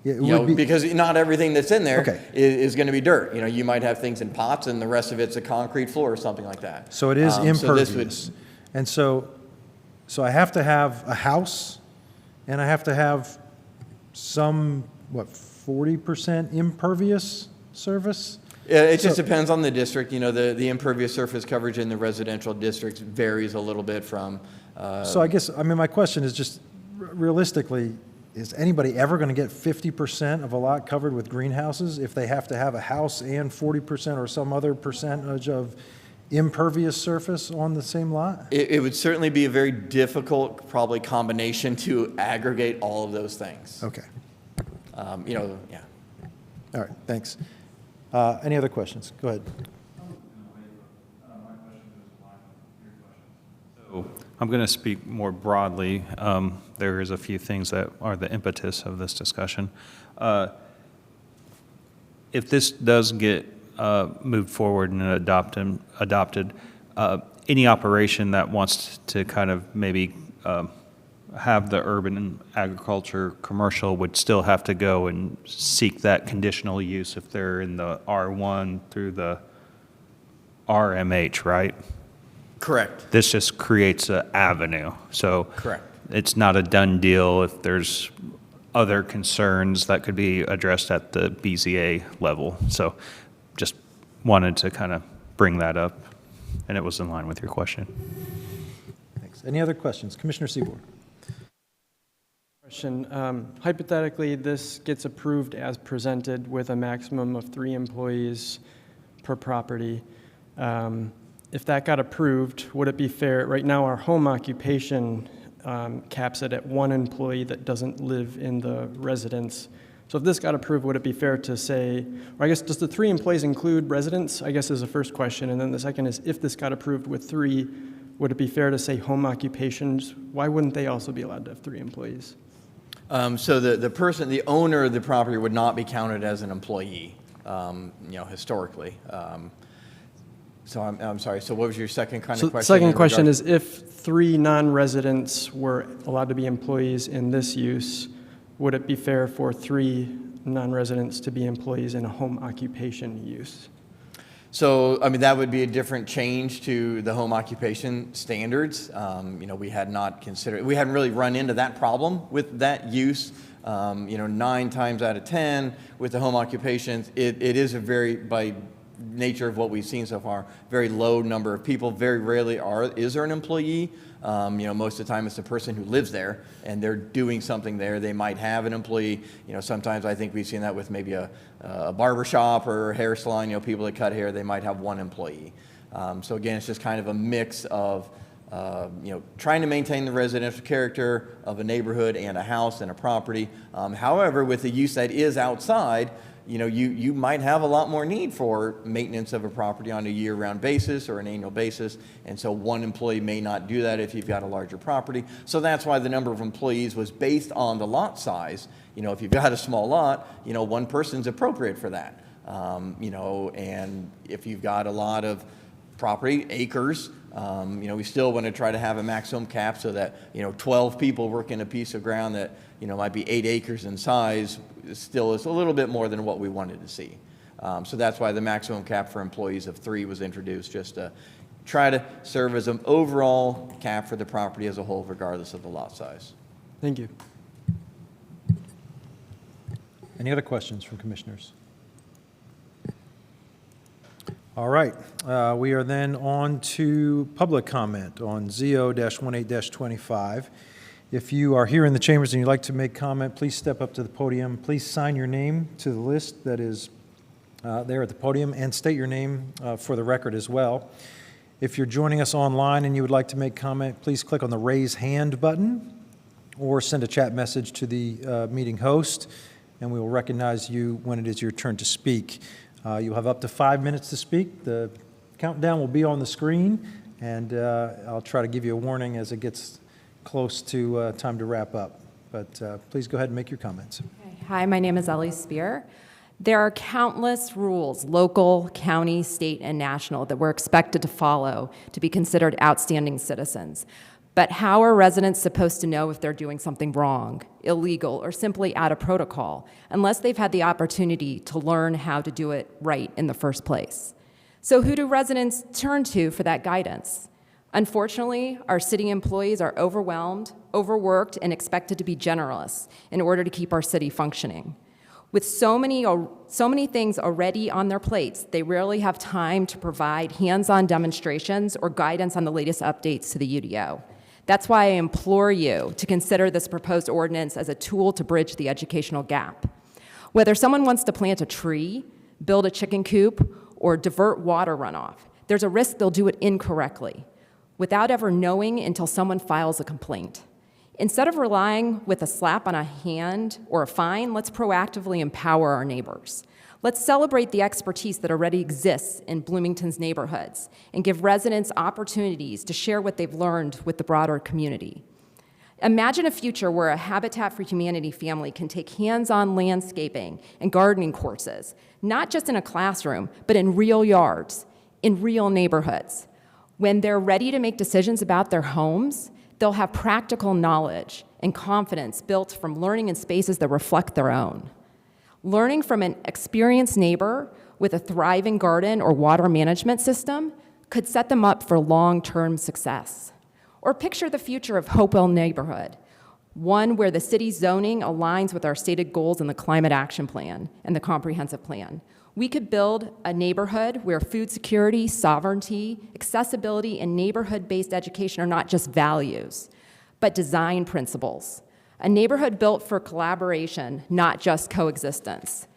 Because not everything that's in there is going to be dirt. You might have things in pots and the rest of it's a concrete floor or something like that. So it is impervious. So this would, and so I have to have a house and I have to have some, 40% impervious surface? it just depends on the district. The impervious surface coverage in the residential districts varies a little bit from. So I guess, my question is just realistically, is anybody ever going to get 50% of a lot covered with greenhouses if they have to have a house and 40% or some other percentage of impervious surface on the same lot? It would certainly be a very difficult, probably combination to aggregate all of those things. Okay. Yeah. All right, thanks. Any other questions? Go ahead. So I'm going to speak more broadly. There is a few things that are the impetus of this discussion. If this does get moved forward and adopted, any operation that wants to kind of maybe have the urban agriculture commercial would still have to go and seek that conditional use if they're in the R1 through the RMH, right? Correct. This just creates an avenue. So correct. It's not a done deal if there's other concerns that could be addressed at the BZA level. So just wanted to kind of bring that up, and it was in line with your question. Thanks. Any other questions? Commissioner Seaborg. Hypothetically, this gets approved as presented with a maximum of 3 employees per property. If that got approved, would it be fair? Right now, our home occupation caps it at 1 employee that doesn't live in the residence. So if this got approved, would it be fair to say, or I guess, does the 3 employees include residents? I guess is the first question. And then the second is, if this got approved with 3, would it be fair to say home occupations? Why wouldn't they also be allowed to have 3 employees? So the owner of the property would not be counted as an employee, historically. So I'm sorry, so what was your second kind of question? The second question is, if 3 non-residents were allowed to be employees in this use, would it be fair for 3 non-residents to be employees in a home occupation use? So, that would be a different change to the home occupation standards. We had not considered, we hadn't really run into that problem with that use. 9 times out of 10 with the home occupations, it is a very, by nature of what we've seen so far, very low number of people. Very rarely is there an employee. Most of the time it's the person who lives there and they're doing something there. They might have an employee. Sometimes I think we've seen that with maybe a barber shop or a hair salon, people that cut hair, they might have 1 employee. So again, it's just kind of a mix of, trying to maintain the residential character of a neighborhood and a house and a property. However, with the use that is outside, you might have a lot more need for maintenance of a property on a year-round basis or an annual basis, and so 1 employee may not do that if you've got a larger property. So that's why the number of employees was based on the lot size. If you've got a small lot, 1 person's appropriate for that. And if you've got a lot of property, acres, we still want to try to have a maximum cap so that, 12 people working a piece of ground that, might be 8 acres in size, still is a little bit more than what we wanted to see. So that's why the maximum cap for employees of 3 was introduced, just to try to serve as an overall cap for the property as a whole, regardless of the lot size. Thank you. Any other questions from commissioners? All right, we are then on to public comment on ZO-18-25. If you are here in the chambers and you'd like to make comment, please step up to the podium. Please sign your name to the list that is there at the podium and state your name for the record as well. If you're joining us online and you would like to make comment, please click on the raise hand button or send a chat message to the meeting host, and we will recognize you when it is your turn to speak. You'll have up to 5 minutes to speak. The countdown will be on the screen, and I'll try to give you a warning as it gets close to time to wrap up. But please go ahead and make your comments. Hi, my name is Ellie Spear. There are countless rules, local, county, state, and national, that we're expected to follow to be considered outstanding citizens. But how are residents supposed to know if they're doing something wrong, illegal, or simply out of protocol, unless they've had the opportunity to learn how to do it right in the first place? So who do residents turn to for that guidance? Unfortunately, our city employees are overwhelmed, overworked, and expected to be generalists in order to keep our city functioning. With so many things already on their plates, they rarely have time to provide hands-on demonstrations or guidance on the latest updates to the UDO. That's why I implore you to consider this proposed ordinance as a tool to bridge the educational gap. Whether someone wants to plant a tree, build a chicken coop, or divert water runoff, there's a risk they'll do it incorrectly, without ever knowing until someone files a complaint. Instead of relying with a slap on a hand or a fine, let's proactively empower our neighbors. Let's celebrate the expertise that already exists in Bloomington's neighborhoods and give residents opportunities to share what they've learned with the broader community. Imagine a future where a Habitat for Humanity family can take hands-on landscaping and gardening courses, not just in a classroom, but in real yards, in real neighborhoods. When they're ready to make decisions about their homes, they'll have practical knowledge and confidence built from learning in spaces that reflect their own. Learning from an experienced neighbor with a thriving garden or water management system could set them up for long-term success. Or picture the future of Hopewell neighborhood, one where the city's zoning aligns with our stated goals in the Climate Action Plan and the Comprehensive Plan. We could build a neighborhood where food security, sovereignty, accessibility, and neighborhood-based education are not just values, but design principles. A neighborhood built for collaboration, not just coexistence.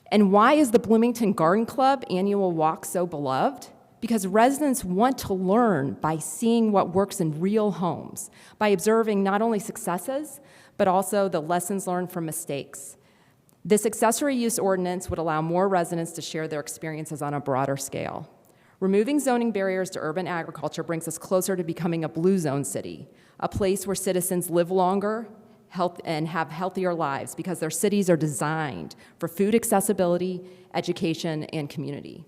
And why is the Bloomington Garden Club annual walk so beloved? Because residents want to learn by seeing what works in real homes, by observing not only successes, but also the lessons learned from mistakes. This accessory use ordinance would allow more residents to share their experiences on a broader scale. Removing zoning barriers to urban agriculture brings us closer to becoming a blue zone city, a place where citizens live longer and have healthier lives because their cities are designed for food accessibility, education, and community.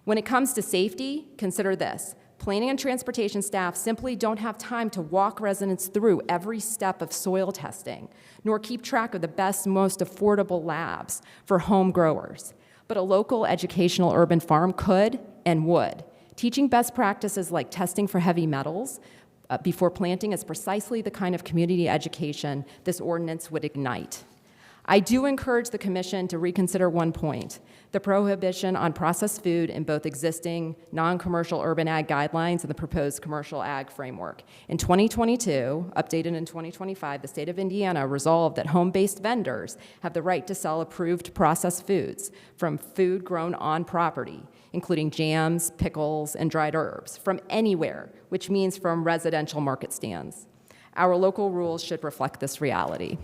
When it comes to safety, consider this. Planning and transportation staff simply don't have time to walk residents through every step of soil testing, nor keep track of the best, most affordable labs for home growers. But a local educational urban farm could and would. Teaching best practices like testing for heavy metals before planting is precisely the kind of community education this ordinance would ignite. I do encourage the Commission to reconsider one point: the prohibition on processed food in both existing non-commercial urban ag guidelines and the proposed commercial ag framework. In 2022, updated in 2025, the state of Indiana resolved that home-based vendors have the right to sell approved processed foods from food grown on property, including jams, pickles, and dried herbs, from anywhere, which means from residential market stands. Our local rules should reflect this reality.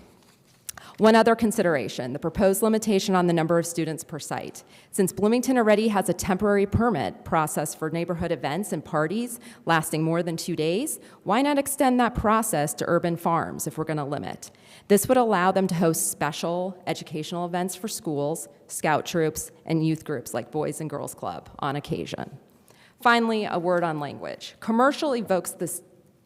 One other consideration, the proposed limitation on the number of students per site. Since Bloomington already has a temporary permit process for neighborhood events and parties lasting more than 2 days, why not extend that process to urban farms if we're going to limit? This would allow them to host special educational events for schools, scout troops, and youth groups like Boys and Girls Club on occasion. Finally, a word on language. Commercial evokes this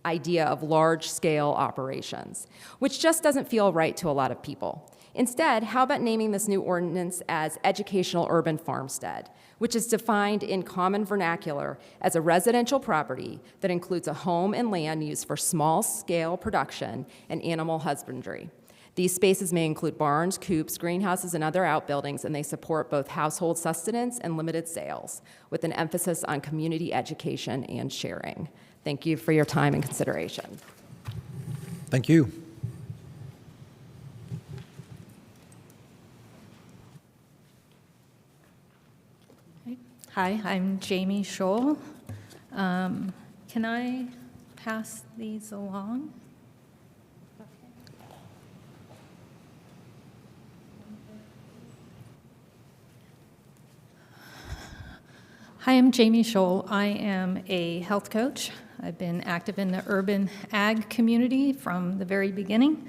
idea of large-scale operations, which just doesn't feel right to a lot of people. Instead, how about naming this new ordinance as educational urban farmstead, which is defined in common vernacular as a residential property that includes a home and land used for small-scale production and animal husbandry. These spaces may include barns, coops, greenhouses, and other outbuildings, and they support both household sustenance and limited sales, with an emphasis on community education and sharing. Thank you for your time and consideration. Thank you. Hi, I'm Jamie Scholl. Can I pass these along? Hi, I'm Jamie Scholl. I am a health coach. I've been active in the urban ag community from the very beginning,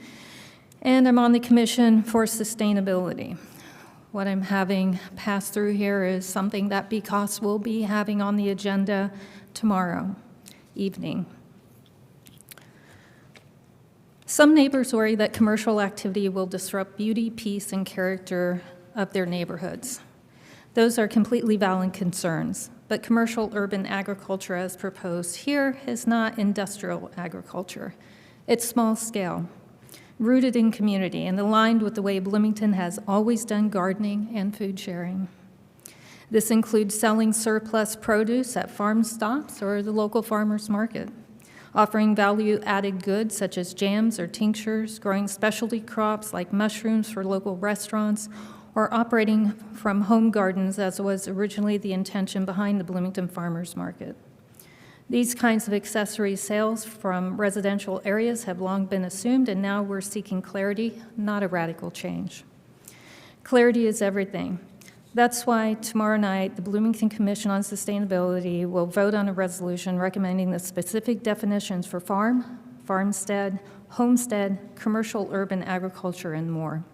and I'm on the Commission for Sustainability. What I'm having pass through here is something that BCOS will be having on the agenda tomorrow evening. Some neighbors worry that commercial activity will disrupt beauty, peace, and character of their neighborhoods. Those are completely valid concerns, but commercial urban agriculture as proposed here is not industrial agriculture. It's small scale, rooted in community, and aligned with the way Bloomington has always done gardening and food sharing. This includes selling surplus produce at farm stops or the local farmers market, offering value-added goods such as jams or tinctures, growing specialty crops like mushrooms for local restaurants, or operating from home gardens as was originally the intention behind the Bloomington Farmers Market. These kinds of accessory sales from residential areas have long been assumed, and now we're seeking clarity, not a radical change. Clarity is everything. That's why tomorrow night, the Bloomington Commission on Sustainability will vote on a resolution recommending the specific definitions for farm, farmstead, homestead, commercial urban agriculture, and more.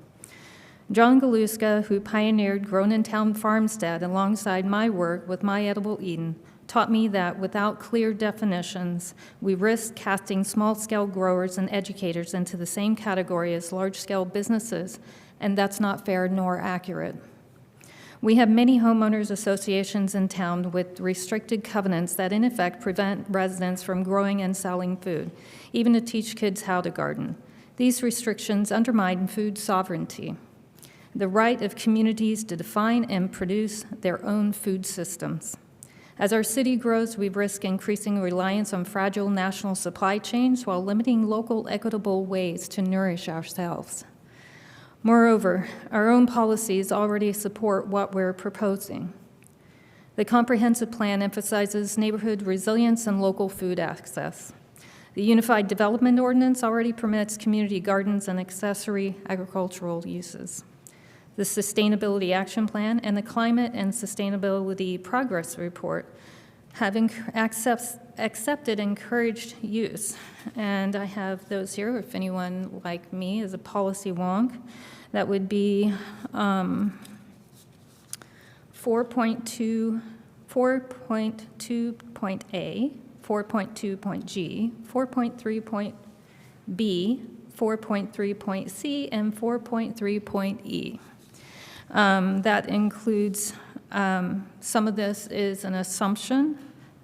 John Galuska, who pioneered Grown in Town Farmstead alongside my work with My Edible Eden, taught me that without clear definitions, we risk casting small-scale growers and educators into the same category as large-scale businesses, and that's not fair nor accurate. We have many homeowners associations in town with restricted covenants that in effect prevent residents from growing and selling food, even to teach kids how to garden. These restrictions undermine food sovereignty, the right of communities to define and produce their own food systems. As our city grows, we risk increasing reliance on fragile national supply chains while limiting local equitable ways to nourish ourselves. Moreover, our own policies already support what we're proposing. The comprehensive plan emphasizes neighborhood resilience and local food access. The Unified Development Ordinance already permits community gardens and accessory agricultural uses. The Sustainability Action Plan and the Climate and Sustainability Progress Report have accepted encouraged use. And I have those here, if anyone like me is a policy wonk. That would be 4.2.A, 4.2.G, 4.3.B, 4.3.C, and 4.3.E. That includes, some of this is an assumption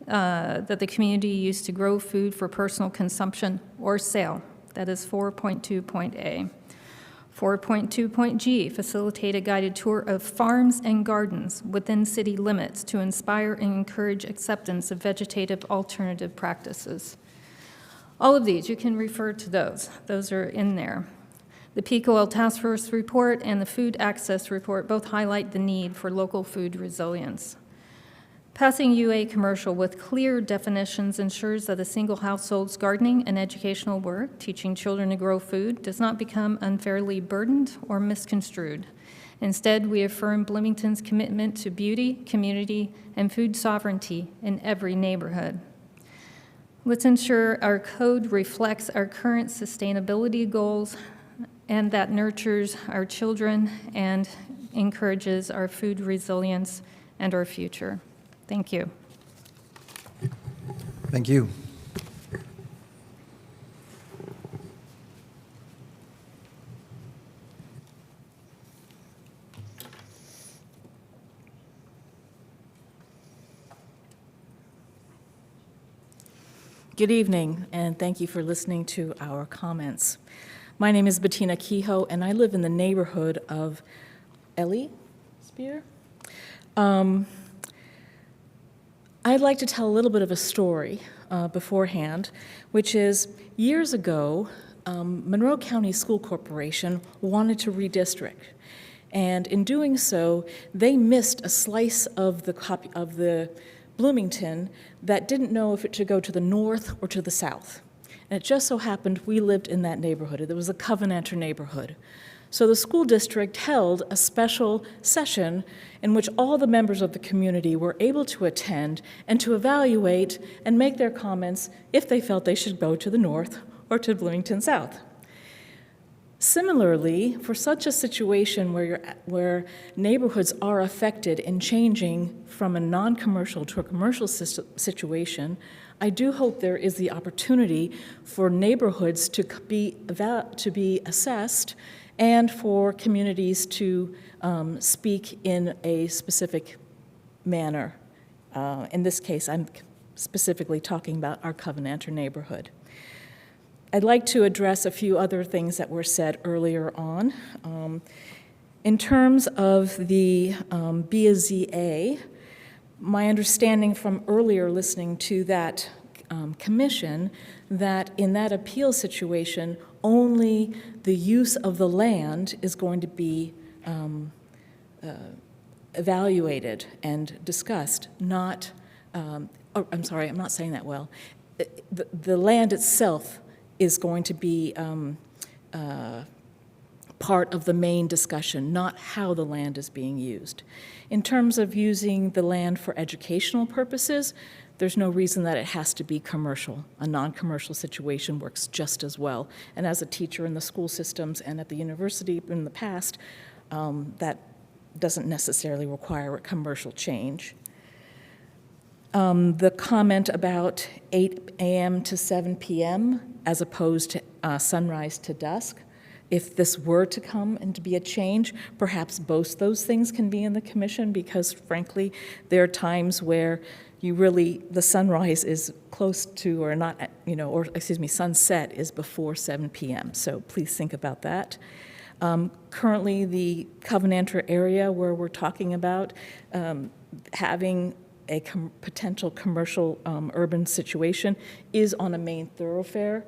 that the community used to grow food for personal consumption or sale. That is 4.2.A. 4.2.G, facilitate a guided tour of farms and gardens within city limits to inspire and encourage acceptance of vegetative alternative practices. All of these, you can refer to those. Those are in there. The Peak Oil Task Force report and the Food Access report both highlight the need for local food resilience. Passing UA commercial with clear definitions ensures that a single household's gardening and educational work, teaching children to grow food, does not become unfairly burdened or misconstrued. Instead, we affirm Bloomington's commitment to beauty, community, and food sovereignty in every neighborhood. Let's ensure our code reflects our current sustainability goals and that nurtures our children and encourages our food resilience and our future. Thank you. Thank you. Good evening, and thank you for listening to our comments. My name is Bettina Kehoe, and I live in the neighborhood of Ellie Spear. I'd like to tell a little bit of a story beforehand, which is years ago, Monroe County School Corporation wanted to redistrict. And in doing so, they missed a slice of the Bloomington that didn't know if it should go to the north or to the south. And it just so happened we lived in that neighborhood. It was a Covenanter neighborhood. So the school district held a special session in which all the members of the community were able to attend and to evaluate and make their comments if they felt they should go to the north or to Bloomington South. Similarly, for such a situation where neighborhoods are affected in changing from a non-commercial to a commercial situation, I do hope there is the opportunity for neighborhoods to be assessed and for communities to speak in a specific manner. In this case, I'm specifically talking about our Covenanter neighborhood. I'd like to address a few other things that were said earlier on. In terms of the BZA, my understanding from earlier listening to that commission, that in that appeal situation, only the use of the land is going to be evaluated and discussed, not, I'm sorry, I'm not saying that well. The land itself is going to be part of the main discussion, not how the land is being used. In terms of using the land for educational purposes, there's no reason that it has to be commercial. A non-commercial situation works just as well. And as a teacher in the school systems and at the university in the past, that doesn't necessarily require a commercial change. The comment about 8 a.m. to 7 p.m. as opposed to sunrise to dusk, if this were to come and to be a change, perhaps both those things can be in the commission, because frankly, there are times where the sunrise is close to, or not, sunset is before 7 p.m. So please think about that. Currently, the Covenanter area where we're talking about having a potential commercial urban situation is on a main thoroughfare.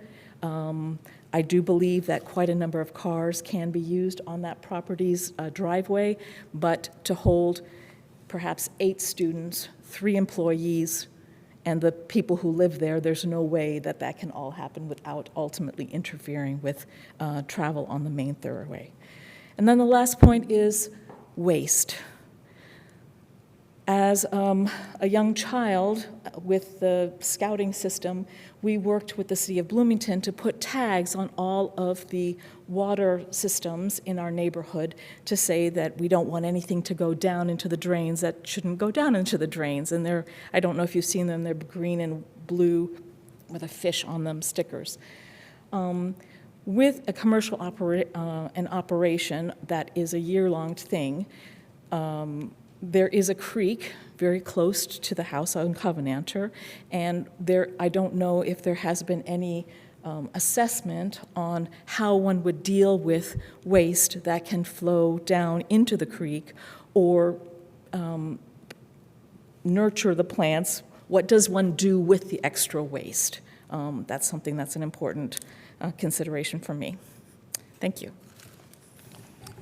I do believe that quite a number of cars can be used on that property's driveway, but to hold perhaps 8 students, 3 employees, and the people who live there, there's no way that that can all happen without ultimately interfering with travel on the main thoroughway. And then the last point is waste. As a young child with the scouting system, we worked with the city of Bloomington to put tags on all of the water systems in our neighborhood to say that we don't want anything to go down into the drains that shouldn't go down into the drains. And they're, I don't know if you've seen them, they're green and blue with a fish on them, stickers. With a commercial operation that is a year-long thing, there is a creek very close to the house on Covenanter, and I don't know if there has been any assessment on how one would deal with waste that can flow down into the creek or nurture the plants. What does one do with the extra waste? That's something that's an important consideration for me. Thank you.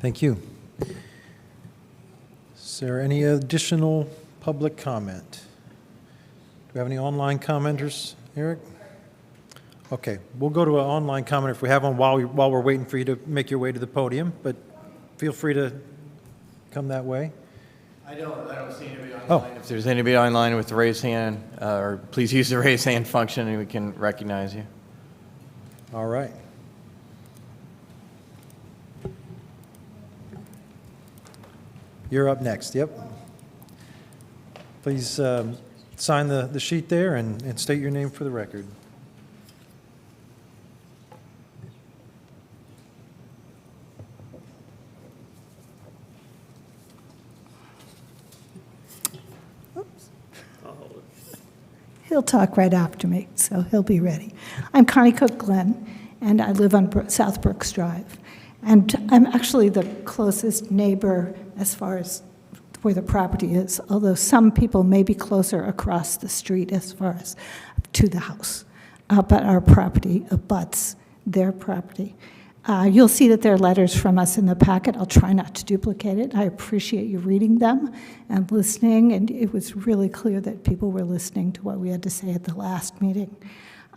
Thank you. Is there any additional public comment? Do we have any online commenters, Eric? Okay, we'll go to an online comment if we have one while we're waiting for you to make your way to the podium, but feel free to come that way. I don't see anybody online. If there's anybody online with the raised hand, or please use the raised hand function and we can recognize you. All right. You're up next, yep. Please sign the sheet there and state your name for the record. He'll talk right after me, so he'll be ready. I'm Connie Cook Glenn, and I live on South Brooks Drive. And I'm actually the closest neighbor as far as where the property is, although some people may be closer across the street as far as to the house. But our property abuts their property. You'll see that there are letters from us in the packet. I'll try not to duplicate it. I appreciate you reading them and listening, and it was really clear that people were listening to what we had to say at the last meeting.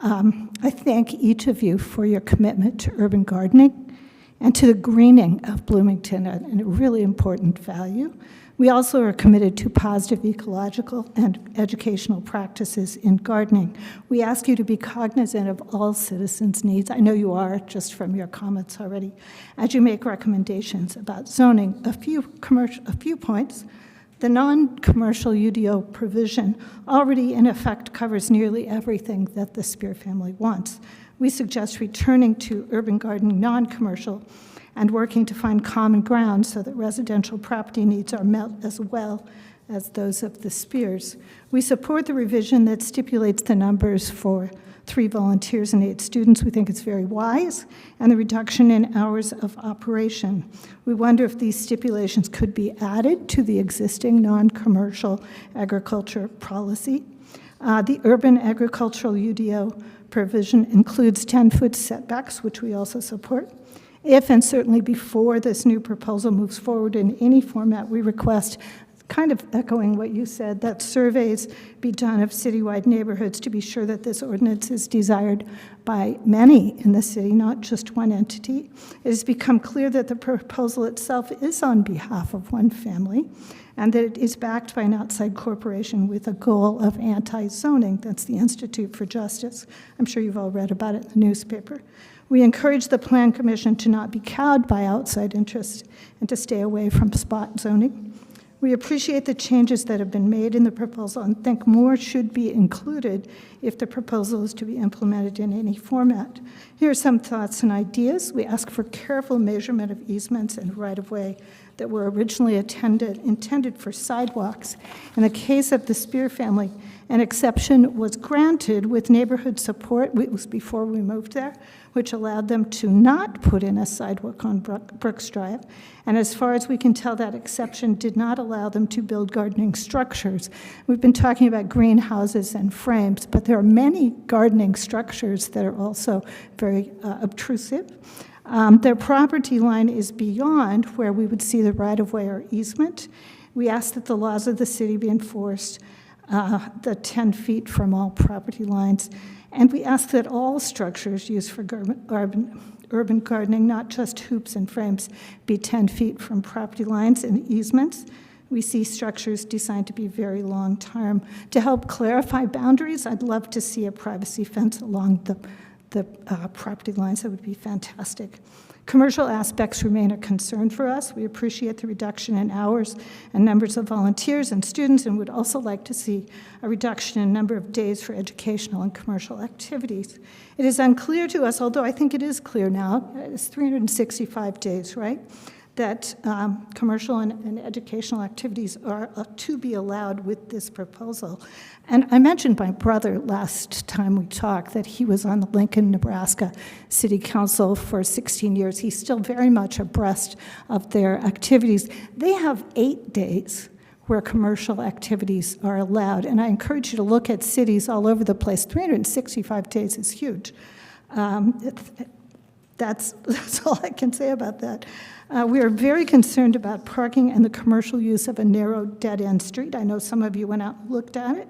I thank each of you for your commitment to urban gardening and to the greening of Bloomington, a really important value. We also are committed to positive ecological and educational practices in gardening. We ask you to be cognizant of all citizens' needs. I know you are, just from your comments already, as you make recommendations about zoning. A few points. The non-commercial UDO provision already in effect covers nearly everything that the Spear family wants. We suggest returning to urban gardening non-commercial and working to find common ground so that residential property needs are met as well as those of the Spears. We support the revision that stipulates the numbers for 3 volunteers and 8 students. We think it's very wise, and the reduction in hours of operation. We wonder if these stipulations could be added to the existing non-commercial agriculture policy. The urban agricultural UDO provision includes 10-foot setbacks, which we also support. If, and certainly before this new proposal moves forward in any format, we request, kind of echoing what you said, that surveys be done of citywide neighborhoods to be sure that this ordinance is desired by many in the city, not just one entity. It has become clear that the proposal itself is on behalf of one family, and that it is backed by an outside corporation with a goal of anti-zoning. That's the Institute for Justice. I'm sure you've all read about it in the newspaper. We encourage the Plan Commission to not be cowed by outside interests and to stay away from spot zoning. We appreciate the changes that have been made in the proposal and think more should be included if the proposal is to be implemented in any format. Here are some thoughts and ideas. We ask for careful measurement of easements and right-of-way that were originally intended for sidewalks. In the case of the Spear family, an exception was granted with neighborhood support. It was before we moved there, which allowed them to not put in a sidewalk on Brooks Drive. And as far as we can tell, that exception did not allow them to build gardening structures. We've been talking about greenhouses and frames, but there are many gardening structures that are also very obtrusive. Their property line is beyond where we would see the right-of-way or easement. We ask that the laws of the city be enforced, the 10 feet from all property lines, and we ask that all structures used for urban gardening, not just hoops and frames, be 10 feet from property lines and easements. We see structures designed to be very long-term. To help clarify boundaries, I'd love to see a privacy fence along the property lines. That would be fantastic. Commercial aspects remain a concern for us. We appreciate the reduction in hours and numbers of volunteers and students, and would also like to see a reduction in number of days for educational and commercial activities. It is unclear to us, although I think it is clear now, it's 365 days, right? That commercial and educational activities are to be allowed with this proposal. And I mentioned my brother last time we talked, that he was on the Lincoln, Nebraska City Council for 16 years. He's still very much abreast of their activities. They have 8 days where commercial activities are allowed. And I encourage you to look at cities all over the place. 365 days is huge. That's all I can say about that. We are very concerned about parking and the commercial use of a narrow dead-end street. I know some of you went out and looked at it.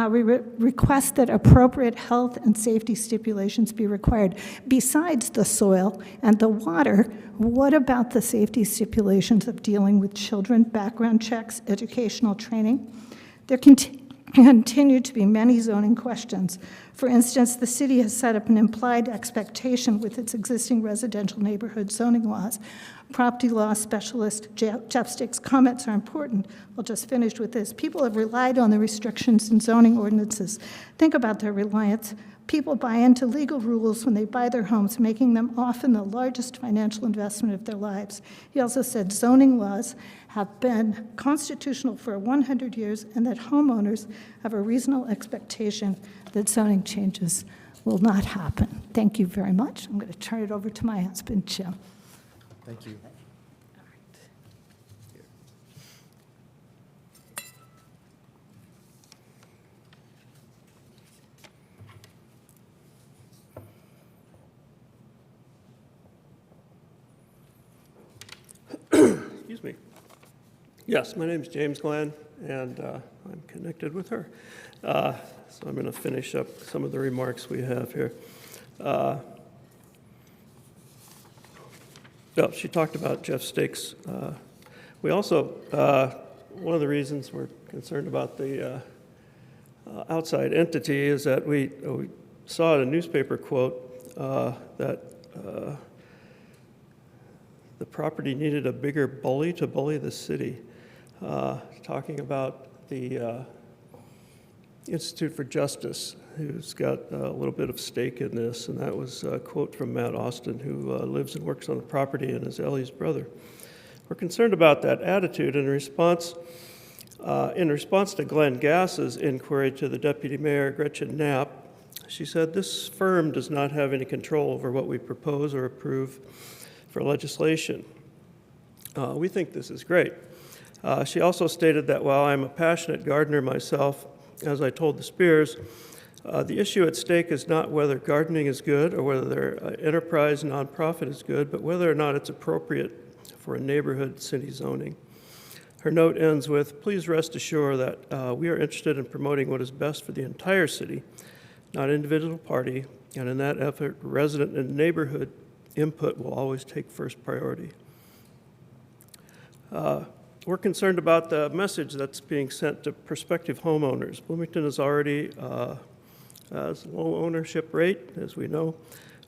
We request that appropriate health and safety stipulations be required. Besides the soil and the water, what about the safety stipulations of dealing with children, background checks, educational training? There continue to be many zoning questions. For instance, the city has set up an implied expectation with its existing residential neighborhood zoning laws. Property law specialist Jeff Stick's comments are important. I'll just finish with this. People have relied on the restrictions in zoning ordinances. Think about their reliance. People buy into legal rules when they buy their homes, making them often the largest financial investment of their lives. He also said zoning laws have been constitutional for 100 years and that homeowners have a reasonable expectation that zoning changes will not happen. Thank you very much. I'm going to turn it over to my husband, Jim. Thank you. Excuse me. Yes, my name is James Glenn, and I'm connected with her. So I'm going to finish up some of the remarks we have here. She talked about Jeff Stakes. We also one of the reasons we're concerned about the outside entity is that we saw in a newspaper quote that the property needed a bigger bully to bully the city, talking about the Institute for Justice, who's got a little bit of stake in this, and that was a quote from Matt Austin, who lives and works on the property and is Ellie's brother. We're concerned about that attitude. In response to Glenn Gass's inquiry to the Deputy Mayor, Gretchen Knapp, she said, "This firm does not have any control over what we propose or approve for legislation." We think this is great. She also stated that while I'm a passionate gardener myself, as I told the Spears, the issue at stake is not whether gardening is good or whether their enterprise nonprofit is good, but whether or not it's appropriate for a neighborhood city zoning. Her note ends with, "Please rest assured that we are interested in promoting what is best for the entire city, not individual party, and in that effort, resident and neighborhood input will always take first priority." We're concerned about the message that's being sent to prospective homeowners. Bloomington is already has a low ownership rate, as we know.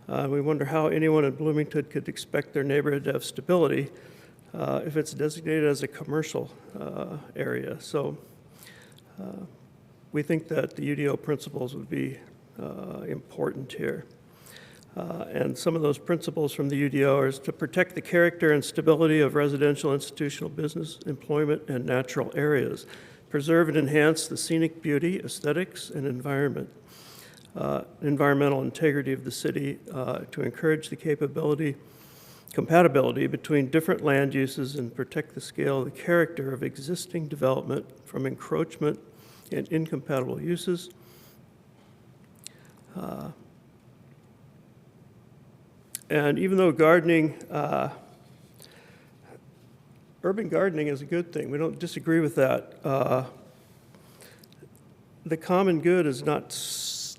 We wonder how anyone in Bloomington could expect their neighborhood to have stability if it's designated as a commercial area. So we think that the UDO principles would be important here. And some of those principles from the UDO are to protect the character and stability of residential, institutional, business, employment, and natural areas, preserve and enhance the scenic beauty, aesthetics, and environmental integrity of the city, to encourage the compatibility between different land uses and protect the scale of the character of existing development from encroachment and incompatible uses. And even though urban gardening is a good thing, we don't disagree with that. The common good is not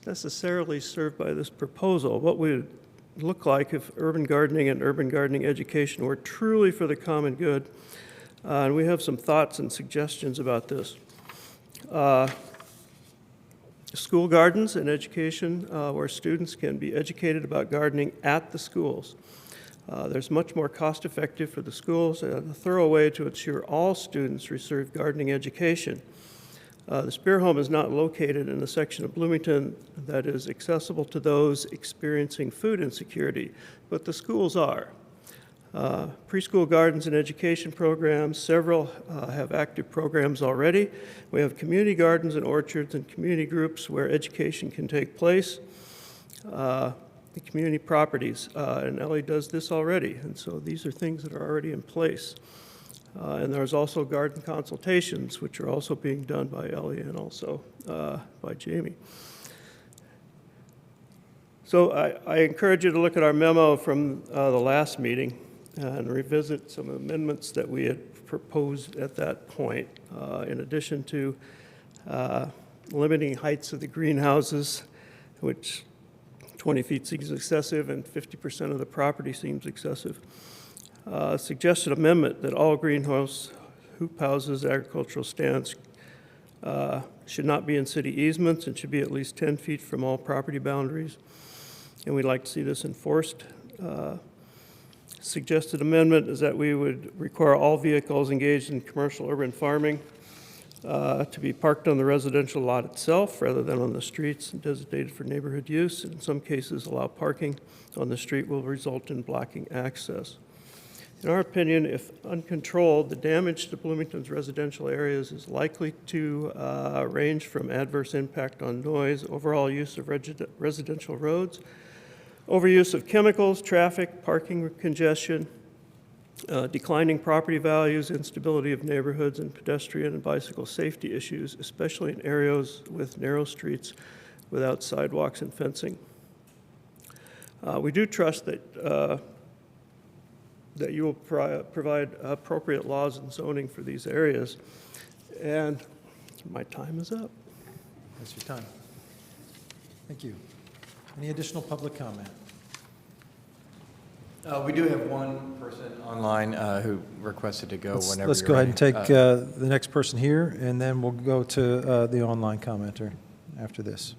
necessarily served by this proposal. What would look like if urban gardening and urban gardening education were truly for the common good? And we have some thoughts and suggestions about this. School gardens and education where students can be educated about gardening at the schools. There's much more cost-effective for the schools and a thorough way to ensure all students receive gardening education. The Spear Home is not located in a section of Bloomington that is accessible to those experiencing food insecurity, but the schools are. Preschool gardens and education programs, several have active programs already. We have community gardens and orchards and community groups where education can take place. The community properties, and Ellie does this already, and so these are things that are already in place. And there's also garden consultations, which are also being done by Ellie and also by Jamie. So I encourage you to look at our memo from the last meeting and revisit some amendments that we had proposed at that point, in addition to limiting heights of the greenhouses, which 20 feet seems excessive and 50% of the property seems excessive. Suggested amendment that all greenhouse, hoop houses, agricultural stands should not be in city easements and should be at least 10 feet from all property boundaries. And we'd like to see this enforced. Suggested amendment is that we would require all vehicles engaged in commercial urban farming to be parked on the residential lot itself rather than on the streets and designated for neighborhood use. In some cases, allow parking on the street will result in blocking access. In our opinion, if uncontrolled, the damage to Bloomington's residential areas is likely to range from adverse impact on noise, overall use of residential roads, overuse of chemicals, traffic, parking congestion, declining property values, instability of neighborhoods, and pedestrian and bicycle safety issues, especially in areas with narrow streets without sidewalks and fencing. We do trust that that you will provide appropriate laws and zoning for these areas. And my time is up. That's your time. Thank you. Any additional public comment? We do have one person online who requested to go whenever Let's you're go ahead and ready. take the next person here, and then we'll go to the online commenter after this.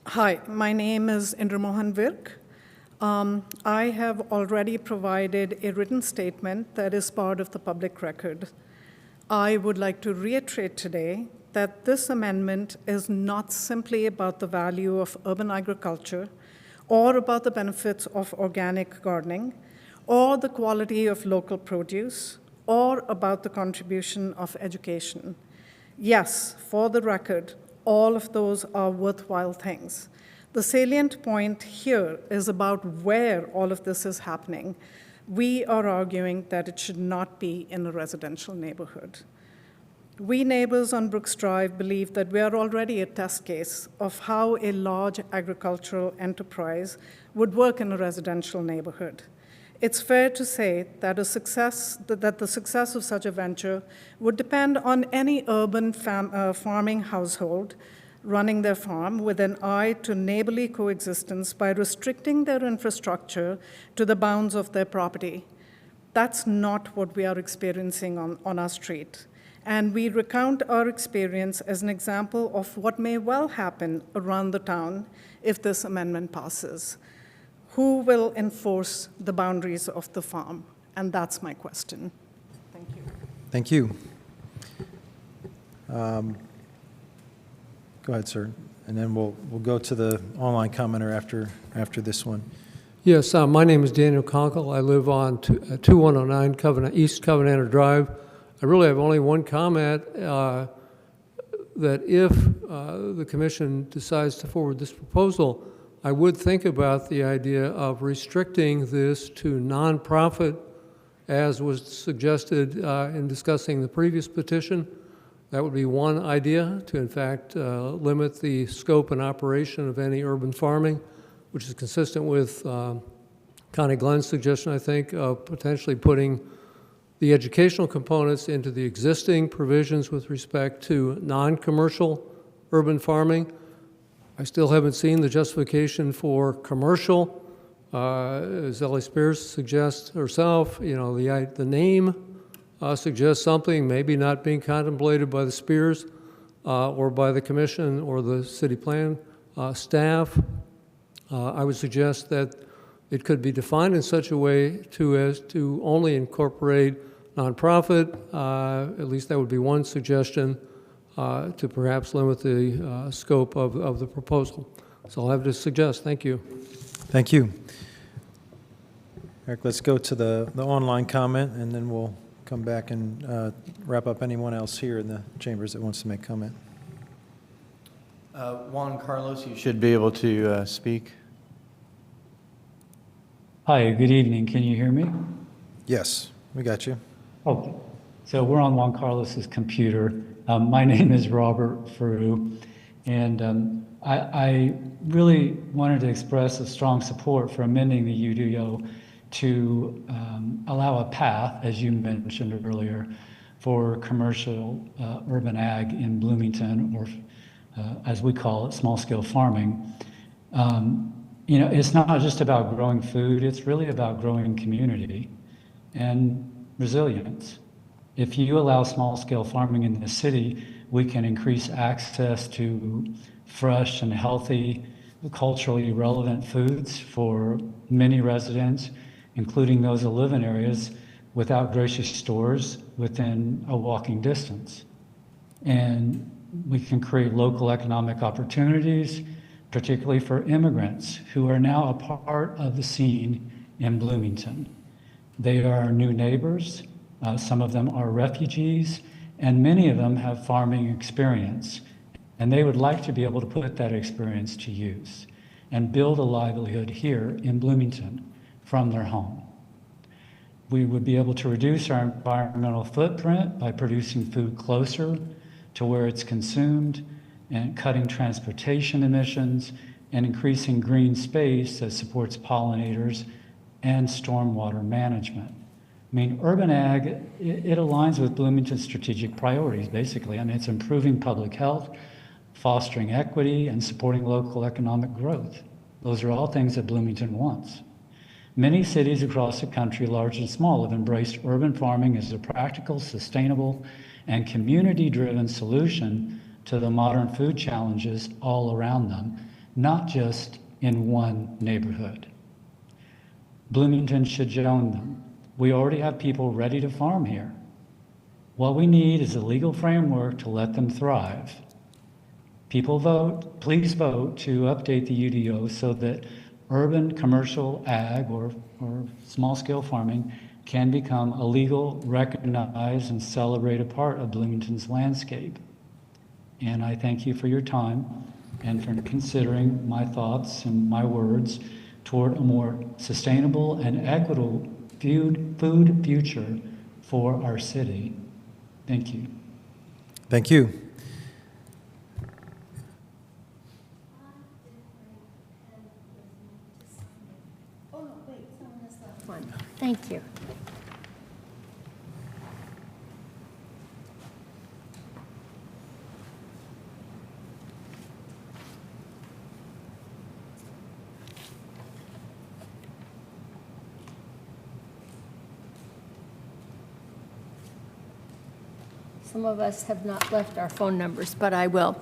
Hi, my name is Indramohan Virk. I have already provided a written statement that is part of the public record. I would like to reiterate today that this amendment is not simply about the value of urban agriculture or about the benefits of organic gardening or the quality of local produce or about the contribution of education. Yes, for the record, all of those are worthwhile things. The salient point here is about where all of this is happening. We are arguing that it should not be in a residential neighborhood. We neighbors on Brooks Drive believe that we are already a test case of how a large agricultural enterprise would work in a residential neighborhood. It's fair to say that the success of such a venture would depend on any urban farming household running their farm with an eye to neighborly coexistence by restricting their infrastructure to the bounds of their property. That's not what we are experiencing on our street. And we recount our experience as an example of what may well happen around the town if this amendment passes. Who will enforce the boundaries of the farm? And that's my question. Thank you. Thank you. Go ahead, sir. And then we'll go to the online commenter after this one. Yes, my name is Daniel Conkle. I live on 2109 East Covenanter Drive. I really have only one comment, that if the commission decides to forward this proposal, I would think about the idea of restricting this to nonprofit, as was suggested in discussing the previous petition. That would be one idea, to in fact limit the scope and operation of any urban farming, which is consistent with Connie Glenn's suggestion, I think, of potentially putting the educational components into the existing provisions with respect to non-commercial urban farming. I still haven't seen the justification for commercial. As Ellie Spears suggests herself, you know, the name suggests something maybe not being contemplated by the Spears or by the commission or the city plan staff. I would suggest that it could be defined in such a way as to only incorporate nonprofit. At least that would be one suggestion to perhaps limit the scope of the proposal. So I'll have to suggest. Thank you. Thank you. Eric, let's go to the online comment, and then we'll come back and wrap up anyone else here in the chambers that wants to make comment. Juan Carlos, you should be able to speak. Hi, good evening. Can you hear me? Yes, we got you. Okay. So we're on Juan Carlos's computer. My name is Robert Faru, and I really wanted to express a strong support for amending the UDO to allow a path, as you mentioned earlier, for commercial urban ag in Bloomington, or as we call it, small-scale farming. You know, it's not just about growing food, it's really about growing community and resilience. If you allow small-scale farming in the city, we can increase access to fresh and healthy, culturally relevant foods for many residents, including those that live in areas without grocery stores within a walking distance. And we can create local economic opportunities, particularly for immigrants who are now a part of the scene in Bloomington. They are new neighbors, some of them are refugees, and many of them have farming experience. And they would like to be able to put that experience to use and build a livelihood here in Bloomington from their home. We would be able to reduce our environmental footprint by producing food closer to where it's consumed and cutting transportation emissions and increasing green space that supports pollinators and stormwater management. mean, urban ag, it aligns with Bloomington's strategic priorities, basically. I mean, it's improving public health, fostering equity, and supporting local economic growth. Those are all things that Bloomington wants. Many cities across the country, large and small, have embraced urban farming as a practical, sustainable, and community-driven solution to the modern food challenges all around them, not just in one neighborhood. Bloomington should join them. We already have people ready to farm here. What we need is a legal framework to let them thrive. People vote, please vote to update the UDO so that urban commercial ag or small-scale farming can become a legal, recognized, and celebrated part of Bloomington's landscape. And I thank you for your time and for considering my thoughts and my words toward a more sustainable and equitable food future for our city. Thank you. Thank you. Thank you. Some of us have not left our phone numbers, but I will.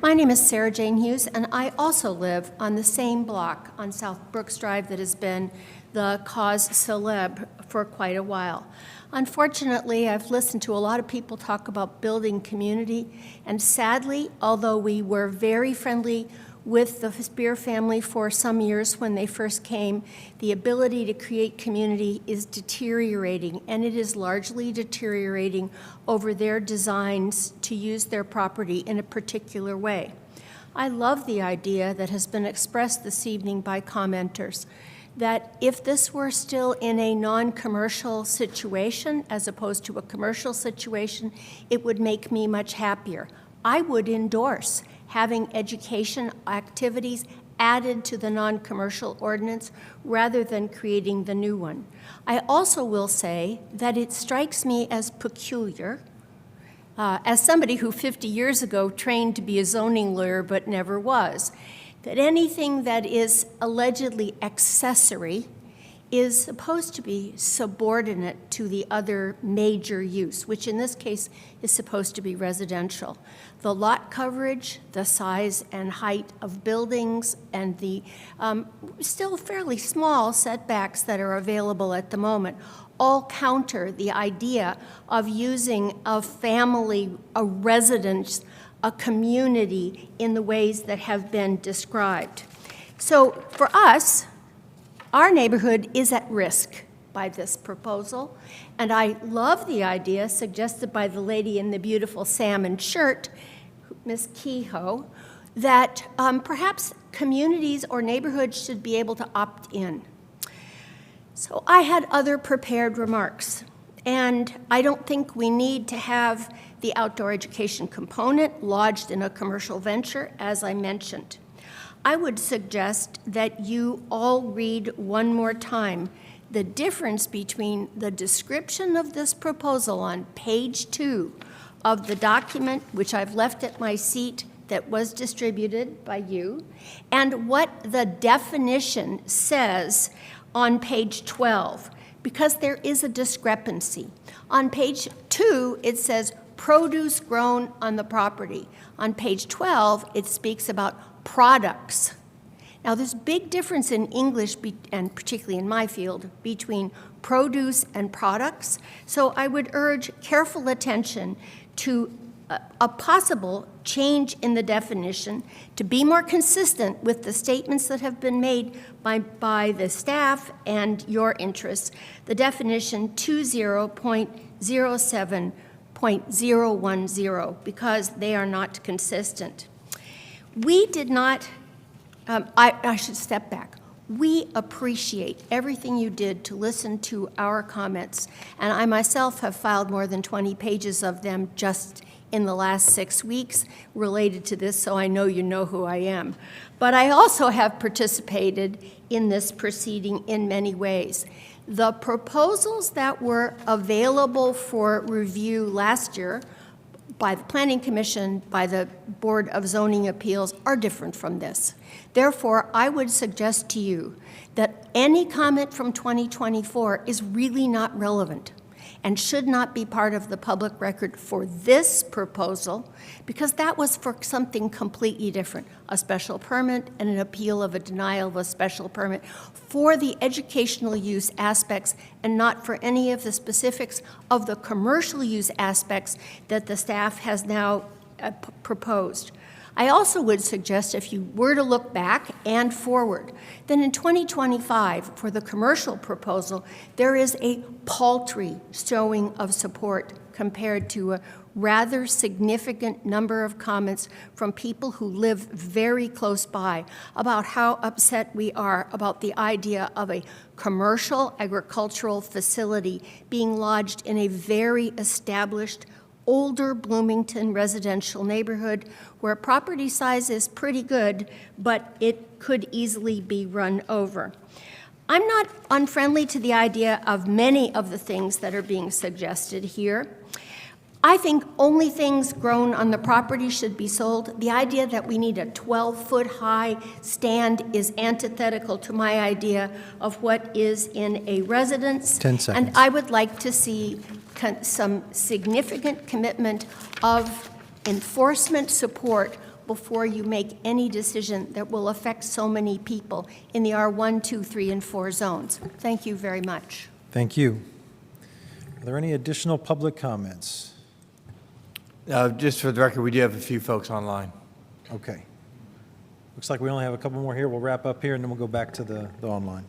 My name is Sarah Jane Hughes, and I also live on the same block on South Brooks Drive that has been the cause célèbre for quite a while. Unfortunately, I've listened to a lot of people talk about building community, and sadly, although we were very friendly with the Spear family for some years when they first came, the ability to create community is deteriorating, and it is largely deteriorating over their designs to use their property in a particular way. I love the idea that has been expressed this evening by commenters that if this were still in a non-commercial situation as opposed to a commercial situation, it would make me much happier. I would endorse having education activities added to the non-commercial ordinance rather than creating the new one. I also will say that it strikes me as peculiar, as somebody who 50 years ago trained to be a zoning lawyer but never was, that anything that is allegedly accessory is supposed to be subordinate to the other major use, which in this case is supposed to be residential. The lot coverage, the size and height of buildings, and the still fairly small setbacks that are available at the moment all counter the idea of using a family, a residence, a community in the ways that have been described. So for us, our neighborhood is at risk by this proposal, and I love the idea suggested by the lady in the beautiful salmon shirt, Ms. Kehoe, that perhaps communities or neighborhoods should be able to opt in. So I had other prepared remarks, and I don't think we need to have the outdoor education component lodged in a commercial venture, as I mentioned. I would suggest that you all read one more time the difference between the description of this proposal on page 2 of the document, which I've left at my seat that was distributed by you, and what the definition says on page 12, because there is a discrepancy. On page 2, it says produce grown on the property. On page 12, it speaks about products. Now, there's a big difference in English, and particularly in my field, between produce and products. So I would urge careful attention to a possible change in the definition to be more consistent with the statements that have been made by the staff and your interests. The definition 20.07.010, because they are not consistent. We did not, I should step back. We appreciate everything you did to listen to our comments, and I myself have filed more than 20 pages of them just in the last 6 weeks related to this, so I know you know who I am. But I also have participated in this proceeding in many ways. The proposals that were available for review last year by the Planning Commission, by the Board of Zoning Appeals, are different from this. Therefore, I would suggest to you that any comment from 2024 is really not relevant and should not be part of the public record for this proposal, because that was for something completely different, a special permit and an appeal of a denial of a special permit for the educational use aspects and not for any of the specifics of the commercial use aspects that the staff has now proposed. I also would suggest, if you were to look back and forward, then in 2025, for the commercial proposal, there is a paltry showing of support compared to a rather significant number of comments from people who live very close by about how upset we are about the idea of a commercial agricultural facility being lodged in a very established older Bloomington residential neighborhood where property size is pretty good, but it could easily be run over. I'm not unfriendly to the idea of many of the things that are being suggested here. I think only things grown on the property should be sold. The idea that we need a 12-foot-high stand is antithetical to my idea of what is in a residence. 10 seconds. And I would like to see some significant commitment of enforcement support before you make any decision that will affect so many people in the R1, 2, 3, and 4 zones. Thank you very much. Thank you. Are there any additional public comments? Just for the record, we do have a few folks online. Okay. Looks like we only have a couple more here. We'll wrap up here, and then we'll go back to the online.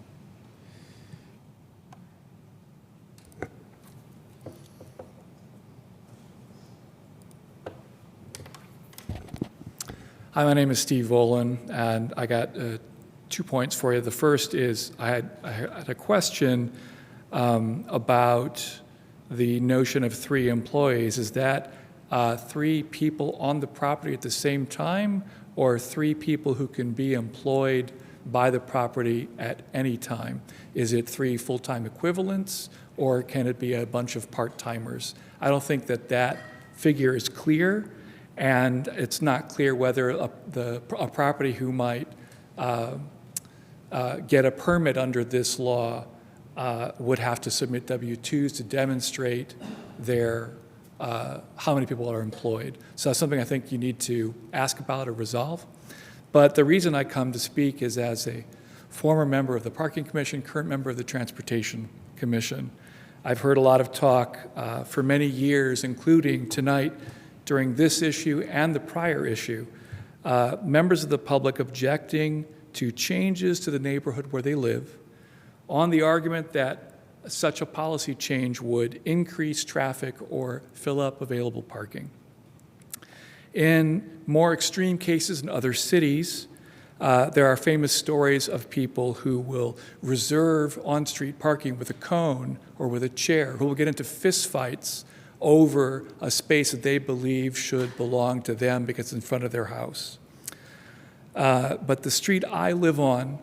Hi, my name is Steve Volan, and I got 2 points for you. The first is I had a question about the notion of 3 employees. Is that 3 people on the property at the same time, or 3 people who can be employed by the property at any time? Is it 3 full-time equivalents, or can it be a bunch of part-timers? I don't think that figure is clear. And it's not clear whether a property who might get a permit under this law would have to submit W-2s to demonstrate how many people are employed. So that's something I think you need to ask about or resolve. But the reason I come to speak is as a former member of the Parking Commission, current member of the Transportation Commission. I've heard a lot of talk for many years, including tonight, during this issue and the prior issue, members of the public objecting to changes to the neighborhood where they live on the argument that such a policy change would increase traffic or fill up available parking. In more extreme cases in other cities, there are famous stories of people who will reserve on-street parking with a cone or with a chair, who will get into fistfights over a space that they believe should belong to them because it's in front of their house. But the street I live on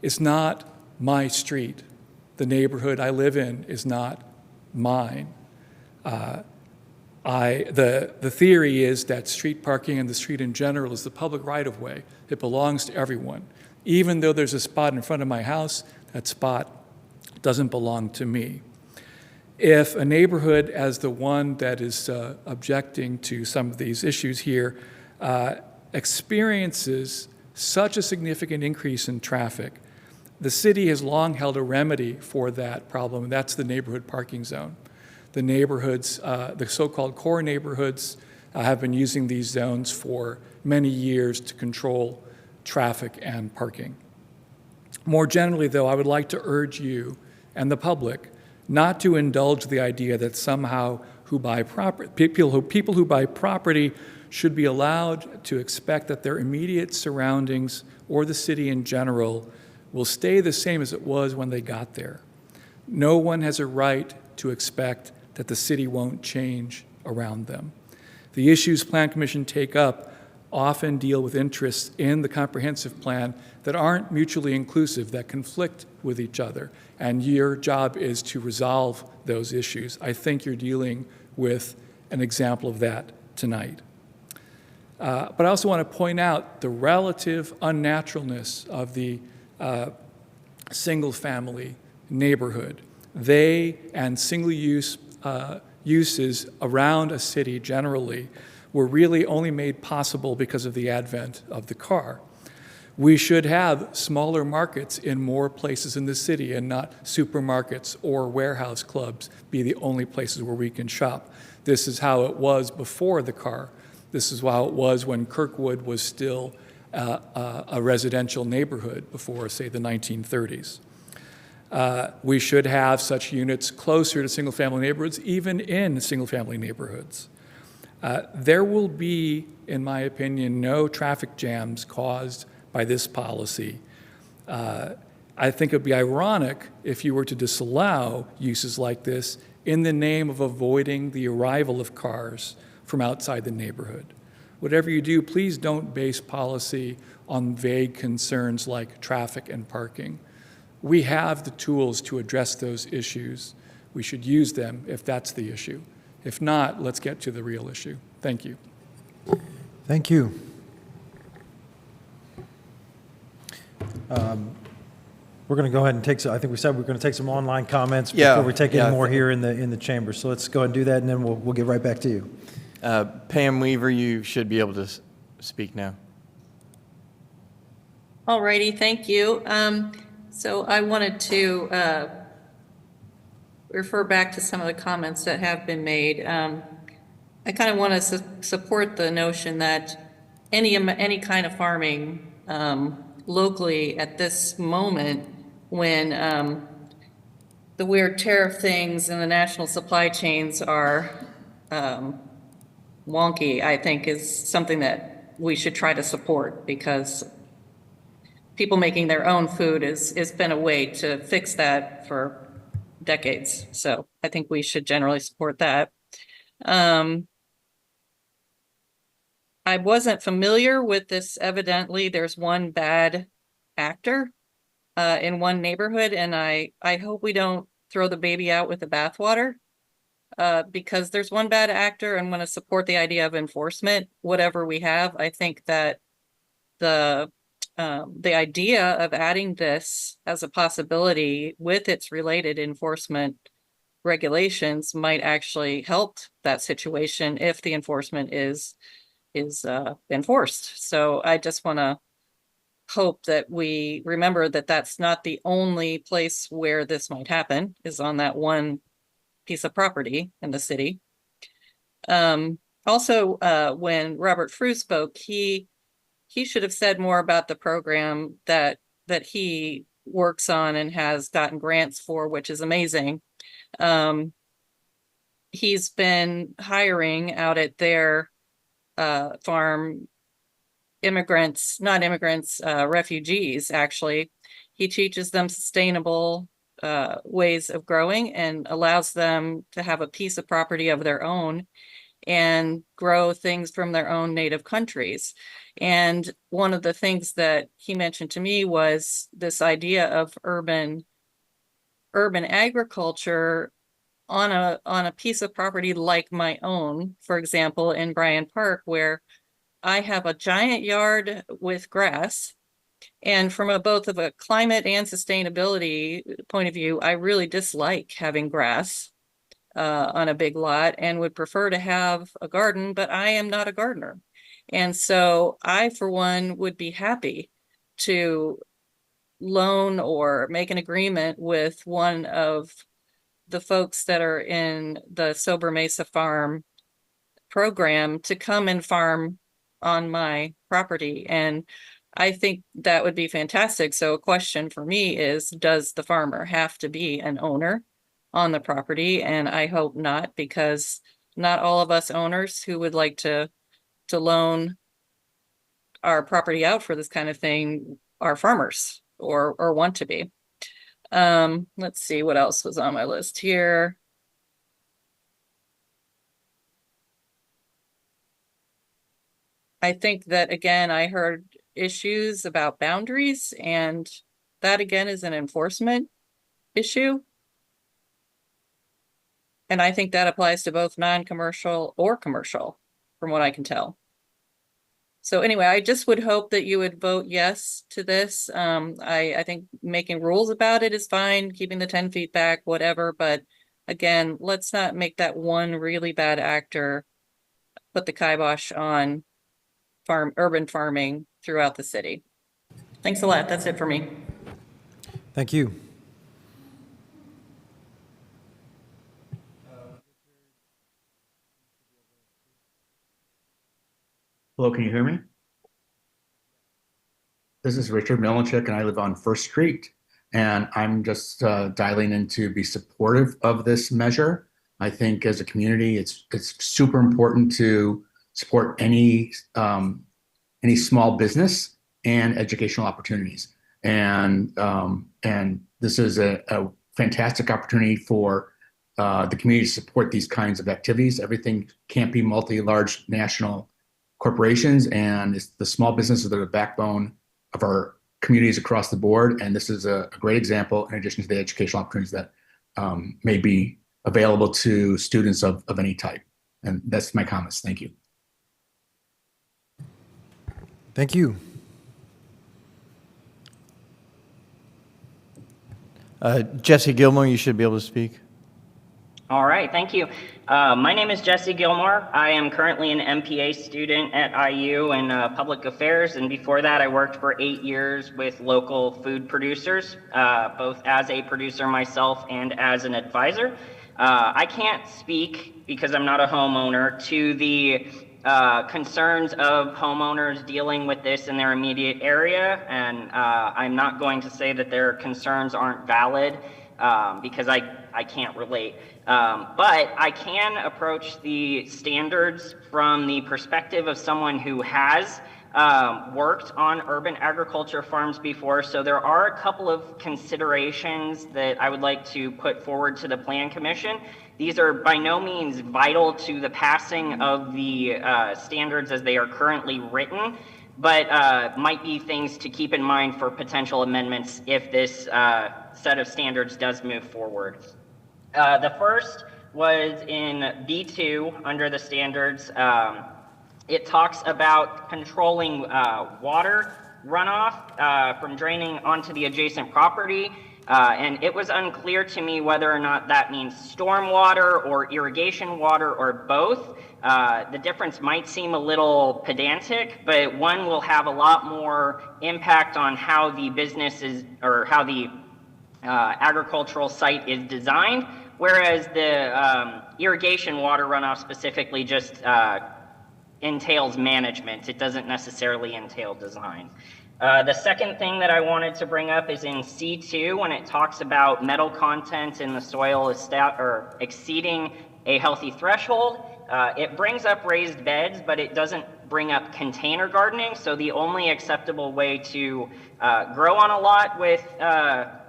is not my street. The neighborhood I live in is not mine. The theory is that street parking and the street in general is the public right-of-way. It belongs to everyone. Even though there's a spot in front of my house, that spot doesn't belong to me. If a neighborhood as the one that is objecting to some of these issues here experiences such a significant increase in traffic, the city has long held a remedy for that problem, and that's the neighborhood parking zone. The neighborhoods, the so-called core neighborhoods, have been using these zones for many years to control traffic and parking. More generally, though, I would like to urge you and the public not to indulge the idea that somehow people who buy property should be allowed to expect that their immediate surroundings or the city in general will stay the same as it was when they got there. No one has a right to expect that the city won't change around them. The issues Plan Commission take up often deal with interests in the comprehensive plan that aren't mutually inclusive, that conflict with each other. And your job is to resolve those issues. I think you're dealing with an example of that tonight. But I also want to point out the relative unnaturalness of the single-family neighborhood. They and single-use uses around a city generally were really only made possible because of the advent of the car. We should have smaller markets in more places in the city and not supermarkets or warehouse clubs be the only places where we can shop. This is how it was before the car. This is how it was when Kirkwood was still a residential neighborhood before, say, the 1930s. We should have such units closer to single-family neighborhoods, even in single-family neighborhoods. There will be, in my opinion, no traffic jams caused by this policy. I think it would be ironic if you were to disallow uses like this in the name of avoiding the arrival of cars from outside the neighborhood. Whatever you do, please don't base policy on vague concerns like traffic and parking. We have the tools to address those issues. We should use them if that's the issue. If not, let's get to the real issue. Thank you. Thank you. We're going to go ahead and take some, I think we said we're going to take some online comments before we take any more here in the chamber. So let's go ahead and do that, and then we'll get right back to you. Pam Weaver, you should be able to speak now. All righty, thank you. So I wanted to refer back to some of the comments that have been made. I kind of want to support the notion that any kind of farming locally at this moment, when the weird tariff things and the national supply chains are wonky, I think is something that we should try to support, because people making their own food has been a way to fix that for decades. So I think we should generally support that. I wasn't familiar with this. Evidently, there's one bad actor in one neighborhood, and I hope we don't throw the baby out with the bathwater, because there's one bad actor, and want to support the idea of enforcement, whatever we have. I think that the idea of adding this as a possibility with its related enforcement regulations might actually help that situation if the enforcement is enforced. So I just want to hope that we remember that that's not the only place where this might happen, is on that one piece of property in the city. Also, when Robert Frew spoke, he should have said more about the program that he works on and has gotten grants for, which is amazing. He's been hiring out at their farm refugees, actually. He teaches them sustainable ways of growing and allows them to have a piece of property of their own and grow things from their own native countries. And one of the things that he mentioned to me was this idea of urban agriculture on a piece of property like my own, for example, in Bryan Park, where I have a giant yard with grass. And from both of a climate and sustainability point of view, I really dislike having grass on a big lot and would prefer to have a garden, but I am not a gardener. And so I, for one, would be happy to loan or make an agreement with one of the folks that are in the Sober Mesa Farm program to come and farm on my property. And I think that would be fantastic. So a question for me is, does the farmer have to be an owner on the property? And I hope not, because not all of us owners who would like to loan our property out for this kind of thing are farmers or want to be. Let's see what else was on my list here. I think that, again, I heard issues about boundaries, and that again is an enforcement issue. And I think that applies to both non-commercial or commercial, from what I can tell. So anyway, I just would hope that you would vote yes to this. I think making rules about it is fine, keeping the 10 feet back, whatever. But again, let's not make that one really bad actor put the kibosh on urban farming throughout the city. Thanks a lot. That's it for me. Thank you. Hello, can you hear me? This is Richard Milinchik, and I live on First Street. And I'm just dialing in to be supportive of this measure. I think as a community, it's super important to support any small business and educational opportunities. And this is a fantastic opportunity for the community to support these kinds of activities. Everything can't be large national corporations, and it's the small businesses that are the backbone of our communities across the board. And this is a great example, in addition to the educational opportunities that may be available to students of any type. And that's my comments. Thank you. Thank you. Jesse Gilmore, you should be able to speak. All right, thank you. My name is Jesse Gilmore. I am currently an MPA student at IU in public affairs, and before that I worked for 8 years with local food producers, both as a producer myself and as an advisor. I can't speak, because I'm not a homeowner, to the concerns of homeowners dealing with this in their immediate area, and I'm not going to say that their concerns aren't valid, because I can't relate. But I can approach the standards from the perspective of someone who has worked on urban agriculture farms before. So there are a couple of considerations that I would like to put forward to the Plan Commission. These are by no means vital to the passing of the standards as they are currently written, but might be things to keep in mind for potential amendments if this set of standards does move forward. The first was in B2 under the standards. It talks about controlling water runoff from draining onto the adjacent property. And it was unclear to me whether or not that means stormwater or irrigation water or both. The difference might seem a little pedantic, but one will have a lot more impact on how the business is, or how the agricultural site is designed, whereas the irrigation water runoff specifically just entails management. It doesn't necessarily entail design. The second thing that I wanted to bring up is in C2 when it talks about metal content in the soil exceeding a healthy threshold. It brings up raised beds, but it doesn't bring up container gardening. So the only acceptable way to grow on a lot with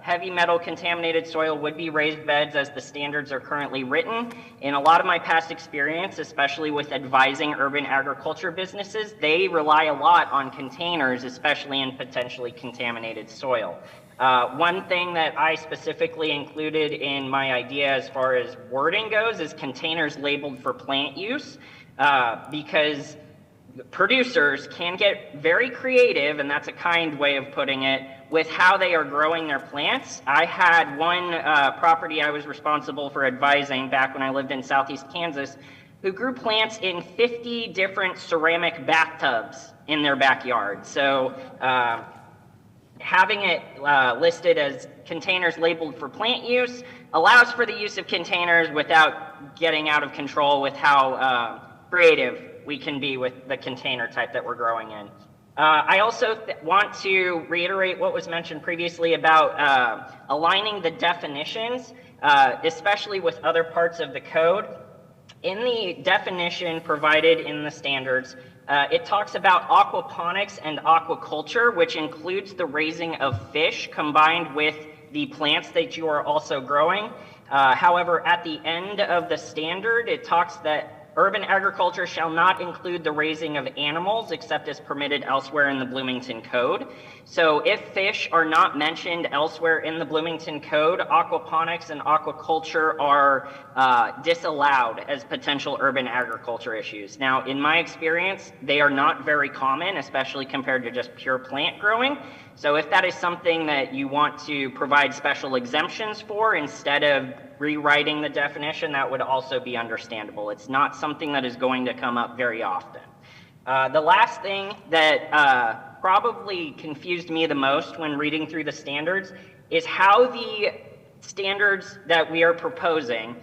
heavy metal contaminated soil would be raised beds as the standards are currently written. In a lot of my past experience, especially with advising urban agriculture businesses, they rely a lot on containers, especially in potentially contaminated soil. One thing that I specifically included in my idea as far as wording goes is containers labeled for plant use, because producers can get very creative, and that's a kind way of putting it, with how they are growing their plants. I had one property I was responsible for advising back when I lived in Southeast Kansas, who grew plants in 50 different ceramic bathtubs in their backyard. So having it listed as containers labeled for plant use allows for the use of containers without getting out of control with how creative we can be with the container type that we're growing in. I also want to reiterate what was mentioned previously about aligning the definitions, especially with other parts of the code. In the definition provided in the standards, it talks about aquaponics and aquaculture, which includes the raising of fish combined with the plants that you are also growing. However, at the end of the standard, it talks that urban agriculture shall not include the raising of animals except as permitted elsewhere in the Bloomington Code. So if fish are not mentioned elsewhere in the Bloomington Code, aquaponics and aquaculture are disallowed as potential urban agriculture issues. Now, in my experience, they are not very common, especially compared to just pure plant growing. So if that is something that you want to provide special exemptions for instead of rewriting the definition, that would also be understandable. It's not something that is going to come up very often. The last thing that probably confused me the most when reading through the standards is how the standards that we are proposing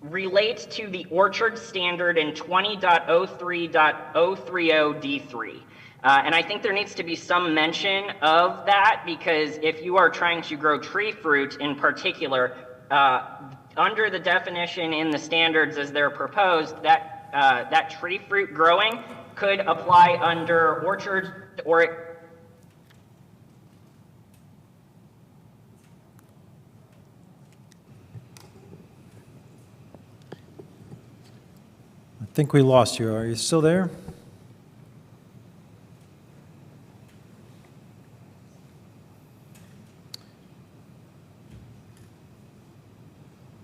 relate to the orchard standard in 20.03.030D3. And I think there needs to be some mention of that, because if you are trying to grow tree fruit in particular, under the definition in the standards as they're proposed, that tree fruit growing could apply under orchards or I think we lost you. Are you still there?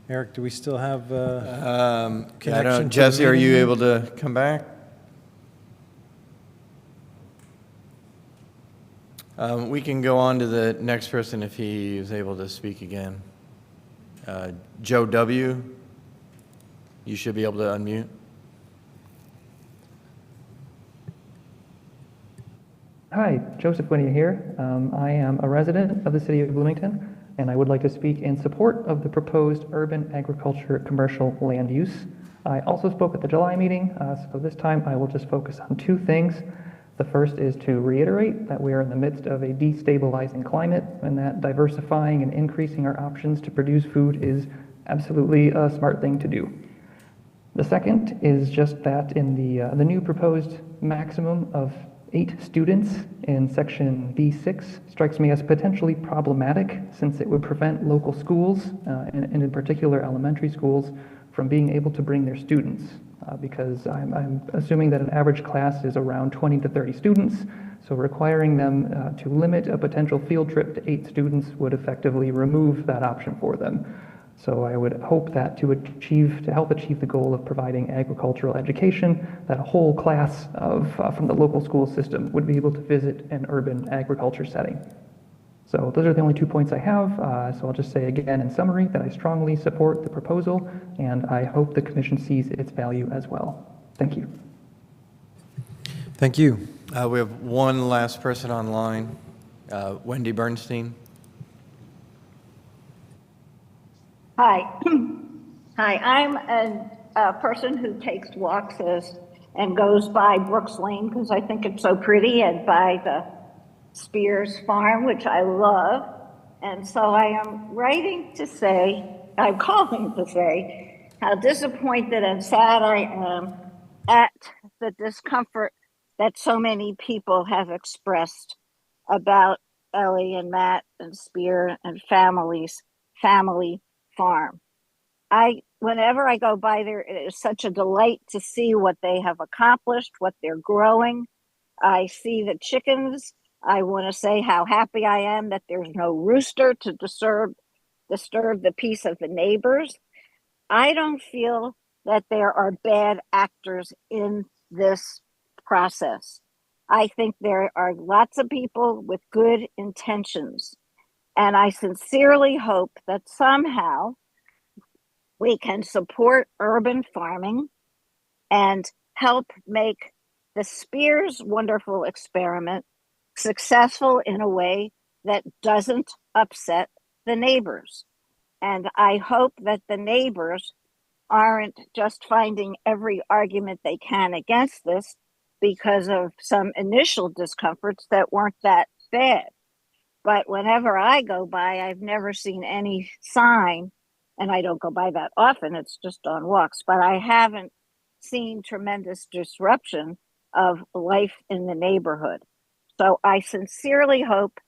Eric, do we still have connection? Jesse, are you able to come back? We can go on to the next person if he is able to speak again. Joe W., you should be able to unmute. Hi, Joseph Winnie here. I am a resident of the city of Bloomington, and I would like to speak in support of the proposed urban agriculture commercial land use. I also spoke at the July meeting, so this time I will just focus on two things. The first is to reiterate that we are in the midst of a destabilizing climate, and that diversifying and increasing our options to produce food is absolutely a smart thing to do. The second is just that in the new proposed maximum of 8 students in section B6 strikes me as potentially problematic, since it would prevent local schools, and in particular elementary schools, from being able to bring their students, because I'm assuming that an average class is around 20 to 30 students, so requiring them to limit a potential field trip to 8 students would effectively remove that option for them. So I would hope that to help achieve the goal of providing agricultural education, that a whole class from the local school system would be able to visit an urban agriculture setting. So those are the only 2 points I have. So I'll just say again in summary that I strongly support the proposal, and I hope the commission sees its value as well. Thank you. Thank you. We have one last person online, Wendy Bernstein. Hi. Hi, I'm a person who takes walks and goes by Brooks Lane because I think it's so pretty, and by the Spears Farm, which I love. And so I am I'm calling to say how disappointed and sad I am at the discomfort that so many people have expressed about Ellie and Matt and Spear and family farm. Whenever I go by there, it is such a delight to see what they have accomplished, what they're growing. I see the chickens. I want to say how happy I am that there's no rooster to disturb the peace of the neighbors. I don't feel that there are bad actors in this process. I think there are lots of people with good intentions. And I sincerely hope that somehow we can support urban farming and help make the Spears wonderful experiment successful in a way that doesn't upset the neighbors. And I hope that the neighbors aren't just finding every argument they can against this because of some initial discomforts that weren't that bad. But whenever I go by, I've never seen any sign, and I don't go by that often, it's just on walks, but I haven't seen tremendous disruption of life in the neighborhood. So I sincerely hope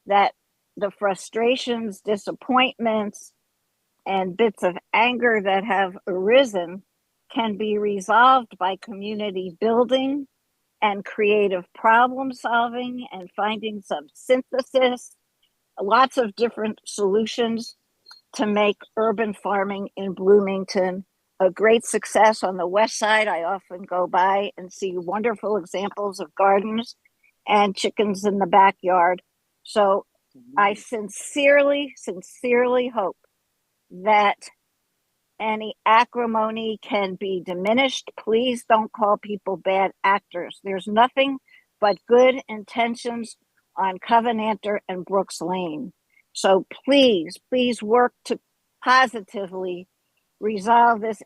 that the frustrations, disappointments, and bits of anger that have arisen can be resolved by community building and creative problem solving and finding some synthesis, lots of different solutions to make urban farming in Bloomington a great success. On the west side, I often go by and see wonderful examples of gardens and chickens in the backyard. So I sincerely hope that any acrimony can be diminished. Please don't call people bad actors. There's nothing but good intentions on Covenanter and Brooks Lane. So please work to positively resolve this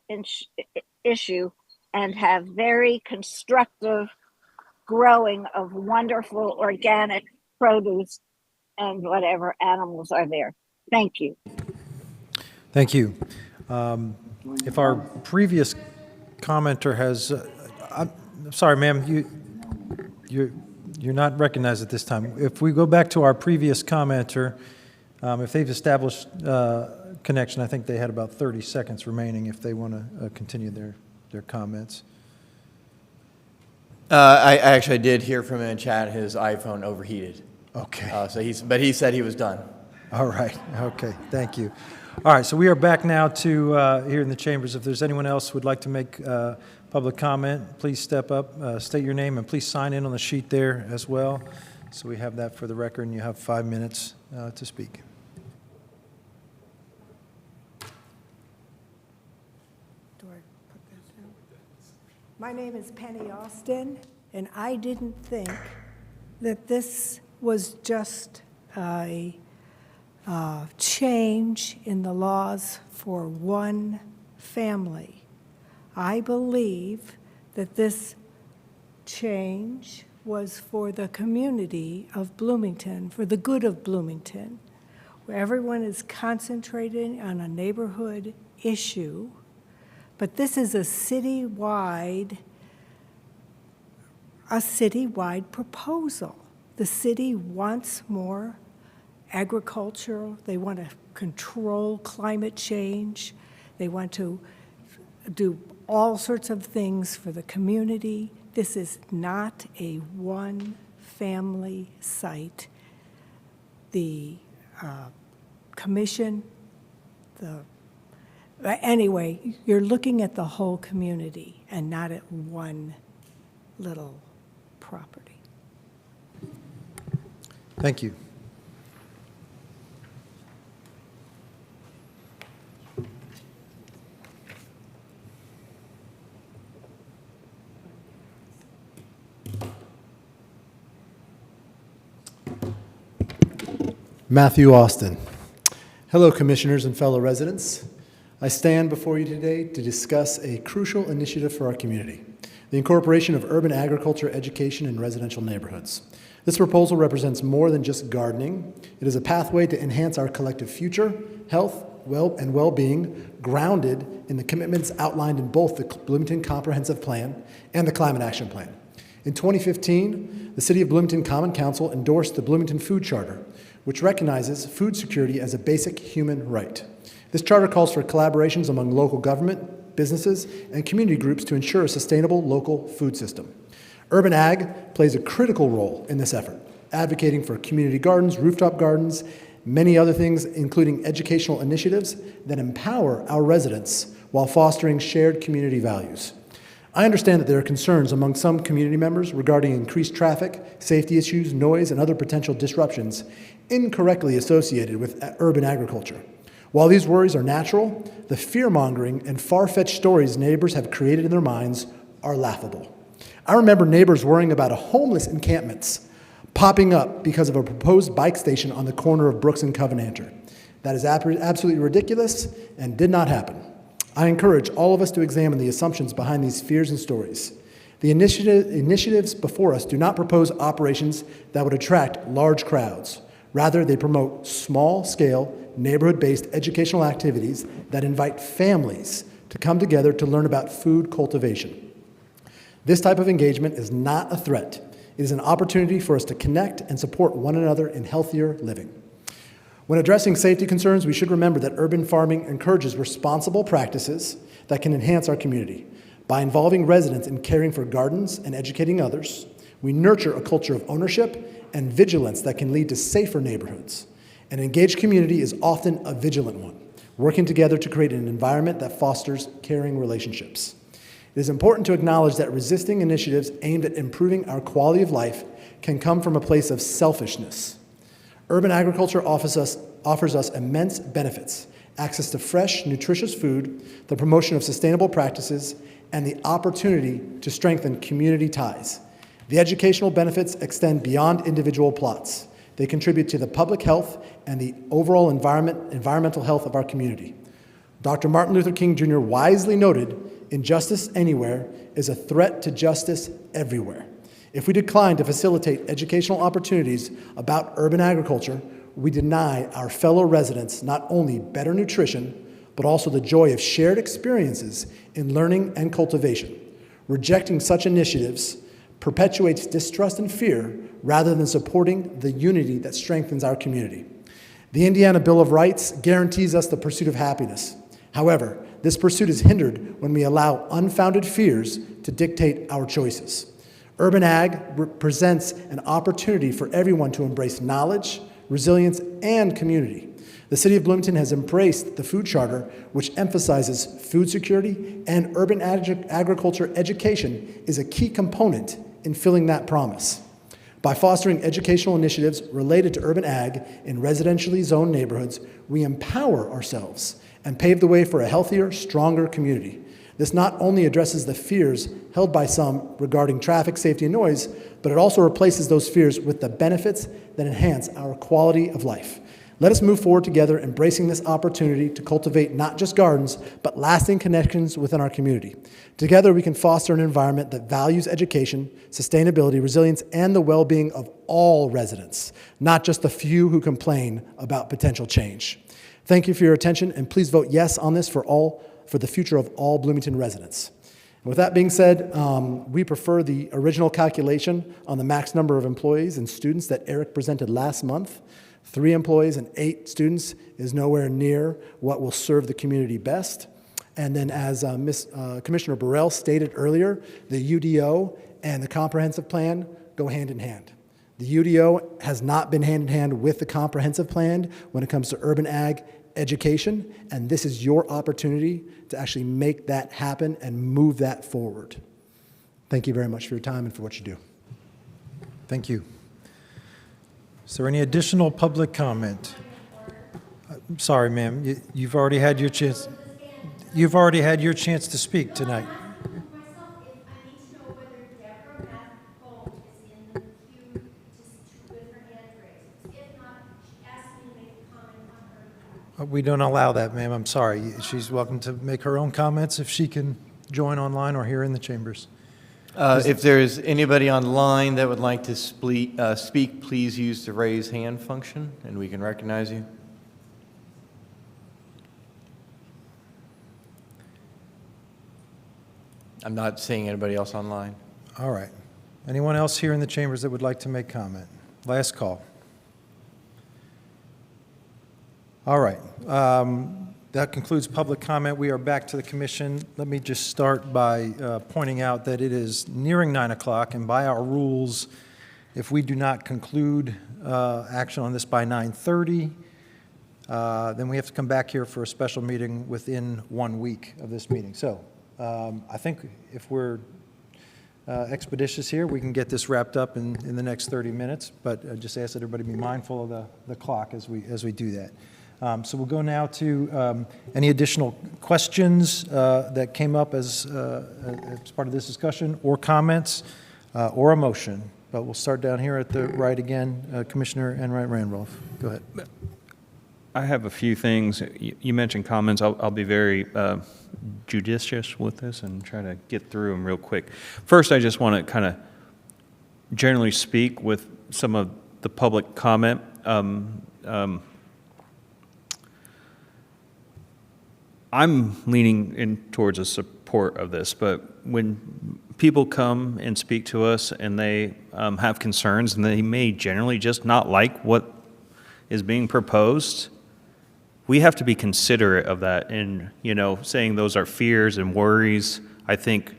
issue and have very constructive growing of wonderful organic produce and whatever animals are there. Thank you. Thank you. If our previous commenter has, I'm sorry, ma'am, you're not recognized at this time. If we go back to our previous commenter, if they've established connection, I think they had about 30 seconds remaining if they want to continue their comments. I actually did hear from him in chat. His iPhone overheated. Okay. But he said he was done. All right. Okay. Thank you. All right. So we are back now to here in the chambers. If there's anyone else who would like to make public comment, please step up, state your name, and please sign in on the sheet there as well. So we have that for the record, and you have 5 minutes to speak. Do I put that down? My name is Penny Austin, and I didn't think that this was just a change in the laws for one family. I believe that this change was for the community of Bloomington, for the good of Bloomington, where everyone is concentrating on a neighborhood issue. But this is a citywide proposal. The city wants more agriculture. They want to control climate change. They want to do all sorts of things for the community. This is not a one-family site. The commission, anyway, you're looking at the whole community and not at one little property. Thank you. Matthew Austin. Hello, commissioners and fellow residents. I stand before you today to discuss a crucial initiative for our community, the incorporation of urban agriculture education in residential neighborhoods. This proposal represents more than just gardening. It is a pathway to enhance our collective future, health, and well-being, grounded in the commitments outlined in both the Bloomington Comprehensive Plan and the Climate Action Plan. In 2015, the City of Bloomington Common Council endorsed the Bloomington Food Charter, which recognizes food security as a basic human right. This charter calls for collaborations among local government, businesses, and community groups to ensure a sustainable local food system. Urban ag plays a critical role in this effort, advocating for community gardens, rooftop gardens, many other things, including educational initiatives that empower our residents while fostering shared community values. I understand that there are concerns among some community members regarding increased traffic, safety issues, noise, and other potential disruptions incorrectly associated with urban agriculture. While these worries are natural, the fear-mongering and far-fetched stories neighbors have created in their minds are laughable. I remember neighbors worrying about homeless encampments popping up because of a proposed bike station on the corner of Brooks and Covenanter. That is absolutely ridiculous and did not happen. I encourage all of us to examine the assumptions behind these fears and stories. The initiatives before us do not propose operations that would attract large crowds. Rather, they promote small-scale, neighborhood-based educational activities that invite families to come together to learn about food cultivation. This type of engagement is not a threat. It is an opportunity for us to connect and support one another in healthier living. When addressing safety concerns, we should remember that urban farming encourages responsible practices that can enhance our community. By involving residents in caring for gardens and educating others, we nurture a culture of ownership and vigilance that can lead to safer neighborhoods. An engaged community is often a vigilant one, working together to create an environment that fosters caring relationships. It is important to acknowledge that resisting initiatives aimed at improving our quality of life can come from a place of selfishness. Urban agriculture offers us immense benefits: access to fresh, nutritious food, the promotion of sustainable practices, and the opportunity to strengthen community ties. The educational benefits extend beyond individual plots. They contribute to the public health and the overall environmental health of our community. Dr. Martin Luther King Jr. wisely noted, "Injustice anywhere is a threat to justice everywhere." If we decline to facilitate educational opportunities about urban agriculture, we deny our fellow residents not only better nutrition, but also the joy of shared experiences in learning and cultivation. Rejecting such initiatives perpetuates distrust and fear rather than supporting the unity that strengthens our community. The Indiana Bill of Rights guarantees us the pursuit of happiness. However, this pursuit is hindered when we allow unfounded fears to dictate our choices. Urban ag presents an opportunity for everyone to embrace knowledge, resilience, and community. The City of Bloomington has embraced the Food Charter, which emphasizes food security, and urban agriculture education is a key component in filling that promise. By fostering educational initiatives related to urban ag in residentially zoned neighborhoods, we empower ourselves and pave the way for a healthier, stronger community. This not only addresses the fears held by some regarding traffic, safety, and noise, but it also replaces those fears with the benefits that enhance our quality of life. Let us move forward together, embracing this opportunity to cultivate not just gardens, but lasting connections within our community. Together, we can foster an environment that values education, sustainability, resilience, and the well-being of all residents, not just the few who complain about potential change. Thank you for your attention, and please vote yes on this for the future of all Bloomington residents. With that being said, we prefer the original calculation on the max number of employees and students that Eric presented last month. 3 employees and 8 students is nowhere near what will serve the community best. And then as Commissioner Burrell stated earlier, the UDO and the comprehensive plan go hand in hand. The UDO has not been hand in hand with the comprehensive plan when it comes to urban ag education, and this is your opportunity to actually make that happen and move that forward. Thank you very much for your time and for what you do. Thank you. Is there any additional public comment? I'm sorry, ma'am. You've already had your chance. You've already had your chance to speak tonight. We don't allow that, ma'am. I'm sorry. She's welcome to make her own comments if she can join online or here in the chambers. If there's anybody online that would like to speak, please use the raise hand function and we can recognize you. I'm not seeing anybody else online. All right. Anyone else here in the chambers that would like to make comment? Last call. All right. That concludes public comment. We are back to the commission. Let me just start by pointing out that it is nearing 9 o'clock, and by our rules, if we do not conclude action on this by 9:30, then we have to come back here for a special meeting within 1 week of this meeting. So I think if we're expeditious here, we can get this wrapped up in the next 30 minutes, but I just ask that everybody be mindful of the clock as we do that. So we'll go now to any additional questions that came up as part of this discussion, or comments, or a motion. But we'll start down here at the right again. Commissioner Enright Randolph, go ahead. I have a few things. You mentioned comments. I'll be very judicious with this and try to get through them real quick. First, I just want to kind of generally speak with some of the public comment. I'm leaning in towards a support of this, but when people come and speak to us and they have concerns, and they may generally just not like what is being proposed, we have to be considerate of that. And, saying those are fears and worries, I think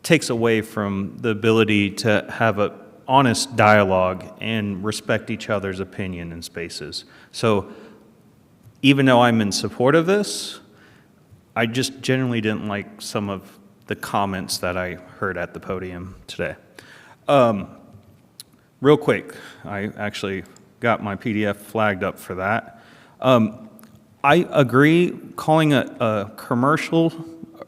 takes away from the ability to have a honest dialogue and respect each other's opinion in spaces. So even though I'm in support of this, I just generally didn't like some of the comments that I heard at the podium today. Real quick, I actually got my PDF flagged up for that. I agree, calling it a commercial,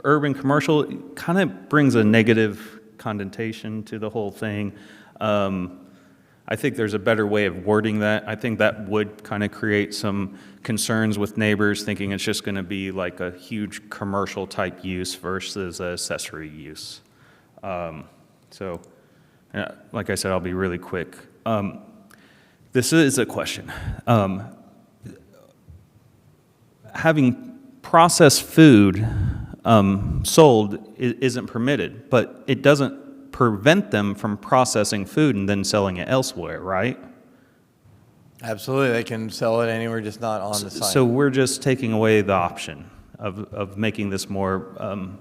urban commercial, kind of brings a negative connotation to the whole thing. I think there's a better way of wording that. I think that would kind of create some concerns with neighbors, thinking it's just going to be like a huge commercial type use versus a accessory use. So, like I said, I'll be really quick. This is a question. Having processed food sold isn't permitted, but it doesn't prevent them from processing food and then selling it elsewhere, right? Absolutely, they can sell it anywhere, just not on the site. So we're just taking away the option of making this more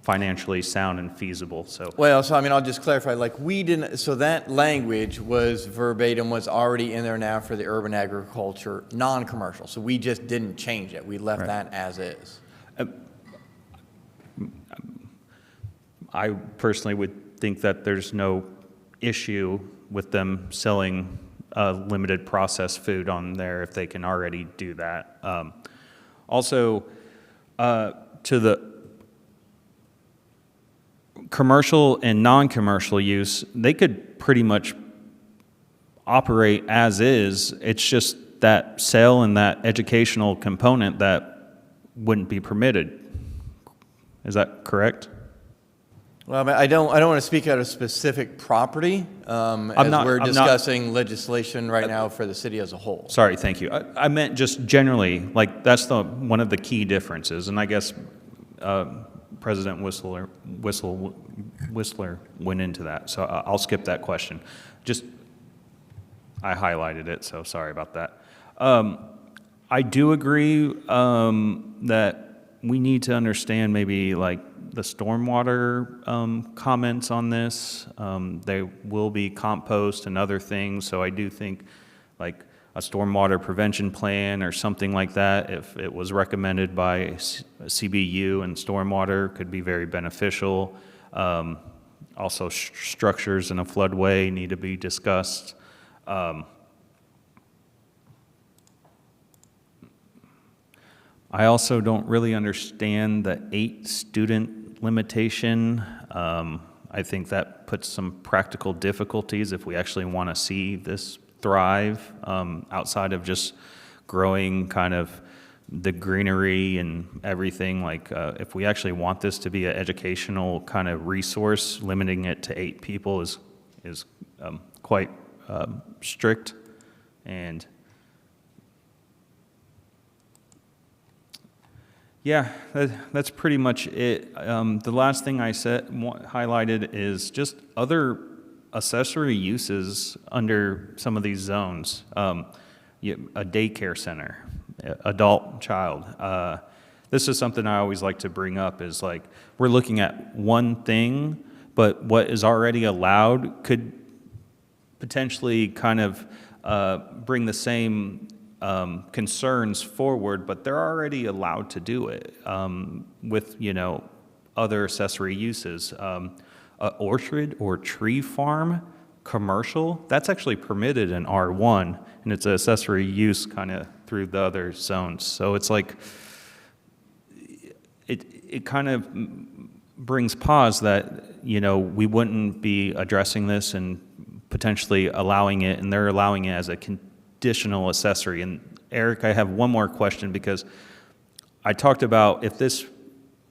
financially sound and feasible. So Well, so I'll just clarify, we didn't, so that language was verbatim, was already in there now for the urban agriculture, non-commercial. So we just didn't change it. We left that as is. I personally would think that there's no issue with them selling limited processed food on there if they can already do that. Also, to the commercial and non-commercial use, they could pretty much operate as is. It's just that sale and that educational component that wouldn't be permitted. Is that correct? Well, I don't want to speak out of specific property, we're discussing legislation right now for the city as a whole. Sorry, thank you. I meant just generally, that's one of the key differences, and I guess President Whistler went into that, so I'll skip that question. I highlighted it, so sorry about that. I do agree that we need to understand maybe the stormwater comments on this. They will be compost and other things, so I do think a stormwater prevention plan or something like that, if it was recommended by CBU and stormwater, could be very beneficial. Also, structures in a floodway need to be discussed. I also don't really understand the 8-student limitation. I think that puts some practical difficulties if we actually want to see this thrive outside of just growing kind of the greenery and everything. If we actually want this to be an educational kind of resource, limiting it to 8 people is quite strict. And yeah, that's pretty much it. The last thing I highlighted is just other accessory uses under some of these zones. A daycare center, adult, child. This is something I always like to bring up is we're looking at one thing, but what is already allowed could potentially kind of bring the same concerns forward, but they're already allowed to do it with, other accessory uses. Orchard or tree farm, commercial, that's actually permitted in R1, and it's an accessory use kind of through the other zones. So it's it kind of brings pause that, we wouldn't be addressing this and potentially allowing it, and they're allowing it as a conditional accessory. And Eric, I have one more question, because I talked about if this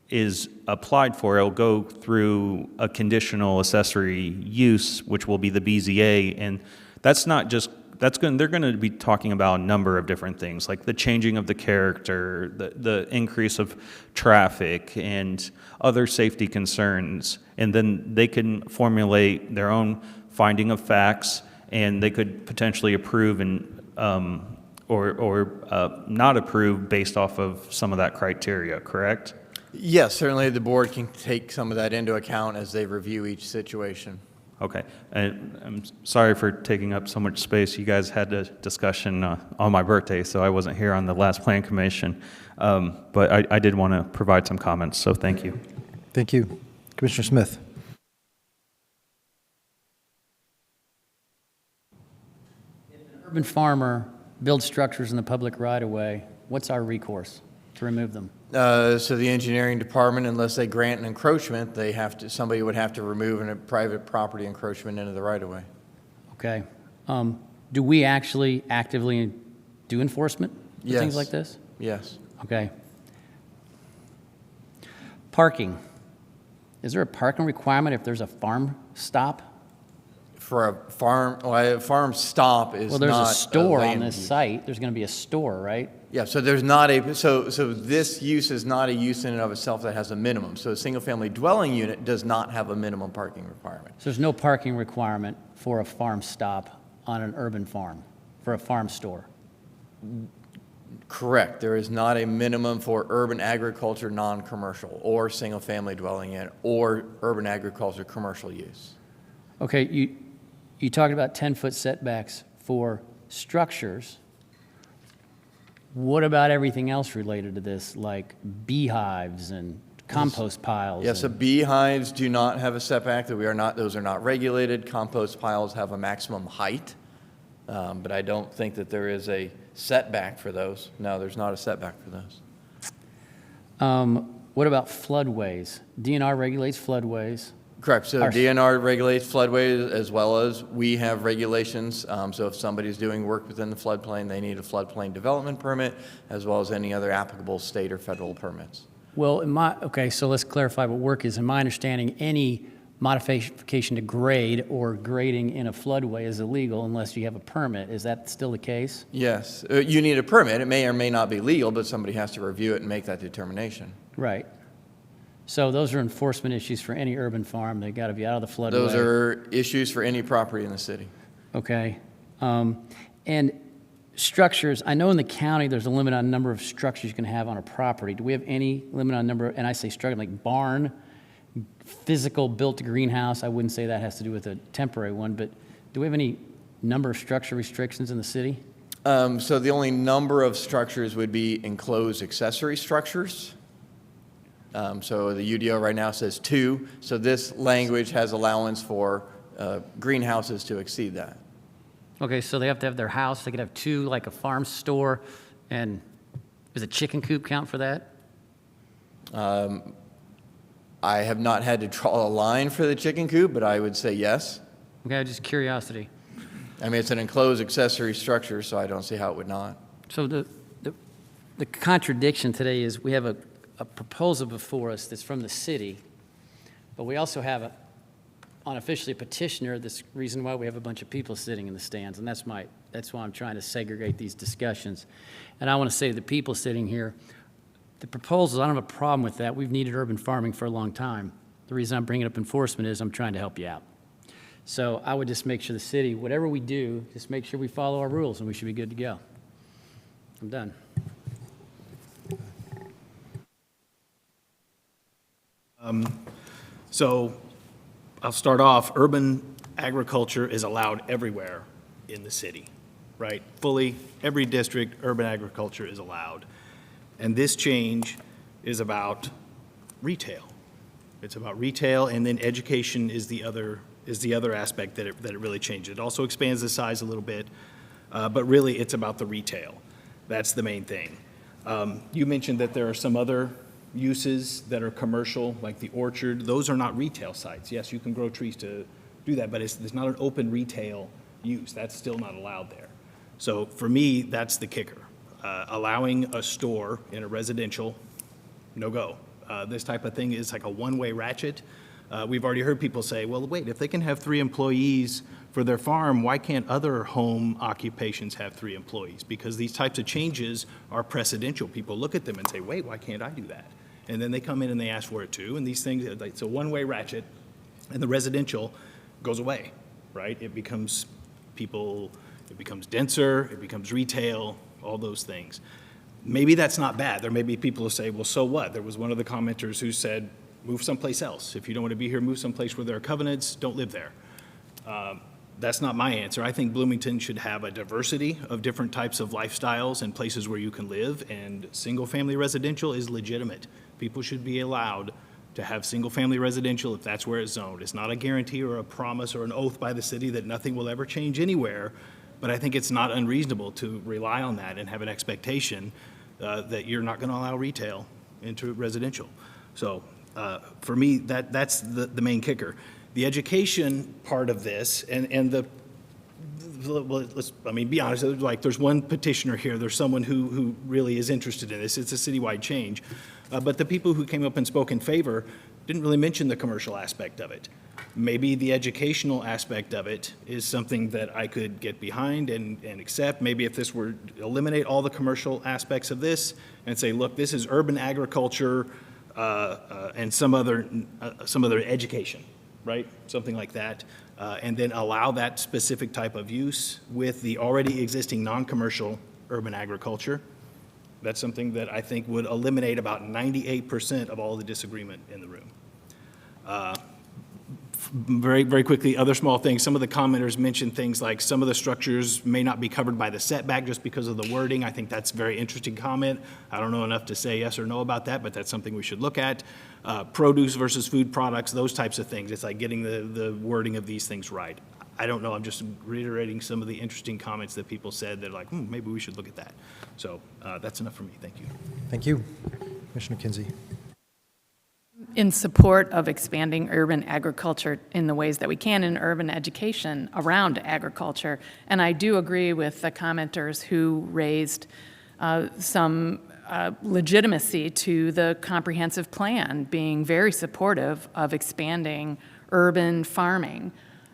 is applied for, it'll go through a conditional accessory use, which will be the BZA, and that's not just, they're going to be talking about a number of different things, like the changing of the character, the increase of traffic, and other safety concerns, and then they can formulate their own finding of facts, and they could potentially approve and not approve based off of some of that criteria, correct? Yes, certainly the board can take some of that into account as they review each situation. Okay, and I'm sorry for taking up so much space. You guys had a discussion on my birthday, so I wasn't here on the last plan commission, but I did want to provide some comments, so thank you. Thank you. Commissioner Smith. Urban farmer builds structures in the public right-of-way, what's our recourse to remove them? So the engineering department, unless they grant an encroachment, somebody would have to remove a private property encroachment into the right-of-way. Okay. Do we actually actively do enforcement for Yes. things like this? Yes. Okay. Parking. Is there a parking requirement if there's a farm stop? For a farm stop is not Well, there's a store on land this use. site. There's going to be a store, right? Yeah, so there's not so this use is not a use in and of itself that has a minimum. So a single-family dwelling unit does not have a minimum parking requirement. So there's no parking requirement for a farm stop on an urban farm, for a farm store? Correct. There is not a minimum for urban agriculture, non-commercial, or single-family dwelling unit, or urban agriculture commercial use. Okay, you talked about 10-foot setbacks for structures. What about everything else related to this, like beehives and compost piles? Yes, so beehives do not have a setback. Those are not regulated. Compost piles have a maximum height, but I don't think that there is a setback for those. No, there's not a setback for those. What about floodways? DNR regulates floodways. Correct. So DNR regulates floodways as well as we have regulations. So if somebody's doing work within the floodplain, they need a floodplain development permit as well as any other applicable state or federal permits. Well, okay, so let's clarify what work is. In my understanding, any modification to grade or grading in a floodway is illegal unless you have a permit. Is that still the case? Yes. You need a permit. It may or may not be legal, but somebody has to review it and make that determination. Right. So those are enforcement issues for any urban farm. They got to be out of the floodway. Those are issues for any property in the city. Okay. And structures, I know in the county there's a limit on number of structures you can have on a property. Do we have any limit on number, and I say structure like barn, physical built greenhouse? I wouldn't say that has to do with a temporary one, but do we have any number of structure restrictions in the city? So the only number of structures would be enclosed accessory structures. So the UDO right now says 2. So this language has allowance for greenhouses to exceed that. Okay, so they have to have their house. They could have 2, like a farm store, and does a chicken coop count for that? I have not had to draw a line for the chicken coop, but I would say yes. Okay, just curiosity. I mean, it's an enclosed accessory structure, so I don't see how it would not. So the contradiction today is we have a proposal before us that's from the city, but we also have unofficially a petitioner. This reason why we have a bunch of people sitting in the stands, and that's why I'm trying to segregate these discussions. And I want to say to the people sitting here, the proposals, I don't have a problem with that. We've needed urban farming for a long time. The reason I'm bringing up enforcement is I'm trying to help you out. So I would just make sure the city, whatever we do, just make sure we follow our rules, and we should be good to go. I'm done. So I'll start off. Urban agriculture is allowed everywhere in the city, right? Fully, every district, urban agriculture is allowed. And this change is about retail. It's about retail, and then education is the other aspect that it really changed. It also expands the size a little bit, but really it's about the retail. That's the main thing. You mentioned that there are some other uses that are commercial, like the orchard. Those are not retail sites. Yes, you can grow trees to do that, but it's not an open retail use. That's still not allowed there. So for me, that's the kicker. Allowing a store in a residential, no go. This type of thing is like a one-way ratchet. We've already heard people say, well, wait, if they can have 3 employees for their farm, why can't other home occupations have 3 employees? Because these types of changes are precedential. People look at them and say, wait, why can't I do that? And then they come in and they ask for it too. And these things, it's a one-way ratchet, and the residential goes away, right? It becomes people It becomes denser, it becomes retail, all those things. Maybe that's not bad. There may be people who say, well, so what? There was one of the commenters who said, move someplace else. If you don't want to be here, move someplace where there are covenants, don't live there. That's not my answer. I think Bloomington should have a diversity of different types of lifestyles and places where you can live, and single-family residential is legitimate. People should be allowed to have single-family residential if that's where it's zoned. It's not a guarantee or a promise or an oath by the city that nothing will ever change anywhere, but I think it's not unreasonable to rely on that and have an expectation that you're not going to allow retail into residential. So for me, that's the main kicker. The education part of this and be honest, like there's one petitioner here, there's someone who really is interested in this. It's a citywide change. But the people who came up and spoke in favor didn't really mention the commercial aspect of it. Maybe the educational aspect of it is something that I could get behind and accept. Maybe if this were eliminate all the commercial aspects of this and say, look, this is urban agriculture and some other education, right? Something like that. And then allow that specific type of use with the already existing non-commercial urban agriculture. That's something that I think would eliminate about 98% of all the disagreement in the room. Very, very quickly, other small things. Some of the commenters mentioned things like some of the structures may not be covered by the setback just because of the wording. I think that's a very interesting comment. I don't know enough to say yes or no about that, but that's something we should look at. Produce versus food products, those types of things. It's like getting the wording of these things right. I don't know. I'm just reiterating some of the interesting comments that people said. They're like, maybe we should look at that. So that's enough for me. Thank you. Thank you. Commissioner Kinsey. In support of expanding urban agriculture in the ways that we can in urban education around agriculture. And I do agree with the commenters who raised some legitimacy to the comprehensive plan, being very supportive of expanding urban farming.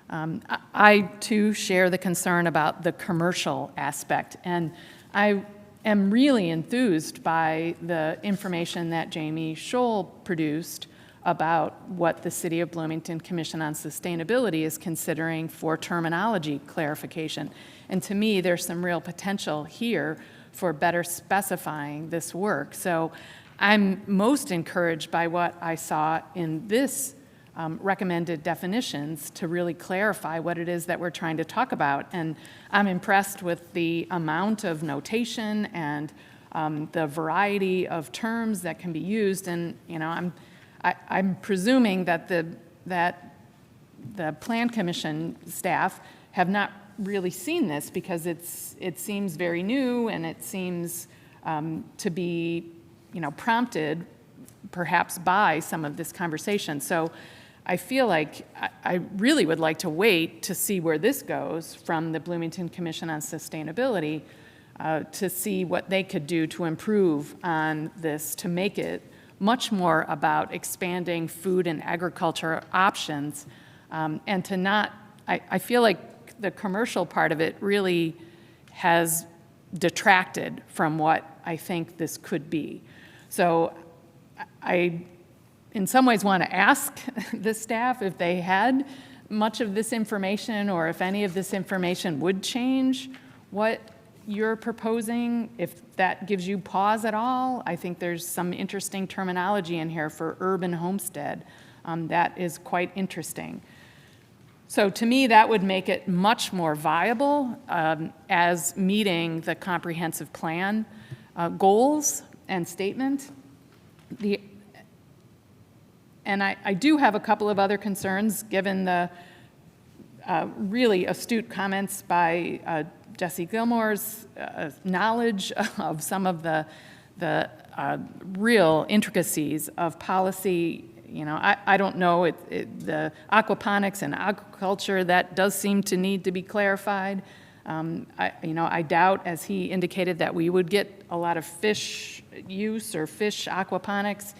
I too share the concern about the commercial aspect, and I am really enthused by the information that Jamie Scholl produced about what the City of Bloomington Commission on Sustainability is considering for terminology clarification. And to me, there's some real potential here for better specifying this work. So I'm most encouraged by what I saw in this recommended definitions to really clarify what it is that we're trying to talk about. And I'm impressed with the amount of notation and the variety of terms that can be used. And I'm presuming that the Plan Commission staff have not really seen this because it seems very new and it seems to be prompted perhaps by some of this conversation. So I feel like I really would like to wait to see where this goes from the Bloomington Commission on Sustainability to see what they could do to improve on this, to make it much more about expanding food and agriculture options, and to not, I feel like the commercial part of it really has detracted from what I think this could be. So I, in some ways, want to ask the staff if they had much of this information or if any of this information would change what you're proposing, if that gives you pause at all. I think there's some interesting terminology in here for urban homestead that is quite interesting. So to me, that would make it much more viable as meeting the comprehensive plan goals and statement. And I do have a couple of other concerns given the really astute comments by Jesse Gilmore's knowledge of some of the real intricacies of policy. I don't know, the aquaponics and aquaculture, that does seem to need to be clarified. I doubt, as he indicated, that we would get a lot of fish use or fish aquaponics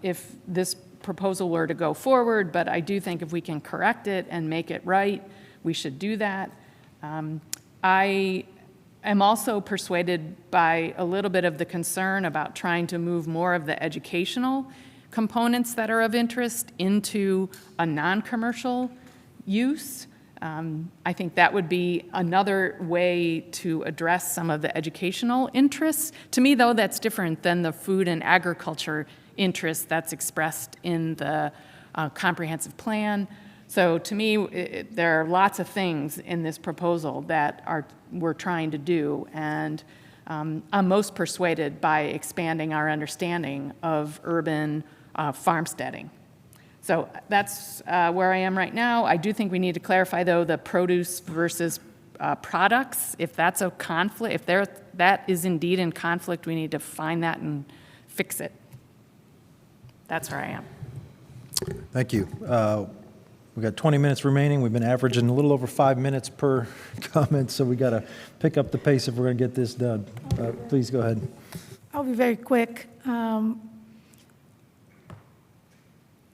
if this proposal were to go forward, but I do think if we can correct it and make it right, we should do that. I am also persuaded by a little bit of the concern about trying to move more of the educational components that are of interest into a non-commercial use. I think that would be another way to address some of the educational interests. To me, though, that's different than the food and agriculture interest that's expressed in the comprehensive plan. So to me, there are lots of things in this proposal that we're trying to do, and I'm most persuaded by expanding our understanding of urban farmsteading. So that's where I am right now. I do think we need to clarify, though, the produce versus products. If that's a conflict, if that is indeed in conflict, we need to find that and fix it. That's where I am. Thank you. We've got 20 minutes remaining. We've been averaging a little over 5 minutes per comment, so we got to pick up the pace if we're going to get this done. Please go ahead. I'll be very quick.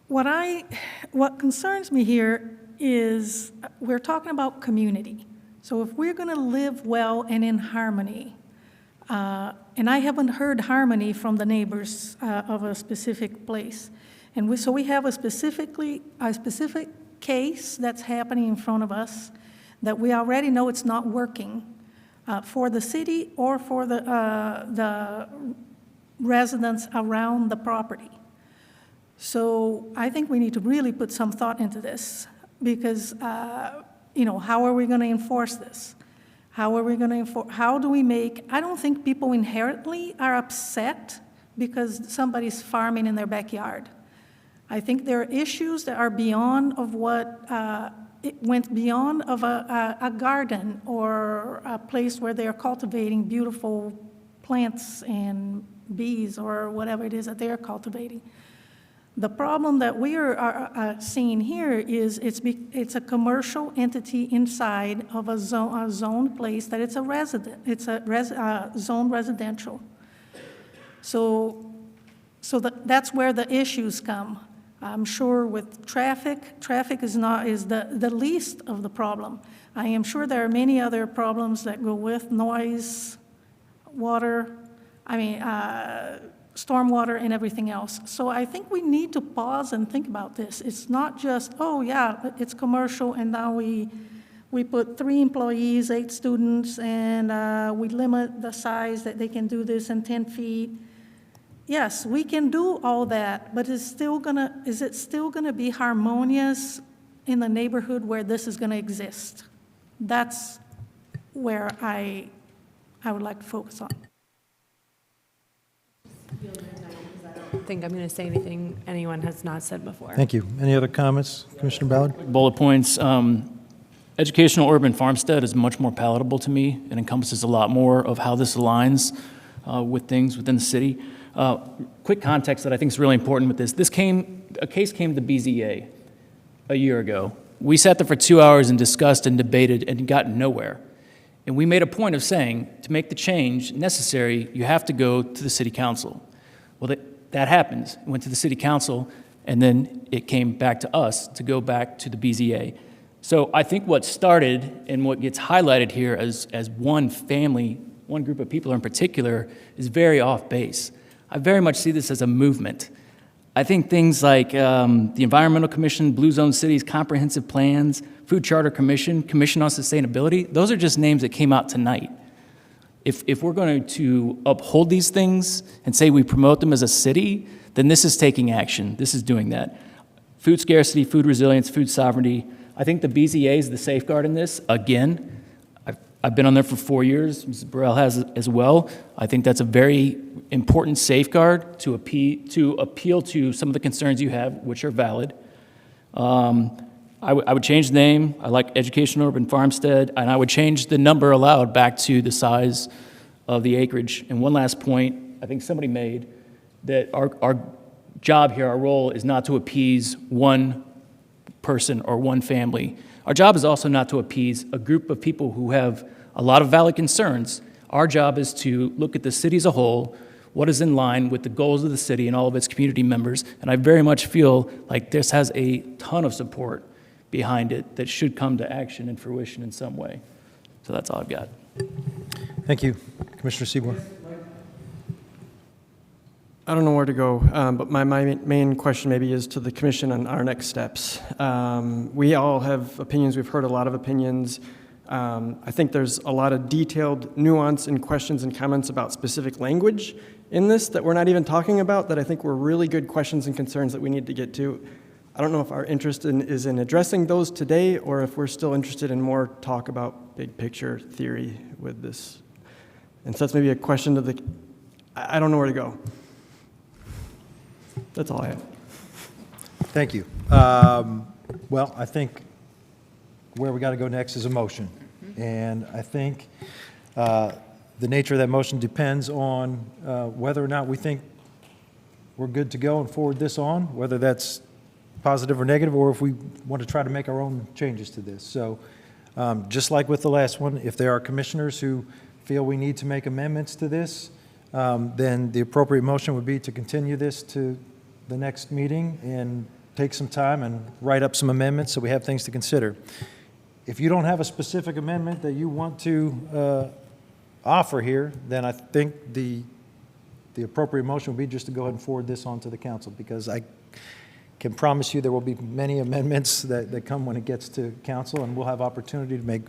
What concerns me here is we're talking about community. So if we're going to live well and in harmony, and I haven't heard harmony from the neighbors of a specific place, and so we have a specific case that's happening in front of us that we already know it's not working for the city or for the residents around the property. So I think we need to really put some thought into this because, how are we going to enforce this? How do we make, I don't think people inherently are upset because somebody's farming in their backyard. I think there are issues that are beyond of what, it went beyond of a garden or a place where they're cultivating beautiful plants and bees or whatever it is that they're cultivating. The problem that we are seeing here is it's a commercial entity inside of a zoned place that it's a zone residential. So that's where the issues come. I'm sure with traffic is the least of the problem. I am sure there are many other problems that go with noise, water, stormwater and everything else. So I think we need to pause and think about this. It's not just, oh yeah, it's commercial and now we put 3 employees, 8 students, and we limit the size that they can do this in 10 feet. Yes, we can do all that, but is it still gonna be harmonious in the neighborhood where this is gonna exist? That's where I would like to focus on. I don't think I'm going to say anything anyone has not said before. Thank you. Any other comments, Commissioner Ballard? Bullet points. Educational urban farmstead is much more palatable to me. It encompasses a lot more of how this aligns with things within the city. Quick context that I think is really important with this. A case came to BZA a year ago. We sat there for 2 hours and discussed and debated and got nowhere. And we made a point of saying, to make the change necessary, you have to go to the city council. Well, that happens. It went to the city council, and then it came back to us to go back to the BZA. So I think what started and what gets highlighted here as one family, one group of people in particular, is very off base. I very much see this as a movement. I think things like the Environmental Commission, Blue Zone Cities, comprehensive plans, Food Charter Commission, Commission on Sustainability, those are just names that came out tonight. If we're going to uphold these things and say we promote them as a city, then this is taking action. This is doing that. Food scarcity, food resilience, food sovereignty. I think the BZA is the safeguard in this. Again, I've been on there for 4 years. Mrs. Burrell has as well. I think that's a very important safeguard to appeal to some of the concerns you have, which are valid. I would change the name. I like educational urban farmstead, and I would change the number allowed back to the size of the acreage. And one last point, I think somebody made, that our job here, our role, is not to appease one person or one family. Our job is also not to appease a group of people who have a lot of valid concerns. Our job is to look at the city as a whole, what is in line with the goals of the city and all of its community members, and I very much feel like this has a ton of support behind it that should come to action and fruition in some way. So that's all I've got. Thank you. Commissioner Seaborn. I don't know where to go, but my main question maybe is to the commission on our next steps. We all have opinions. We've heard a lot of opinions. I think there's a lot of detailed nuance and questions and comments about specific language in this that we're not even talking about that I think were really good questions and concerns that we need to get to. I don't know if our interest is in addressing those today or if we're still interested in more talk about big picture theory with this. And so that's maybe a question to the, I don't know where to go. That's all I have. Thank you. Well, I think where we got to go next is a motion. And I think the nature of that motion depends on whether or not we think we're good to go and forward this on, whether that's positive or negative, or if we want to try to make our own changes to this. So just like with the last one, if there are commissioners who feel we need to make amendments to this, then the appropriate motion would be to continue this to the next meeting and take some time and write up some amendments so we have things to consider. If you don't have a specific amendment that you want to offer here, then I think the appropriate motion would be just to go ahead and forward this on to the council, because I can promise you there will be many amendments that come when it gets to council, and we'll have opportunity to make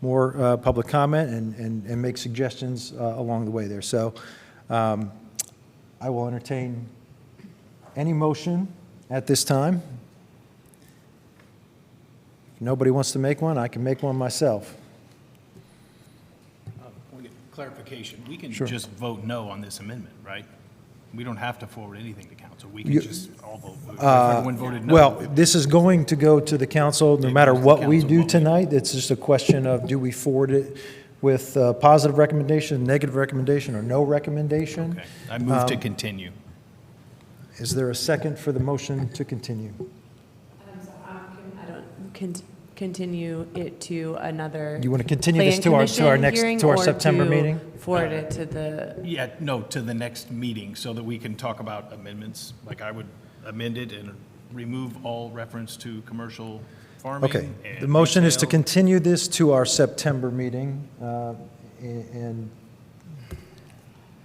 more public comment and make suggestions along the way there. So I will entertain any motion at this time. If nobody wants to make one, I can make one myself. I want to get clarification. We can Sure. just vote no on this amendment, right? We don't have to forward anything to council. We can just all vote. If everyone voted no. Well, this is going to go to the council no matter goes to what the we council do vote. tonight. It's just a question of, do we forward it with positive recommendation, negative recommendation, or no recommendation? Okay. I move to continue. Is there a second for the motion to continue? Continue it to another. You want to continue this Plan to our Commission next hearing, to our or September to meeting? Forward it to the. Yeah, no, to the next meeting so that we can talk about amendments. Like I would amend it and remove all reference to commercial farming. Okay. and The motion is to retail. continue this to our September meeting and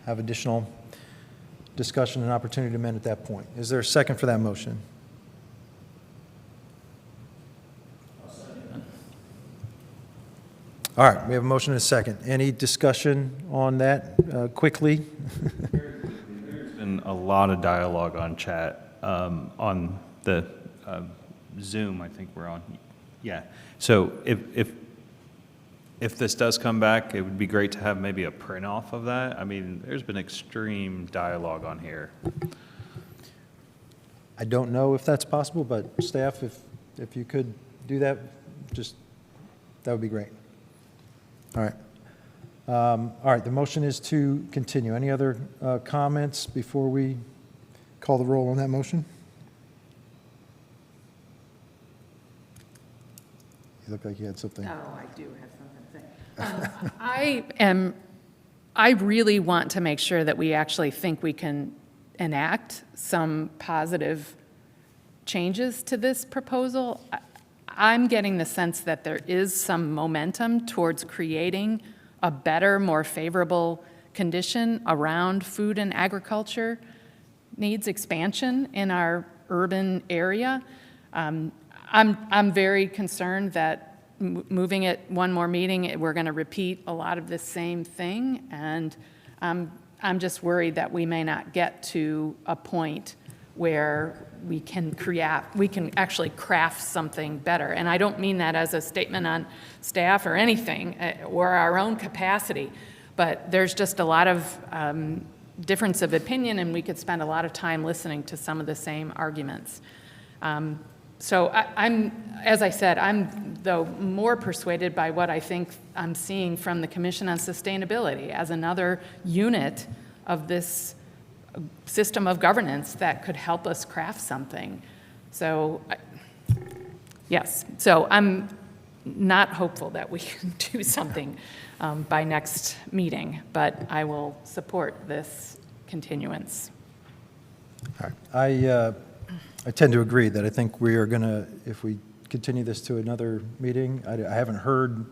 have additional discussion and opportunity to amend at that point. Is there a second for that motion? All right, we have a motion and a second. Any discussion on that quickly? There's been a lot of dialogue on chat, on the Zoom, I think we're on. Yeah. So if this does come back, it would be great to have maybe a print off of that. I mean, there's been extreme dialogue on here. I don't know if that's possible, but staff, if you could do that, just, that would be great. All right. All right, the motion is to continue. Any other comments before we call the roll on that motion? You look like you had something. Oh, I do have something to say. I really want to make sure that we actually think we can enact some positive changes to this proposal. I'm getting the sense that there is some momentum towards creating a better, more favorable condition around food and agriculture needs expansion in our urban area. I'm very concerned that moving it one more meeting, we're going to repeat a lot of the same thing, and I'm just worried that we may not get to a point where we can actually craft something better. And I don't mean that as a statement on staff or anything, or our own capacity, but there's just a lot of difference of opinion, and we could spend a lot of time listening to some of the same arguments. So as I said, I'm though more persuaded by what I think I'm seeing from the Commission on Sustainability as another unit of this system of governance that could help us craft something. So, yes. So I'm not hopeful that we can do something by next meeting, but I will support this continuance. All right. I tend to agree that I think we are going to, if we continue this to another meeting, I haven't heard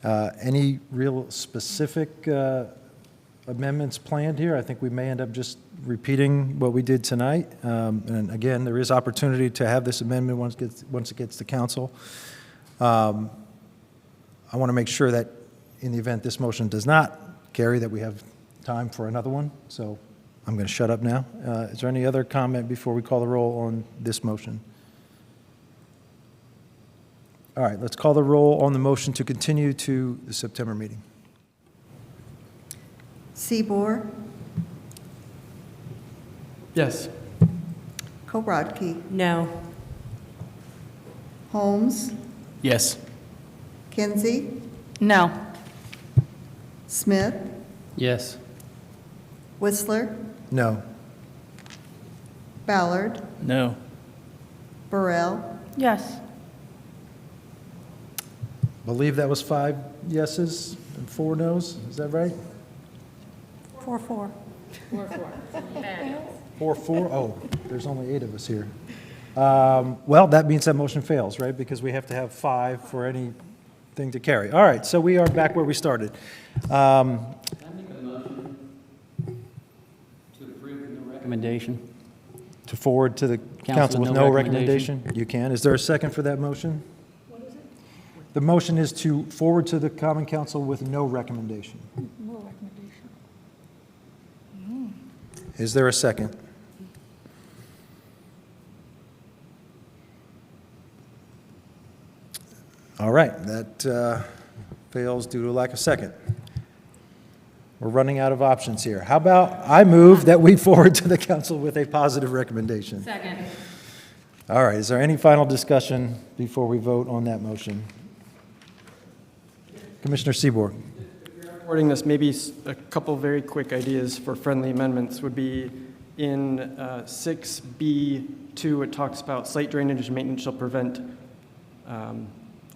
any real specific amendments planned here. I think we may end up just repeating what we did tonight. And again, there is opportunity to have this amendment once it gets to council. I want to make sure that in the event this motion does not carry, that we have time for another one. So I'm going to shut up now. Is there any other comment before we call the roll on this motion? All right, let's call the roll on the motion to continue to the September meeting. Seaboard, Yes. Kowalski, No. Holmes, Yes. Kinsey, No. Smith, Yes. Whistler, No. Ballard, No. Burrell, Yes. Believe that was 5 yeses and 4 nos. Is that right? 4-4. 4-4? Oh, there's only 8 of us here. Well, that means that motion fails, right? Because we have to have 5 for anything to carry. All right, so we are back where we started. Recommendation. To forward to the council with no recommendation? You can. Is there a second for that motion? What is it? The motion is to forward to the common council with no recommendation. No recommendation. Is there a second? All right, that fails due to lack of second. We're running out of options here. How about I move that we forward to the council with a positive recommendation? Second. All right, is there any final discussion before we vote on that motion? Commissioner Seaborg. Wording this, maybe a couple very quick ideas for friendly amendments would be in 6B2, it talks about site drainage and maintenance shall prevent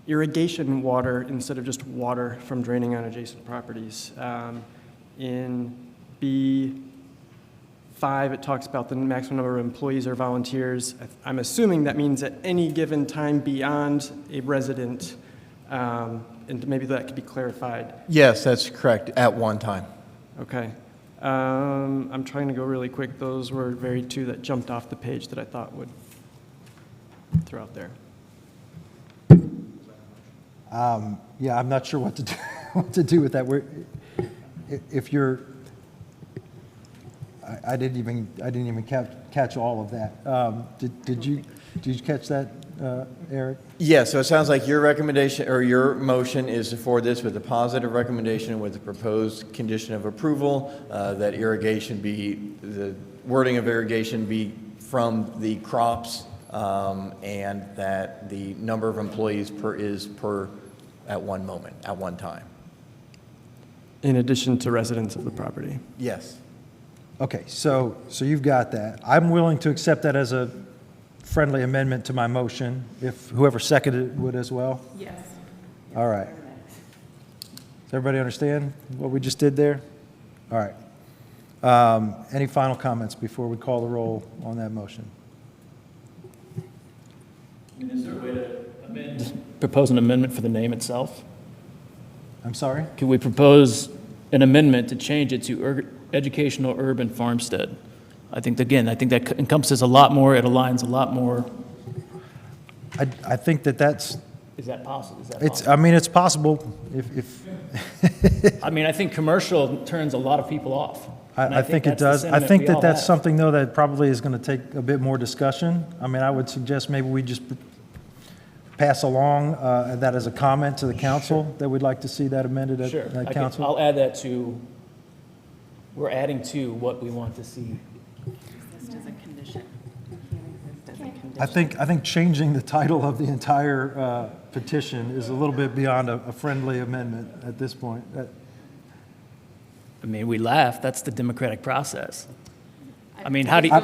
irrigation water instead of just water from draining on adjacent properties. In B5, it talks about the maximum number of employees or volunteers. I'm assuming that means at any given time beyond a resident, and maybe that could be clarified. Yes, that's correct, at one time. Okay. I'm trying to go really quick. Those were very 2 that jumped off the page that I thought would throw out there. Yeah, I'm not sure what to do, what to do with that. If you're, I didn't even catch all of that. Did you catch that, Eric? Yeah, so it sounds like your recommendation, or your motion is to forward this with a positive recommendation with the proposed condition of approval, that irrigation be, the wording of irrigation be from the crops, and that the number of employees is per at one moment, at one time. In addition to residents of the property. Yes. Okay, so you've got that. I'm willing to accept that as a friendly amendment to my motion, if whoever seconded it would as well. Yes. All right. Does everybody understand what we just did there? All right. Any final comments before we call the roll on that motion? Is there a way to propose an amendment for the name itself? I'm sorry? Could we propose an amendment to change it to Educational Urban Farmstead? I think that encompasses a lot more, it aligns a lot more. I think that's... Is that possible? I mean, it's possible if I mean, I think commercial turns a lot of people off. I think it does. I think that's something, though, that probably is going to take a bit more discussion. I mean, I would suggest maybe we just pass along that as a comment to the council, that we'd like to see that amended at council. I'll add that to, we're adding to what we want to see. Just as a condition. I think changing the title of the entire petition is a little bit beyond a friendly amendment at this point. I mean, we laugh, that's the democratic process. I mean, how do you,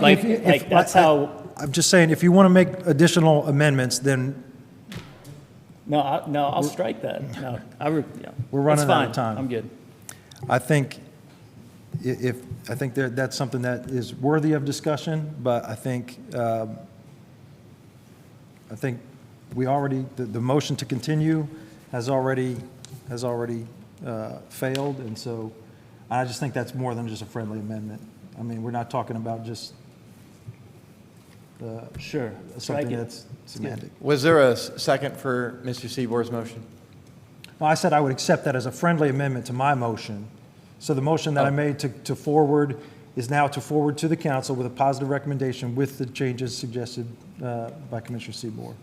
that's how... I'm just saying, if you want to make additional amendments, then... No, I'll strike that. No, we're running out of time. I'm good. I think that's something that is worthy of discussion, but I think we already, the motion to continue has already failed, and so I just think that's more than just a friendly amendment. I mean, we're not talking about just Sure. something that's semantic. Was there a second for Mr. Seabor's motion? No, I said I would accept that as a friendly amendment to my motion. So the motion that I made to forward is now to forward to the council with a positive recommendation with the changes suggested by Commissioner Seabour.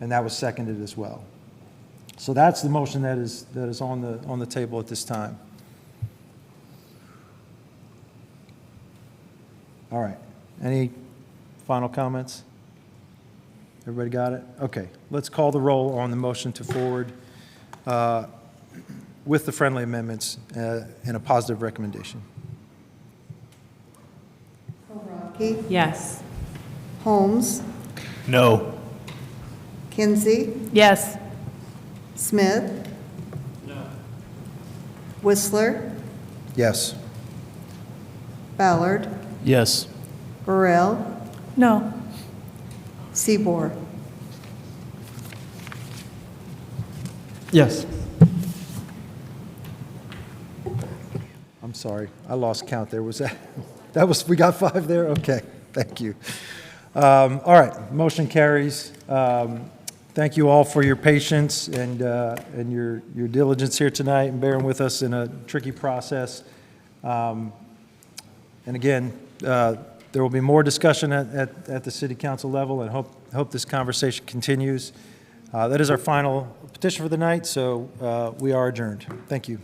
And that was seconded as well. So that's the motion that is on the table at this time. All right. Any final comments? Everybody got it? Okay. Let's call the roll on the motion to forward with the friendly amendments and a positive recommendation. Rocky, Yes. Holmes, No. Kinsey, Yes. Smith. No. Whistler, Yes. Ballard, Yes. Burrell, No. Seabour. Yes. I'm sorry. I lost count there. Was that was, we got 5 there? Okay. Thank you. All right. Motion carries. Thank you all for your patience and your diligence here tonight and bearing with us in a tricky process. And again, there will be more discussion at the city council level, and hope this conversation continues. That is our final petition for the night, so we are adjourned. Thank you.